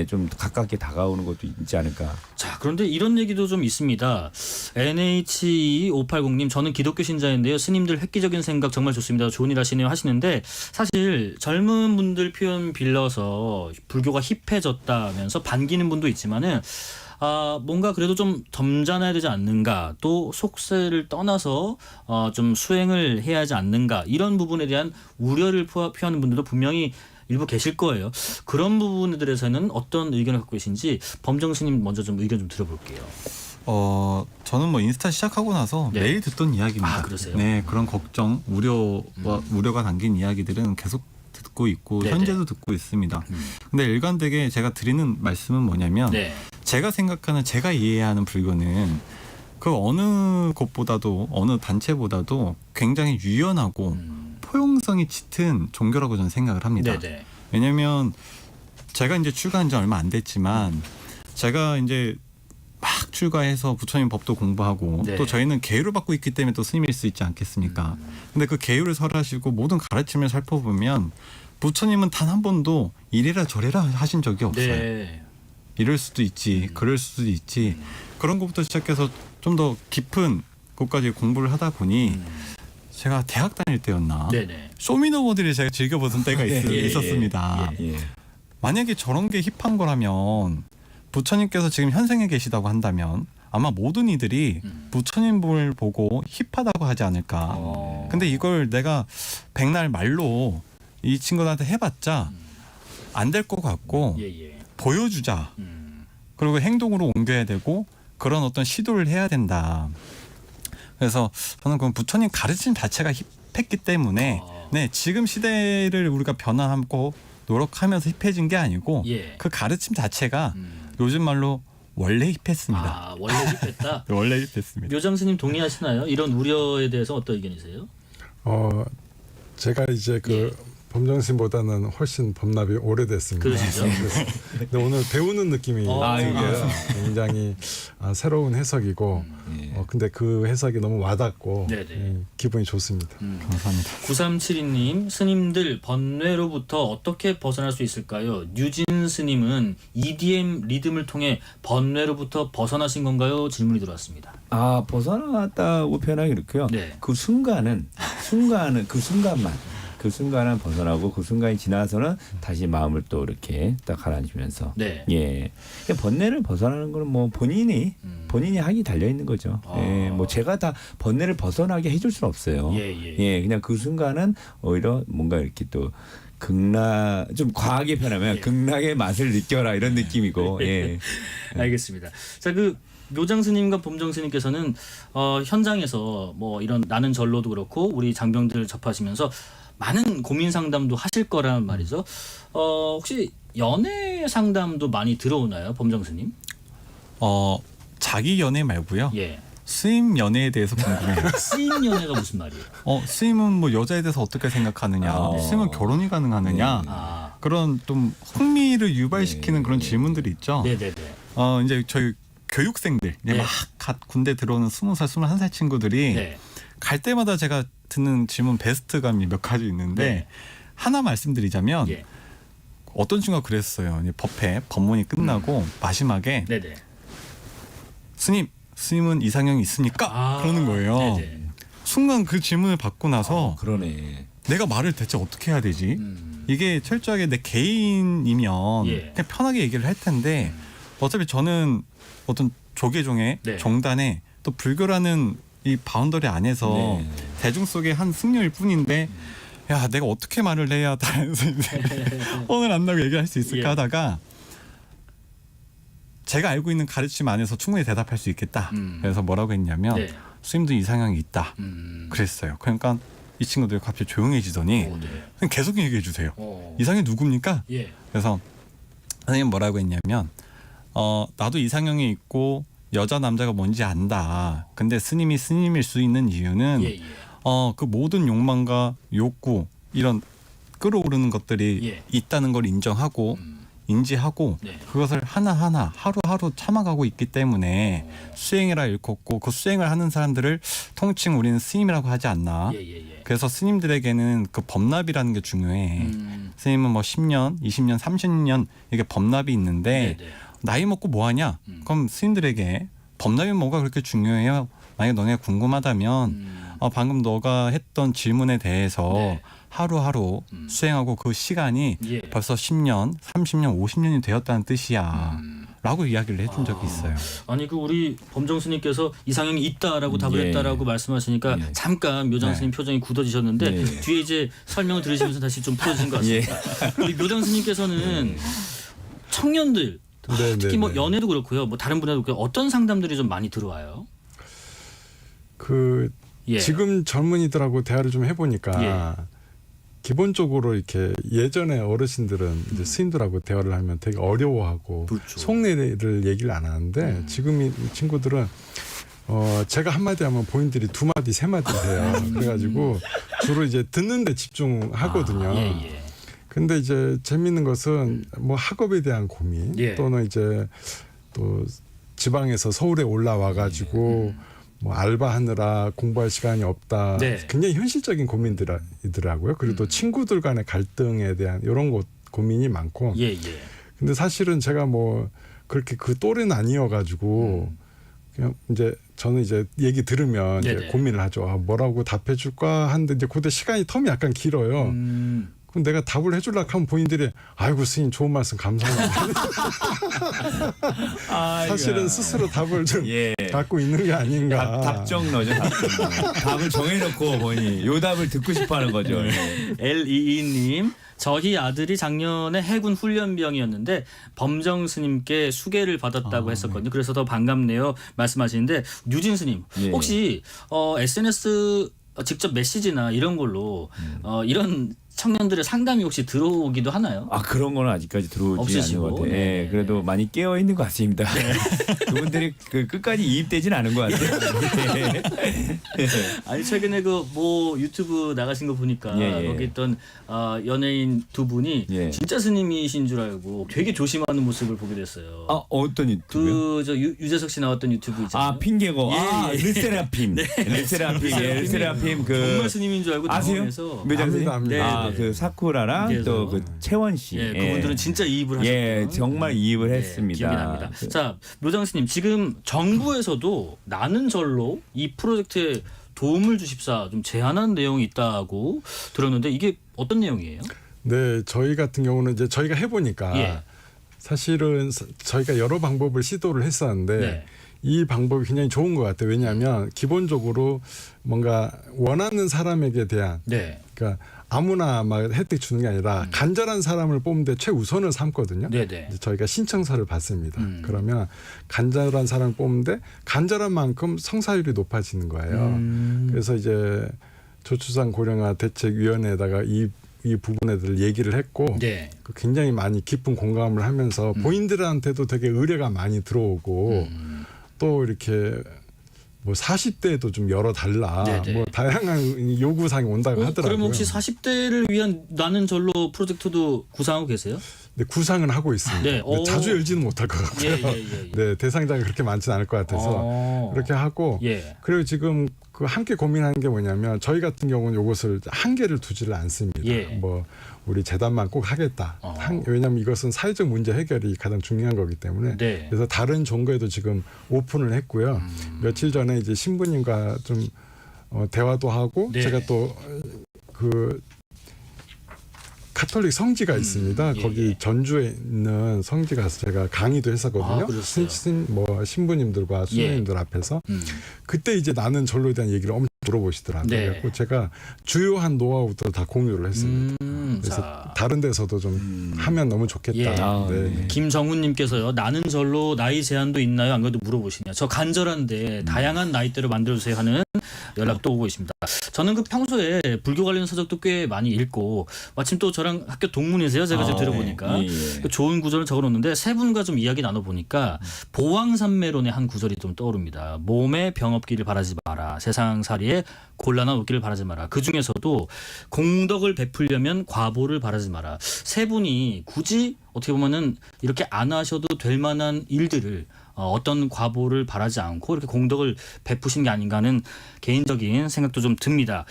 좀 가깝게 다가오는 것도 있지 않을까. 자 그런데 이런 얘기도 좀 있습니다. NH580님 저는 기독교 신자인데요. 스님들 획기적인 생각 정말 좋습니다. 좋은 일 하시네요 하시는데 사실 젊은 분들 표현 빌려서 불교가 힙해졌다면서 반기는 분도 있지만은 뭔가 그래도 좀 점잖아야 되지 않는가, 또 속세를 떠나서 좀 수행을 해야 하지 않는가, 이런 부분에 대한 우려를 표하는 분들도 분명히 일부 계실 거예요. 그런 부분들에서는 어떤 의견을 갖고 계신지 범정 스님 먼저 좀 의견 좀 들어볼게요. 저는 뭐 인스타 시작하고 나서 네. 매일 듣던 이야기입니다. 그러세요? 네, 그런 걱정, 우려가 담긴 이야기들은 계속 듣고 있고 네네. 현재도 듣고 있습니다. 근데 일관되게 제가 드리는 말씀은 뭐냐면 네. 제가 생각하는, 제가 이해하는 불교는 그 어느 곳보다도, 어느 단체보다도 굉장히 유연하고 포용성이 짙은 종교라고 저는 생각을 합니다. 네네. 왜냐하면 제가 이제 출가한 지 얼마 안 됐지만 제가 이제 막 출가해서 부처님 법도 공부하고 네. 또 저희는 계율을 받고 있기 때문에 또 스님일 수 있지 않겠습니까? 근데 그 계율을 설하시고 모든 가르침을 살펴보면 부처님은 단 한 번도 이래라 저래라 하신 적이 없어요. 네. 이럴 수도 있지, 그럴 수도 있지. 그런 것부터 시작해서 좀 더 깊은 곳까지 공부를 하다 보니 제가 대학 다닐 때였나? 네네. 쇼미더머니를 제가 즐겨보던 때가 있었습니다. 만약에 저런 게 힙한 거라면 부처님께서 지금 현생에 계시다고 한다면 아마 모든 이들이 부처님을 보고 힙하다고 하지 않을까. 근데 이걸 내가 백날 말로 이 친구들한테 해봤자 안 될 것 같고 보여주자. 그리고 행동으로 옮겨야 되고 그런 어떤 시도를 해야 된다. 그래서 저는 그 부처님 가르침 자체가 힙했기 때문에 네, 지금 시대를 우리가 변화하고 노력하면서 힙해진 게 아니고 그 가르침 자체가 요즘 말로 원래 힙했습니다. 원래 힙했다. 원래 힙했습니다. 묘장 스님 동의하시나요? 이런 우려에 대해서 어떤 의견이세요? 제가 이제 범정신보다는 훨씬 법납이 오래됐습니다. 그러시죠? 근데 오늘 배우는 느낌이 들어요. 굉장히 새로운 해석이고, 근데 그 해석이 너무 와닿고 기분이 좋습니다. 감사합니다. 9372님, 스님들 번뇌로부터 어떻게 벗어날 수 있을까요? 뉴진 스님은 EDM 리듬을 통해 번뇌로부터 벗어나신 건가요? 질문이 들어왔습니다. 벗어났다고 표현하기 그렇고요. 그 순간은 그 순간은 벗어나고 그 순간이 지나서는 다시 마음을 또 이렇게 딱 가라앉으면서 번뇌를 벗어나는 거는 뭐 본인이 하기 달려 있는 거죠. 뭐 제가 다 번뇌를 벗어나게 해줄 수는 없어요. 그냥 그 순간은 오히려 뭔가 이렇게 또 극락, 좀 과하게 표현하면 극락의 맛을 느껴라 이런 느낌이고. 알겠습니다. 자, 묘장 스님과 범정 스님께서는 현장에서 뭐 이런 나는 절로도 그렇고 우리 장병들 접하시면서 많은 고민 상담도 하실 거란 말이죠. 혹시 연애 상담도 많이 들어오나요, 범정 스님? 자기 연애 말고요. 스님 연애에 대해서 궁금해요. 스님 연애가 무슨 말이에요? 스님은 뭐 여자에 대해서 어떻게 생각하느냐, 스님은 결혼이 가능하느냐, 그런 좀 흥미를 유발시키는 그런 질문들이 있죠. 이제 저희 교육생들, 막 갓 군대 들어오는 20살, 21살 친구들이 갈 때마다 제가 듣는 질문 베스트감이 몇 가지 있는데 하나 말씀드리자면 어떤 친구가 그랬어요. 법문이 끝나고 마지막에 스님은 이상형이 있습니까? 그러는 거예요. 순간 그 질문을 받고 나서 내가 말을 대체 어떻게 해야 되지? 이게 철저하게 내 개인이면 그냥 편하게 얘기를 할 텐데 어차피 저는 어떤 조계종의 종단에 또 불교라는 이 바운더리 안에서 대중 속의 한 승려일 뿐인데 야, 내가 어떻게 말을 해야 오늘 안 나고 얘기할 수 있을까 하다가 제가 알고 있는 가르침 안에서 충분히 대답할 수 있겠다. 그래서 뭐라고 했냐면 스님도 이상형이 있다. 그랬어요. 그러니까 이 친구들이 갑자기 조용해지더니 그냥 계속 얘기해 주세요. 이상형이 누굽니까? 그래서 선생님 뭐라고 했냐면 나도 이상형이 있고 여자 남자가 뭔지 안다. 근데 스님이 스님일 수 있는 이유는 그 모든 욕망과 욕구 이런 끌어오르는 것들이 있다는 걸 인정하고 인지하고 그것을 하나하나 하루하루 참아가고 있기 때문에 수행이라 일컫고 그 수행을 하는 사람들을 통칭 우리는 스님이라고 하지 않나. 그래서 스님들에게는 그 법납이라는 게 중요해. 스님은 뭐 10년, 20년, 30년 이게 법납이 있는데 나이 먹고 뭐 하냐? 그럼 스님들에게 법납이 뭐가 그렇게 중요해요? 만약에 너네가 궁금하다면 방금 너가 했던 질문에 대해서 하루하루 수행하고 그 시간이 벌써 10년, 30년, 50년이 되었다는 뜻이야. 라고 이야기를 해준 적이 있어요. 아니 그 우리 범정스님께서 이상형이 있다라고 답을 예. 했다라고 말씀하시니까 예. 잠깐 묘장스님 표정이 굳어지셨는데 예. 뒤에 이제 설명을 들으시면서 다시 좀 풀어지신 것 같습니다. 우리 묘장스님께서는 청년들 특히 뭐 연애도 그렇고요, 뭐 다른 분야도 그렇고 어떤 상담들이 좀 많이 들어와요? 그 예. 지금 젊은이들하고 대화를 좀 해보니까 기본적으로 이렇게 예전에 어르신들은 이제 스님들하고 대화를 하면 되게 어려워하고 속내를 얘기를 안 하는데 지금 이 친구들은 제가 한마디 하면 본인들이 두 마디 세 마디 해요. 그래가지고 주로 이제 듣는 데 집중하거든요. 근데 이제 재밌는 것은 뭐 학업에 대한 고민 또는 이제 또 지방에서 서울에 올라와 가지고 뭐 알바하느라 공부할 시간이 없다. 굉장히 현실적인 고민들이더라고요. 그리고 또 친구들 간의 갈등에 대한 이런 고민이 많고. 근데 사실은 제가 뭐 그렇게 그 또래는 아니어가지고 그냥 이제 저는 이제 얘기 들으면 이제 고민을 하죠. 아, 뭐라고 답해 줄까 하는데 이제 그때 시간이 텀이 약간 길어요. 그럼 내가 답을 해주려고 하면 본인들이 아이고 스님 좋은 말씀 감사합니다. 사실은 스스로 답을 좀 갖고 있는 게 아닌가. 답정너죠. 답을 정해놓고 본인이 요 답을 듣고 싶어하는 거죠. L22님 저희 아들이 작년에 해군 훈련병이었는데 범정스님께 수계를 받았다고 했었거든요. 그래서 더 반갑네요 말씀하시는데 뉴진스님 혹시 SNS 직접 메시지나 이런 걸로 이런 청년들의 상담이 혹시 들어오기도 하나요? 아 그런 거는 아직까지 들어오지 없으시고, 않는 것 같아요. 예, 그래도 많이 깨어 있는 것 같습니다. 그분들이 끝까지 이입되진 않은 것 같아요. 아니 최근에 그 뭐 유튜브 나가신 거 보니까 거기 있던 연예인 두 분이 진짜 스님이신 줄 알고 되게 조심하는 모습을 보게 됐어요. 아 어떤 유튜브? 저 유재석 씨 나왔던 유튜브 있잖아요. 아 핑계고. 르세라핌. 르세라핌 그 정말 스님인 줄 알고 아세요? 당황해서. 묘장스님? 그 사쿠라랑 또 그 채원 씨. 그분들은 진짜 이입을 하셨죠. 예, 정말 이입을 했습니다. 기억이 납니다. 자, 묘장스님 지금 정부에서도 나는 절로 이 프로젝트에 도움을 주십사 좀 제안한 내용이 있다고 들었는데 이게 어떤 내용이에요? 네, 저희 같은 경우는 이제 저희가 해보니까 사실은 저희가 여러 방법을 시도를 했었는데 이 방법이 굉장히 좋은 것 같아요. 왜냐하면 기본적으로 뭔가 원하는 사람에게 대한 그러니까 아무나 막 혜택 주는 게 아니라 간절한 사람을 뽑는데 최우선을 삼거든요. 이제 저희가 신청서를 받습니다. 그러면 간절한 사람을 뽑는데 간절한 만큼 성사율이 높아지는 거예요. 그래서 이제 저출산 고령화 대책위원회에다가 이 부분에 대해 얘기를 했고 굉장히 많이 깊은 공감을 하면서 본인들한테도 되게 의뢰가 많이 들어오고 또 이렇게 뭐 40대에도 좀 열어달라 뭐 다양한 요구사항이 온다고 하더라고요. 그럼 혹시 40대를 위한 나는 절로 프로젝트도 구상하고 계세요? 네, 구상은 하고 있습니다. 자주 열지는 못할 것 같고요. 네, 대상자가 그렇게 많지는 않을 것 같아서 그렇게 하고 그리고 지금 그 함께 고민하는 게 뭐냐면 저희 같은 경우는 이것을 한계를 두지를 않습니다. 뭐 우리 재단만 꼭 하겠다. 왜냐하면 이것은 사회적 문제 해결이 가장 중요한 거기 때문에 그래서 다른 종교에도 지금 오픈을 했고요. 며칠 전에 이제 신부님과 좀 대화도 하고 제가 또 그 카톨릭 성지가 있습니다. 거기 전주에 있는 성지 가서 제가 강의도 했었거든요. 뭐 신부님들과 수녀님들 앞에서 그때 이제 나는 절로에 대한 얘기를 엄청 물어보시더라고요. 그래서 제가 주요한 노하우들을 다 공유를 했습니다. 그래서 다른 데서도 좀 하면 너무 좋겠다. 김정훈님께서요. 나는 절로 나이 제한도 있나요? 안 그래도 물어보시냐. 저 간절한데 다양한 나이대로 만들어주세요 하는 연락도 오고 있습니다. 저는 그 평소에 불교 관련 서적도 꽤 많이 읽고 마침 또 저랑 학교 동문이세요. 제가 지금 들어보니까 좋은 구절을 적어놓는데 세 분과 좀 이야기 나눠보니까 보왕산매론의 한 구절이 좀 떠오릅니다. 몸에 병 없기를 바라지 마라. 세상살이에 곤란한 없기를 바라지 마라. 그중에서도 공덕을 베풀려면 과보를 바라지 마라. 세 분이 굳이 어떻게 보면은 이렇게 안 하셔도 될 만한 일들을 어떤 과보를 바라지 않고 이렇게 공덕을 베푸신 게 아닌가 하는 개인적인 생각도 좀 듭니다.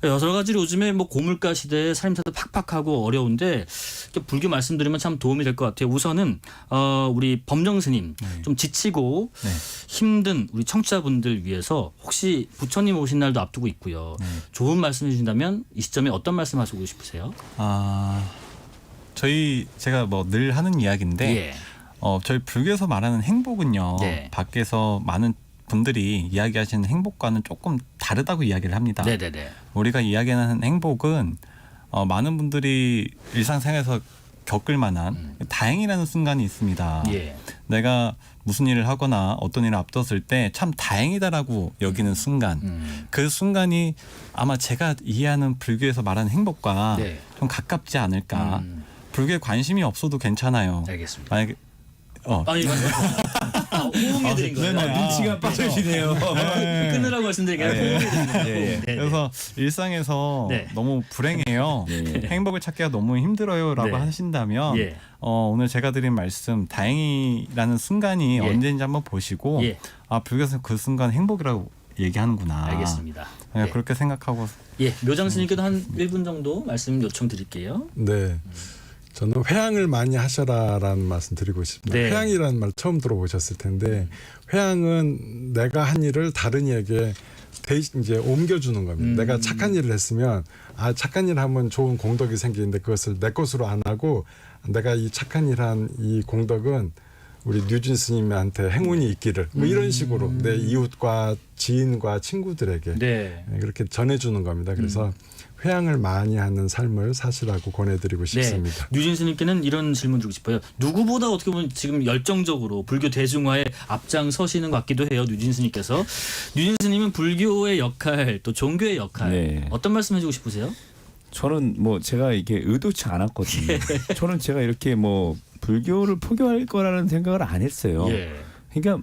여러 가지로 요즘에 뭐 고물가 시대에 삶사도 팍팍하고 어려운데 불교 말씀드리면 참 도움이 될 것 같아요. 우선은 우리 범정스님 좀 지치고 힘든 우리 청취자분들 위해서 혹시 부처님 오신 날도 앞두고 있고요. 좋은 말씀 해주신다면 이 시점에 어떤 말씀 하시고 싶으세요? 제가 뭐 늘 하는 이야기인데 저희 불교에서 말하는 행복은요. 네. 밖에서 많은 분들이 이야기하시는 행복과는 조금 다르다고 이야기를 합니다. 네네네. 우리가 이야기하는 행복은 많은 분들이 일상생활에서 겪을 만한 다행이라는 순간이 있습니다. 예. 내가 무슨 일을 하거나 어떤 일을 앞뒀을 때 참 다행이다라고 여기는 순간, 그 순간이 아마 제가 이해하는 불교에서 말하는 행복과 네. 좀 가깝지 않을까. 불교에 관심이 없어도 괜찮아요. 알겠습니다. 만약에 아니 호응해 드린 거예요. 눈치가 빠르시네요. 끊으라고 말씀드리니까 호응해 드린 거예요. 그래서 일상에서 네. 너무 불행해요. 행복을 찾기가 너무 힘들어요라고 네. 하신다면 예. 오늘 제가 드린 말씀 다행이라는 순간이 예. 언제인지 한번 보시고 예. 불교에서 그 순간 행복이라고 얘기하는구나. 알겠습니다. 네, 네. 그렇게 생각하고 예, 묘장 스님께도 한 1분 정도 말씀 요청드릴게요. 네. 저는 회향을 많이 하셔라라는 말씀 드리고 싶습니다. 네. 회향이라는 말 처음 들어보셨을 텐데 회향은 내가 한 일을 다른 이에게 이제 옮겨주는 겁니다. 내가 착한 일을 했으면 착한 일 하면 좋은 공덕이 생기는데 그것을 내 것으로 안 하고 내가 이 착한 일한 이 공덕은 우리 뉴진 스님한테 행운이 있기를 뭐 이런 식으로 내 이웃과 지인과 친구들에게 네. 그렇게 전해주는 겁니다. 그래서 회향을 많이 하는 삶을 사시라고 권해드리고 싶습니다. 네. 뉴진 스님께는 이런 질문 드리고 싶어요. 누구보다 어떻게 보면 지금 열정적으로 불교 대중화에 앞장서시는 것 같기도 해요. 뉴진 스님께서. 뉴진 스님은 불교의 역할 또 종교의 역할 네. 어떤 말씀 해주고 싶으세요? 저는 뭐 제가 이게 의도치 않았거든요. 저는 제가 이렇게 뭐 불교를 포교할 거라는 생각을 안 했어요. 예. 그러니까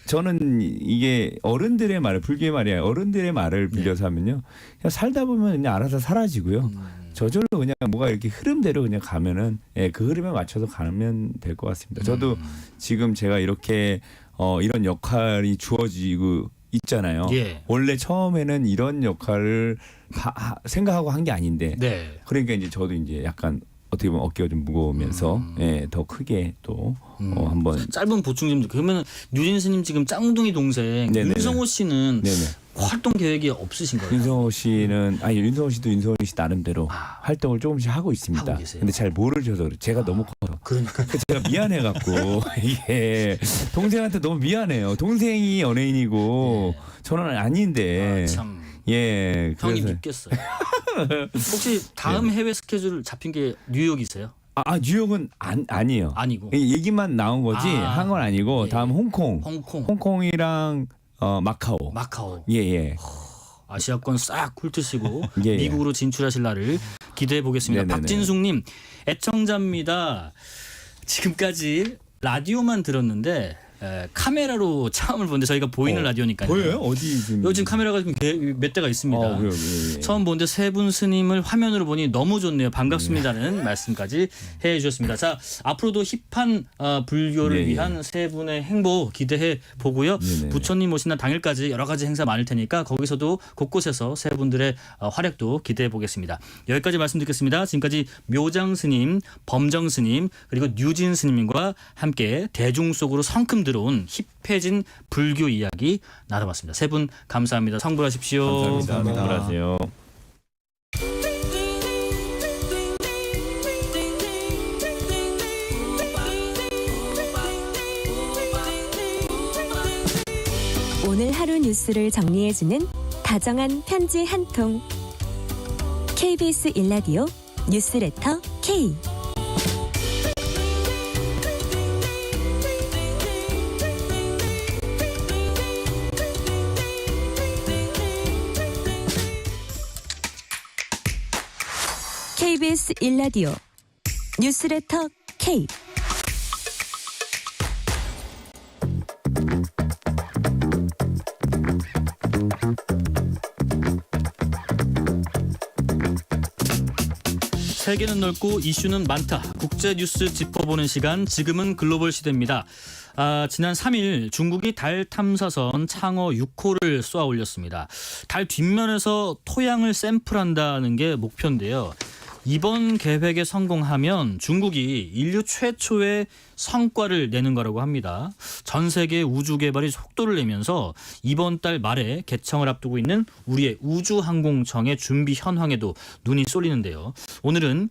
저는 이게 어른들의 말을 불교의 말이 아니라 어른들의 말을 빌려서 하면요. 그냥 살다 보면 그냥 알아서 사라지고요. 저절로 그냥 뭐가 이렇게 흐름대로 그냥 가면은 그 흐름에 맞춰서 가면 될 것 같습니다. 저도 지금 제가 이렇게 이런 역할이 주어지고 있잖아요. 예. 원래 처음에는 이런 역할을 생각하고 한 게 아닌데. 네. 그러니까 이제 저도 이제 약간 어떻게 보면 어깨가 좀 무거우면서 더 크게 또 한번 짧은 보충 좀 그러면 뉴진 스님 지금 짱둥이 동생 네네네. 윤성호 씨는 네네. 활동 계획이 없으신 거예요? 윤성호 씨는 윤성호 씨도 윤성호 씨 나름대로 활동을 조금씩 하고 있습니다. 하고 계세요? 근데 잘 모르셔서 그래요. 제가 너무 커서. 그러니까 제가 미안해 갖고 이게 동생한테 너무 미안해요. 동생이 연예인이고 저는 아닌데. 참 예. 형님 그래서 믿겠어요. 혹시 다음 해외 스케줄 잡힌 게 뉴욕이세요? 뉴욕은 아니에요. 아니고 얘기만 나온 거지 한 건 아니고 다음 홍콩이랑 마카오. 예. 아시아권 싹 훑으시고 예. 미국으로 진출하실 날을 기대해 보겠습니다. 네네네. 박진숙님 애청자입니다. 지금까지 라디오만 들었는데 카메라로 처음을 보는데 저희가 보이는 라디오니까요. 보여요? 어디 지금? 요즘 카메라가 몇 대가 있습니다. 그래요? 예. 처음 보는데 세 분 스님을 화면으로 보니 너무 좋네요. 반갑습니다는 말씀까지 해주셨습니다. 자, 앞으로도 힙한 불교를 위한 세 분의 행보 기대해 보고요. 부처님 오신 날 당일까지 여러 가지 행사 많을 테니까 거기서도 곳곳에서 세 분들의 활약도 기대해 보겠습니다. 여기까지 말씀 듣겠습니다. 지금까지 묘장 스님, 범정 스님 그리고 뉴진 스님과 함께 대중 속으로 성큼 들어온 힙해진 불교 이야기 나눠봤습니다. 세 분 감사합니다. 성불하십시오. 감사합니다. 성불하세요. 오늘 하루 뉴스를 정리해주는 다정한 편지 한 통. KBS 일라디오 뉴스레터 K. KBS 일라디오 뉴스레터 K. 세계는 넓고 이슈는 많다. 국제 뉴스 짚어보는 시간. 지금은 글로벌 시대입니다. 지난 3일 중국이 달 탐사선 창어 6호를 쏘아 올렸습니다. 달 뒷면에서 토양을 샘플한다는 게 목표인데요. 이번 계획에 성공하면 중국이 인류 최초의 성과를 내는 거라고 합니다. 전 세계 우주 개발이 속도를 내면서 이번 달 말에 개청을 앞두고 있는 우리의 우주항공청의 준비 현황에도 눈이 쏠리는데요. 오늘은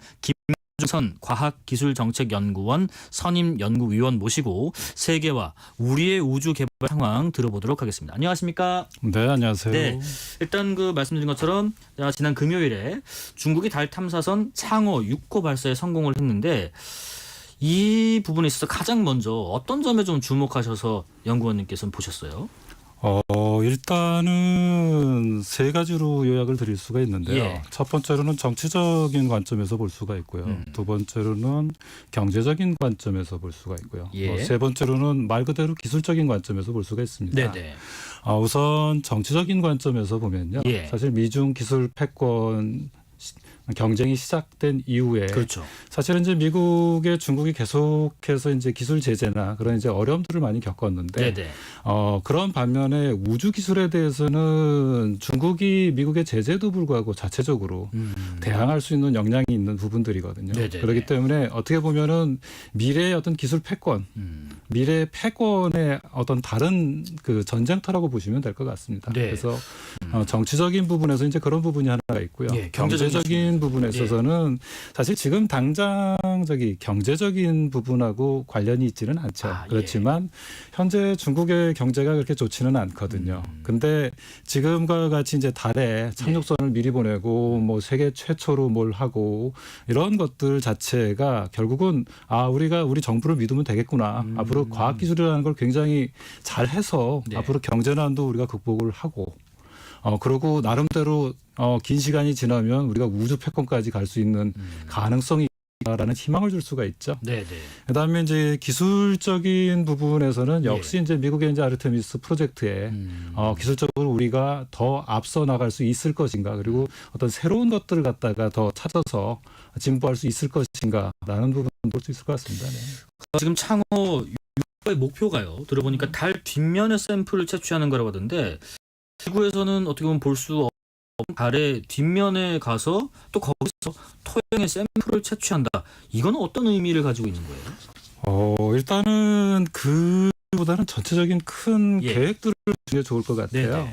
선 과학기술정책연구원 선임연구위원 모시고 세계와 우리의 우주 개발 상황 들어보도록 하겠습니다. 안녕하십니까? 네, 안녕하세요. 네, 일단 그 말씀드린 것처럼 지난 금요일에 중국이 달 탐사선 창어 6호 발사에 성공을 했는데 이 부분에 있어서 가장 먼저 어떤 점에 좀 주목하셔서 연구원님께서는 보셨어요? 일단은 세 가지로 요약을 드릴 수가 있는데요. 예. 첫 번째로는 정치적인 관점에서 볼 수가 있고요. 두 번째로는 경제적인 관점에서 볼 수가 있고요. 예. 세 번째로는 말 그대로 기술적인 관점에서 볼 수가 있습니다. 네네. 우선 정치적인 관점에서 보면요. 예. 사실 미중 기술 패권 경쟁이 시작된 이후에 그렇죠. 사실은 이제 미국에 중국이 계속해서 이제 기술 제재나 그런 이제 어려움들을 많이 겪었는데 네네. 그런 반면에 우주 기술에 대해서는 중국이 미국의 제재도 불구하고 자체적으로 대항할 수 있는 역량이 있는 부분들이거든요. 네네네. 그렇기 때문에 어떻게 보면은 미래의 어떤 기술 패권, 미래 패권의 어떤 다른 그 전쟁터라고 보시면 될 것 같습니다. 네. 그래서 정치적인 부분에서 이제 그런 부분이 하나가 있고요. 예, 경제적인 부분에 있어서는 사실 지금 당장 경제적인 부분하고 관련이 있지는 않죠. 그렇지만 현재 중국의 경제가 그렇게 좋지는 않거든요. 근데 지금과 같이 이제 달에 착륙선을 미리 보내고 뭐 세계 최초로 뭘 하고 이런 것들 자체가 결국은 우리가 우리 정부를 믿으면 되겠구나. 앞으로 과학기술이라는 걸 굉장히 잘해서 앞으로 경제난도 우리가 극복을 하고 그리고 나름대로 긴 시간이 지나면 우리가 우주 패권까지 갈 수 있는 가능성이 있다라는 희망을 줄 수가 있죠. 네네. 그다음에 이제 기술적인 부분에서는 역시 이제 미국의 이제 아르테미스 프로젝트에 기술적으로 우리가 더 앞서 나갈 수 있을 것인가, 그리고 어떤 새로운 것들을 갖다가 더 찾아서 진보할 수 있을 것인가라는 부분 볼 수 있을 것 같습니다. 네. 지금 창어 6호의 목표가요. 들어보니까 달 뒷면에 샘플을 채취하는 거라고 하던데 지구에서는 어떻게 보면 볼 수 없는 달의 뒷면에 가서 또 거기서 토양의 샘플을 채취한다. 이건 어떤 의미를 가지고 있는 거예요? 일단은 그보다는 전체적인 큰 계획들을 주는 게 좋을 것 같아요.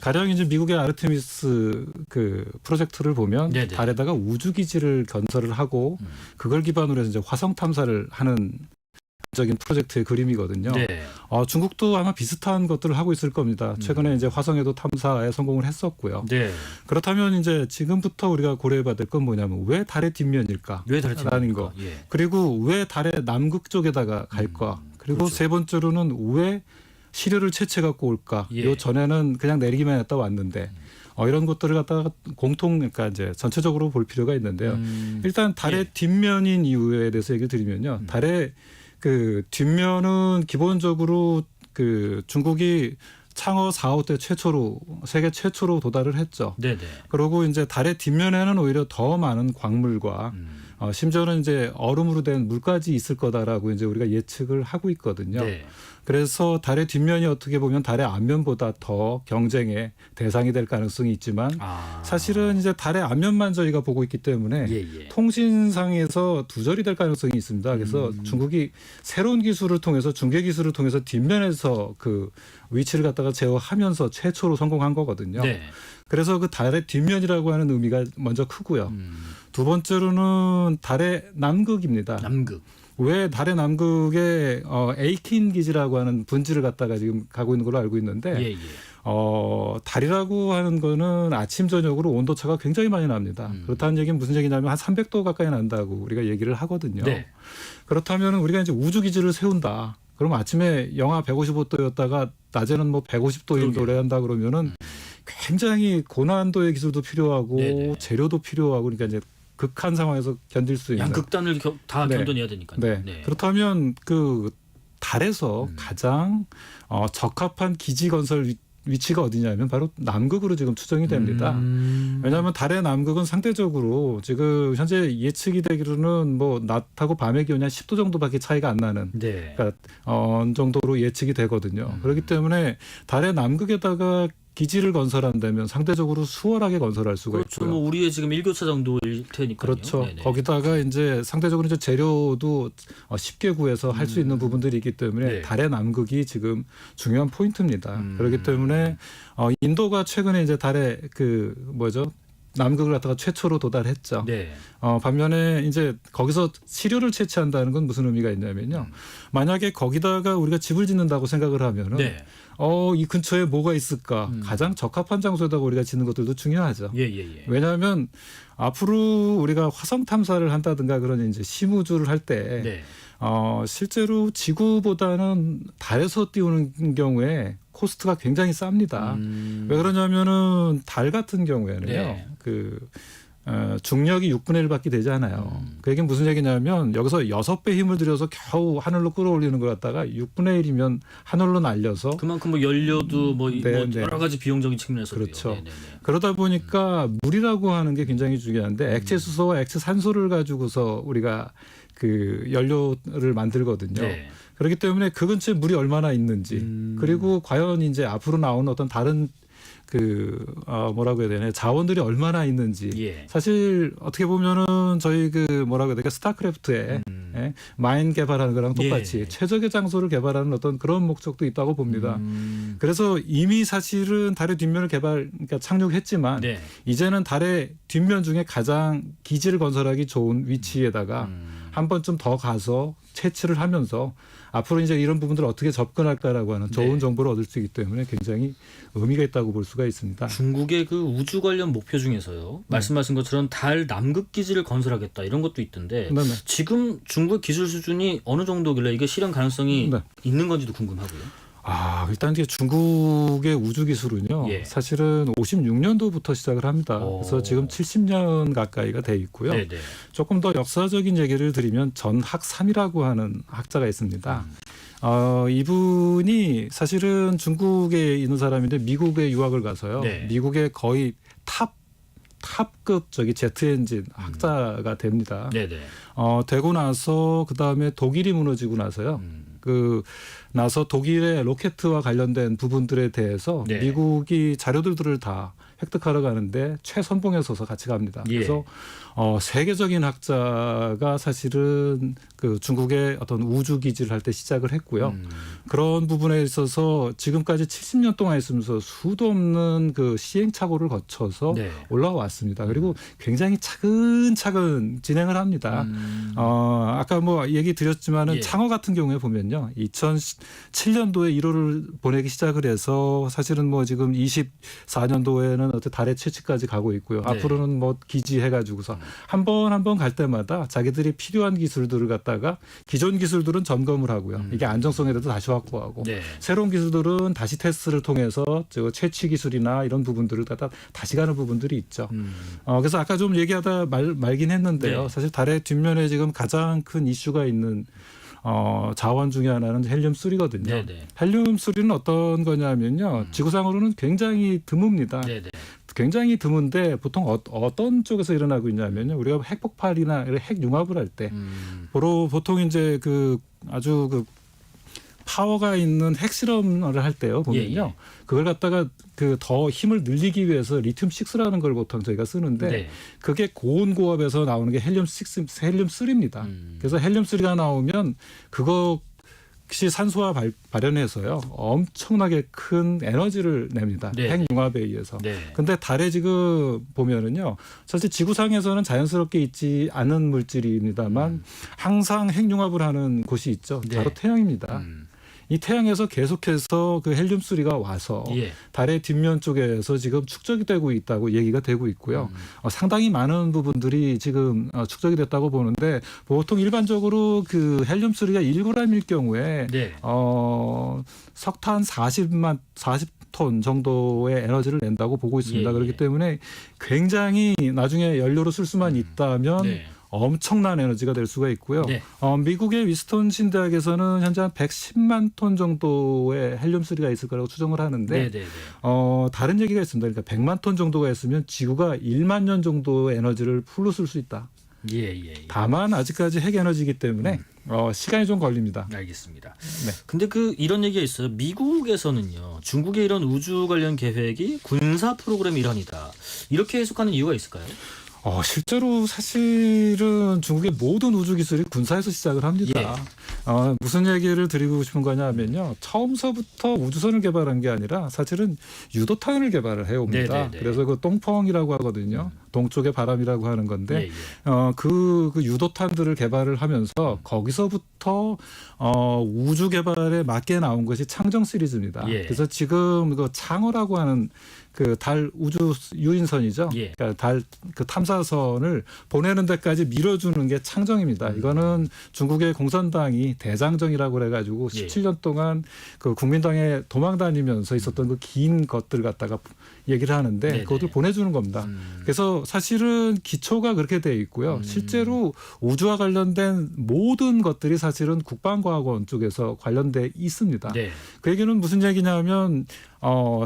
가령 이제 미국의 아르테미스 그 프로젝트를 보면 네네. 달에다가 우주 기지를 건설을 하고 그걸 기반으로 해서 이제 화성 탐사를 하는 적인 프로젝트의 그림이거든요. 네. 중국도 아마 비슷한 것들을 하고 있을 겁니다. 최근에 이제 화성에도 탐사에 성공을 했었고요. 네. 그렇다면 이제 지금부터 우리가 고려해봐야 될 건 뭐냐면 왜 달의 뒷면일까? 왜 달의 라는 거. 예. 그리고 왜 달의 남극 쪽에다가 갈까? 그리고 그렇죠. 세 번째로는 왜 시료를 채취해 갖고 올까? 예. 요 전에는 그냥 내리기만 했다 왔는데. 이런 것들을 갖다가 그러니까 이제 전체적으로 볼 필요가 있는데요. 일단 달의 뒷면인 이유에 대해서 얘기를 드리면요. 달의 그 뒷면은 기본적으로 그 중국이 창어 4호 때 세계 최초로 도달을 했죠. 네네. 그리고 이제 달의 뒷면에는 오히려 더 많은 광물과 심지어는 이제 얼음으로 된 물까지 있을 거다라고 이제 우리가 예측을 하고 있거든요. 네. 그래서 달의 뒷면이 어떻게 보면 달의 앞면보다 더 경쟁의 대상이 될 가능성이 있지만 사실은 이제 달의 앞면만 저희가 보고 있기 때문에 통신상에서 두절이 될 가능성이 있습니다. 그래서 중국이 새로운 기술을 통해서 중계 기술을 통해서 뒷면에서 그 위치를 갖다가 제어하면서 최초로 성공한 거거든요. 네. 그래서 그 달의 뒷면이라고 하는 의미가 먼저 크고요. 두 번째로는 달의 남극입니다. 남극. 왜 달의 남극에 에이킨 기지라고 하는 분지를 갖다가 지금 가고 있는 걸로 알고 있는데 달이라고 하는 거는 아침 저녁으로 온도차가 굉장히 많이 납니다. 그렇다는 얘기는 무슨 얘기냐면 한 300도 가까이 난다고 우리가 얘기를 하거든요. 네. 그렇다면 우리가 이제 우주 기지를 세운다. 그럼 아침에 영하 155도였다가 낮에는 뭐 150도에 노래한다 그러면은 굉장히 고난도의 기술도 필요하고 재료도 필요하고 그러니까 이제 극한 상황에서 견딜 수 있는 양극단을 다 견뎌내야 되니까요. 네. 그렇다면 그 달에서 가장 적합한 기지 건설 위치가 어디냐면 바로 남극으로 지금 추정이 됩니다. 왜냐하면 달의 남극은 상대적으로 지금 현재 예측이 되기로는 뭐 낮하고 밤의 기온이 한 10도 정도밖에 차이가 안 나는 그러니까 어느 정도로 예측이 되거든요. 그렇기 때문에 달의 남극에다가 기지를 건설한다면 상대적으로 수월하게 건설할 수가 그렇죠. 있고요. 뭐 우리의 지금 일교차정도일 테니까요. 그렇죠. 네네. 거기다가 이제 상대적으로 이제 재료도 쉽게 구해서 할 수 있는 부분들이 있기 때문에 달의 남극이 지금 중요한 포인트입니다. 그렇기 때문에 인도가 최근에 이제 달에 남극을 갖다가 최초로 도달했죠. 네. 반면에 이제 거기서 시료를 채취한다는 건 무슨 의미가 있냐면요. 만약에 거기다가 우리가 집을 짓는다고 생각을 하면은 네. 이 근처에 뭐가 있을까? 가장 적합한 장소에다가 우리가 짓는 것들도 중요하죠. 예. 왜냐하면 앞으로 우리가 화성 탐사를 한다든가 그런 이제 심우주를 할 때 네. 실제로 지구보다는 달에서 띄우는 경우에 코스트가 굉장히 쌉니다. 왜 그러냐면은 달 같은 경우에는요. 네. 중력이 6분의 1밖에 되지 않아요. 그 얘기는 무슨 얘기냐면 여기서 6배 힘을 들여서 겨우 하늘로 끌어올리는 걸 갖다가 6분의 1이면 하늘로 날려서 그만큼 뭐 연료도 뭐 여러 가지 비용적인 측면에서도요. 그렇죠. 네네네. 그러다 보니까 물이라고 하는 게 굉장히 중요한데 액체 수소와 액체 산소를 가지고서 우리가 그 연료를 만들거든요. 네. 그렇기 때문에 그 근처에 물이 얼마나 있는지 그리고 과연 이제 앞으로 나오는 어떤 다른 뭐라고 해야 되나 자원들이 얼마나 있는지 예. 사실 어떻게 보면은 저희 뭐라고 해야 될까 스타크래프트에 마인 개발하는 거랑 똑같이 최적의 장소를 개발하는 어떤 그런 목적도 있다고 봅니다. 그래서 이미 사실은 달의 뒷면을 그러니까 착륙했지만 네. 이제는 달의 뒷면 중에 가장 기지를 건설하기 좋은 위치에다가 한 번쯤 더 가서 채취를 하면서 앞으로 이제 이런 부분들을 어떻게 접근할까라고 하는 좋은 정보를 얻을 수 있기 때문에 굉장히 의미가 있다고 볼 수가 있습니다. 중국의 그 우주 관련 목표 중에서요. 말씀하신 것처럼 달 남극 기지를 건설하겠다 이런 것도 있던데 지금 중국 기술 수준이 어느 정도길래 이게 실현 가능성이 있는 건지도 궁금하고요. 일단 이게 중국의 우주 기술은요. 사실은 56년도부터 시작을 합니다. 그래서 지금 70년 가까이가 돼 있고요. 네네. 조금 더 역사적인 얘기를 드리면 전학삼이라고 하는 학자가 있습니다. 이분이 사실은 중국에 있는 사람인데 미국에 유학을 가서요. 미국의 거의 탑급 제트 엔진 학자가 됩니다. 되고 나서 그 다음에 독일이 무너지고 나서요. 나서 독일의 로켓과 관련된 부분들에 대해서 미국이 자료들을 다 획득하러 가는데 최선봉에 서서 같이 갑니다. 그래서 세계적인 학자가 사실은 그 중국의 어떤 우주 기지를 할 때 시작을 했고요. 그런 부분에 있어서 지금까지 70년 동안 있으면서 수도 없는 그 시행착오를 거쳐서 올라왔습니다. 그리고 굉장히 차근차근 진행을 합니다. 아까 뭐 얘기 드렸지만은 창어 같은 경우에 보면요. 2007년도에 1호를 보내기 시작을 해서 사실은 뭐 지금 24년도에는 어떤 달의 채취까지 가고 있고요. 앞으로는 뭐 기지 해가지고서 한 번 갈 때마다 자기들이 필요한 기술들을 갖다가 기존 기술들은 점검을 하고요. 이게 안정성에 대해서 다시 확보하고 새로운 기술들은 다시 테스트를 통해서 채취 기술이나 이런 부분들을 갖다 다시 가는 부분들이 있죠. 그래서 아까 좀 얘기하다 말긴 했는데요. 사실 달의 뒷면에 지금 가장 큰 이슈가 있는 자원 중에 하나는 헬륨3거든요. 헬륨3는 어떤 거냐면요. 지구상으로는 굉장히 드뭅니다. 굉장히 드문데 보통 어떤 쪽에서 일어나고 있냐면요. 우리가 핵폭발이나 핵융합을 할 때 보통 이제 아주 파워가 있는 핵실험을 할 때요. 보면요. 그걸 갖다가 더 힘을 늘리기 위해서 리튬6라는 걸 보통 저희가 쓰는데 그게 고온 고압에서 나오는 게 헬륨3입니다. 그래서 헬륨3가 나오면 그것이 산소와 발현해서요. 엄청나게 큰 에너지를 냅니다. 핵융합에 의해서. 근데 달에 지금 보면은요. 사실 지구상에서는 자연스럽게 있지 않은 물질입니다만 항상 핵융합을 하는 곳이 있죠. 바로 태양입니다. 이 태양에서 계속해서 그 헬륨3가 와서 달의 뒷면 쪽에서 지금 축적이 되고 있다고 얘기가 되고 있고요. 상당히 많은 부분들이 지금 축적이 됐다고 보는데 보통 일반적으로 그 헬륨3가 1g일 경우에 석탄 40톤 정도의 에너지를 낸다고 보고 있습니다. 그렇기 때문에 굉장히 나중에 연료로 쓸 수만 있다면 엄청난 에너지가 될 수가 있고요. 미국의 위스콘신 대학에서는 현재 한 110만 톤 정도의 헬륨3가 있을 거라고 추정을 하는데 다른 얘기가 있습니다. 그러니까 100만 톤 정도가 있으면 지구가 1만 년 정도의 에너지를 풀로 쓸 수 있다. 다만 아직까지 핵 에너지이기 때문에 시간이 좀 걸립니다. 알겠습니다. 근데 이런 얘기가 있어요. 미국에서는요. 중국의 이런 우주 관련 계획이 군사 프로그램의 일환이다. 이렇게 해석하는 이유가 있을까요? 실제로 사실은 중국의 모든 우주 기술이 군사에서 시작을 합니다. 무슨 얘기를 드리고 싶은 거냐 하면요. 처음서부터 우주선을 개발한 게 아니라 사실은 유도탄을 개발을 해옵니다. 그래서 그 똥펑이라고 하거든요. 동쪽의 바람이라고 하는 건데 그 유도탄들을 개발을 하면서 거기서부터 우주 개발에 맞게 나온 것이 창정 시리즈입니다. 그래서 지금 그 창어라고 하는 그 달 우주 유인선이죠. 그러니까 달 그 탐사선을 보내는 데까지 밀어주는 게 창정입니다. 이거는 중국의 공산당이 대장정이라고 그래가지고 17년 동안 그 국민당에 도망 다니면서 있었던 그 긴 것들 갖다가 얘기를 하는데 그것을 보내주는 겁니다. 그래서 사실은 기초가 그렇게 돼 있고요. 실제로 우주와 관련된 모든 것들이 사실은 국방과학원 쪽에서 관련돼 있습니다. 그 얘기는 무슨 얘기냐면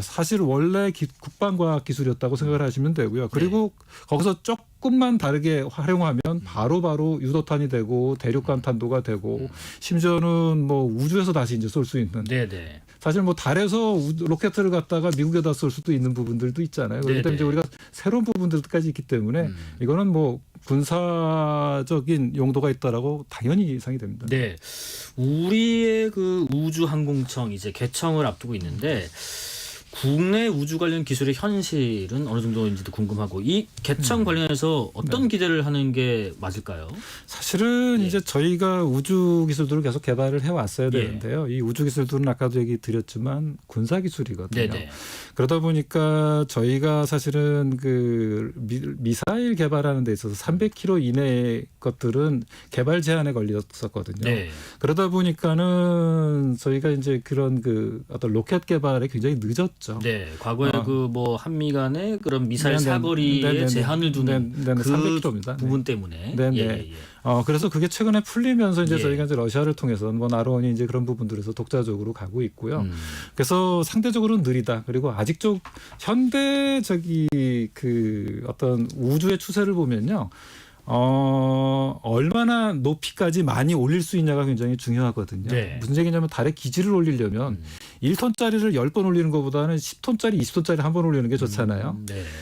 사실 원래 국방과학 기술이었다고 생각을 하시면 되고요. 그리고 거기서 조금만 다르게 활용하면 바로 유도탄이 되고 대륙간탄도가 되고 심지어는 뭐 우주에서 다시 이제 쏠 수 있는. 사실 뭐 달에서 로켓을 갖다가 미국에다 쏠 수도 있는 부분들도 있잖아요. 그렇기 때문에 이제 우리가 새로운 부분들까지 있기 때문에 이거는 뭐 군사적인 용도가 있다라고 당연히 예상이 됩니다. 네, 우리의 그 우주항공청 이제 개청을 앞두고 있는데 국내 우주 관련 기술의 현실은 어느 정도인지도 궁금하고 이 개청 관련해서 어떤 기대를 하는 게 맞을까요? 사실은 이제 저희가 우주 기술들을 계속 개발을 해왔어야 되는데요. 이 우주 기술들은 아까도 얘기 드렸지만 군사 기술이거든요. 그러다 보니까 저희가 사실은 그 미사일 개발하는 데 있어서 300km 이내의 것들은 개발 제한에 걸렸었거든요. 그러다 보니까는 저희가 이제 그런 그 어떤 로켓 개발에 굉장히 늦었죠. 과거에 그 뭐 한미 간의 그런 미사일 사거리에 제한을 두는 그 300km입니다. 부분 때문에. 그래서 그게 최근에 풀리면서 이제 저희가 이제 러시아를 통해서 뭐 나로원이 이제 그런 부분들에서 독자적으로 가고 있고요. 그래서 상대적으로 느리다. 그리고 아직도 현대적이 그 어떤 우주의 추세를 보면요. 얼마나 높이까지 많이 올릴 수 있냐가 굉장히 중요하거든요. 무슨 얘기냐면 달에 기지를 올리려면 1톤짜리를 10번 올리는 것보다는 10톤짜리, 20톤짜리 한 번 올리는 게 좋잖아요.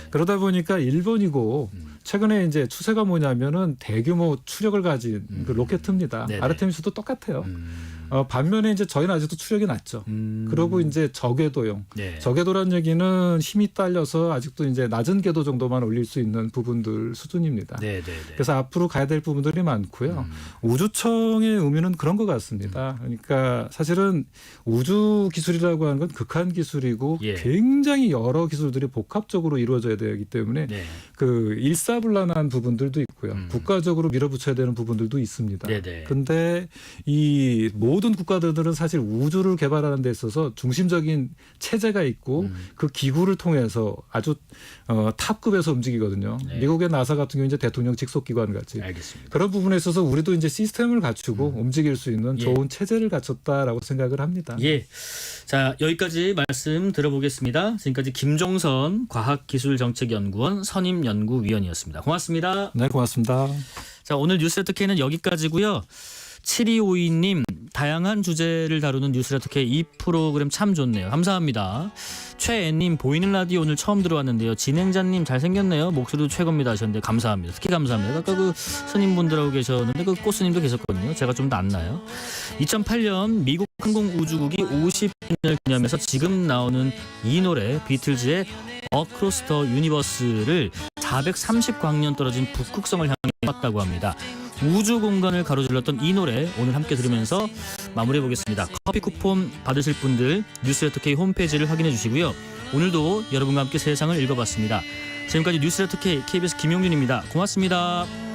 그러다 보니까 일본이고 최근에 이제 추세가 뭐냐면은 대규모 추력을 가진 그 로켓입니다. 아르테미스도 똑같아요. 반면에 이제 저희는 아직도 추력이 낮죠. 그리고 이제 저궤도용. 저궤도란 얘기는 힘이 딸려서 아직도 이제 낮은 궤도 정도만 올릴 수 있는 부분들 수준입니다. 그래서 앞으로 가야 될 부분들이 많고요. 우주청의 의미는 그런 것 같습니다. 그러니까 사실은 우주 기술이라고 하는 건 극한 기술이고 굉장히 여러 기술들이 복합적으로 이루어져야 되기 때문에 그 일사불란한 부분들도 있고요. 국가적으로 밀어붙여야 되는 부분들도 있습니다. 근데 이 모든 국가들은 사실 우주를 개발하는 데 있어서 중심적인 체제가 있고 그 기구를 통해서 아주 탑급에서 움직이거든요. 미국의 나사 같은 경우 이제 대통령 직속기관 같이. 그런 부분에 있어서 우리도 이제 시스템을 갖추고 움직일 수 있는 좋은 체제를 갖췄다라고 생각을 합니다. 자, 여기까지 말씀 들어보겠습니다. 지금까지 김종선 과학기술정책연구원 선임연구위원이었습니다. 고맙습니다. 네, 고맙습니다. 자, 오늘 뉴스레터 K는 여기까지고요. 7252님, 다양한 주제를 다루는 뉴스레터 K 이 프로그램 참 좋네요. 감사합니다. 최애님, 보이는 라디오 오늘 처음 들어왔는데요. 진행자님 잘생겼네요. 목소리도 최고입니다 하셨는데 감사합니다. 특히 감사합니다. 아까 그 스님분들하고 계셨는데 그 꽃스님도 계셨거든요. 제가 좀 낫나요? 2008년 미국 항공우주국이 50주년을 기념해서 지금 나오는 이 노래 비틀즈의 어크로스 더 유니버스를 430광년 떨어진 북극성을 향해 왔다고 합니다. 우주 공간을 가로질렀던 이 노래 오늘 함께 들으면서 마무리해 보겠습니다. 커피 쿠폰 받으실 분들 뉴스레터 K 홈페이지를 확인해 주시고요. 오늘도 여러분과 함께 세상을 읽어봤습니다. 지금까지 뉴스레터 K KBS 김용준입니다. 고맙습니다.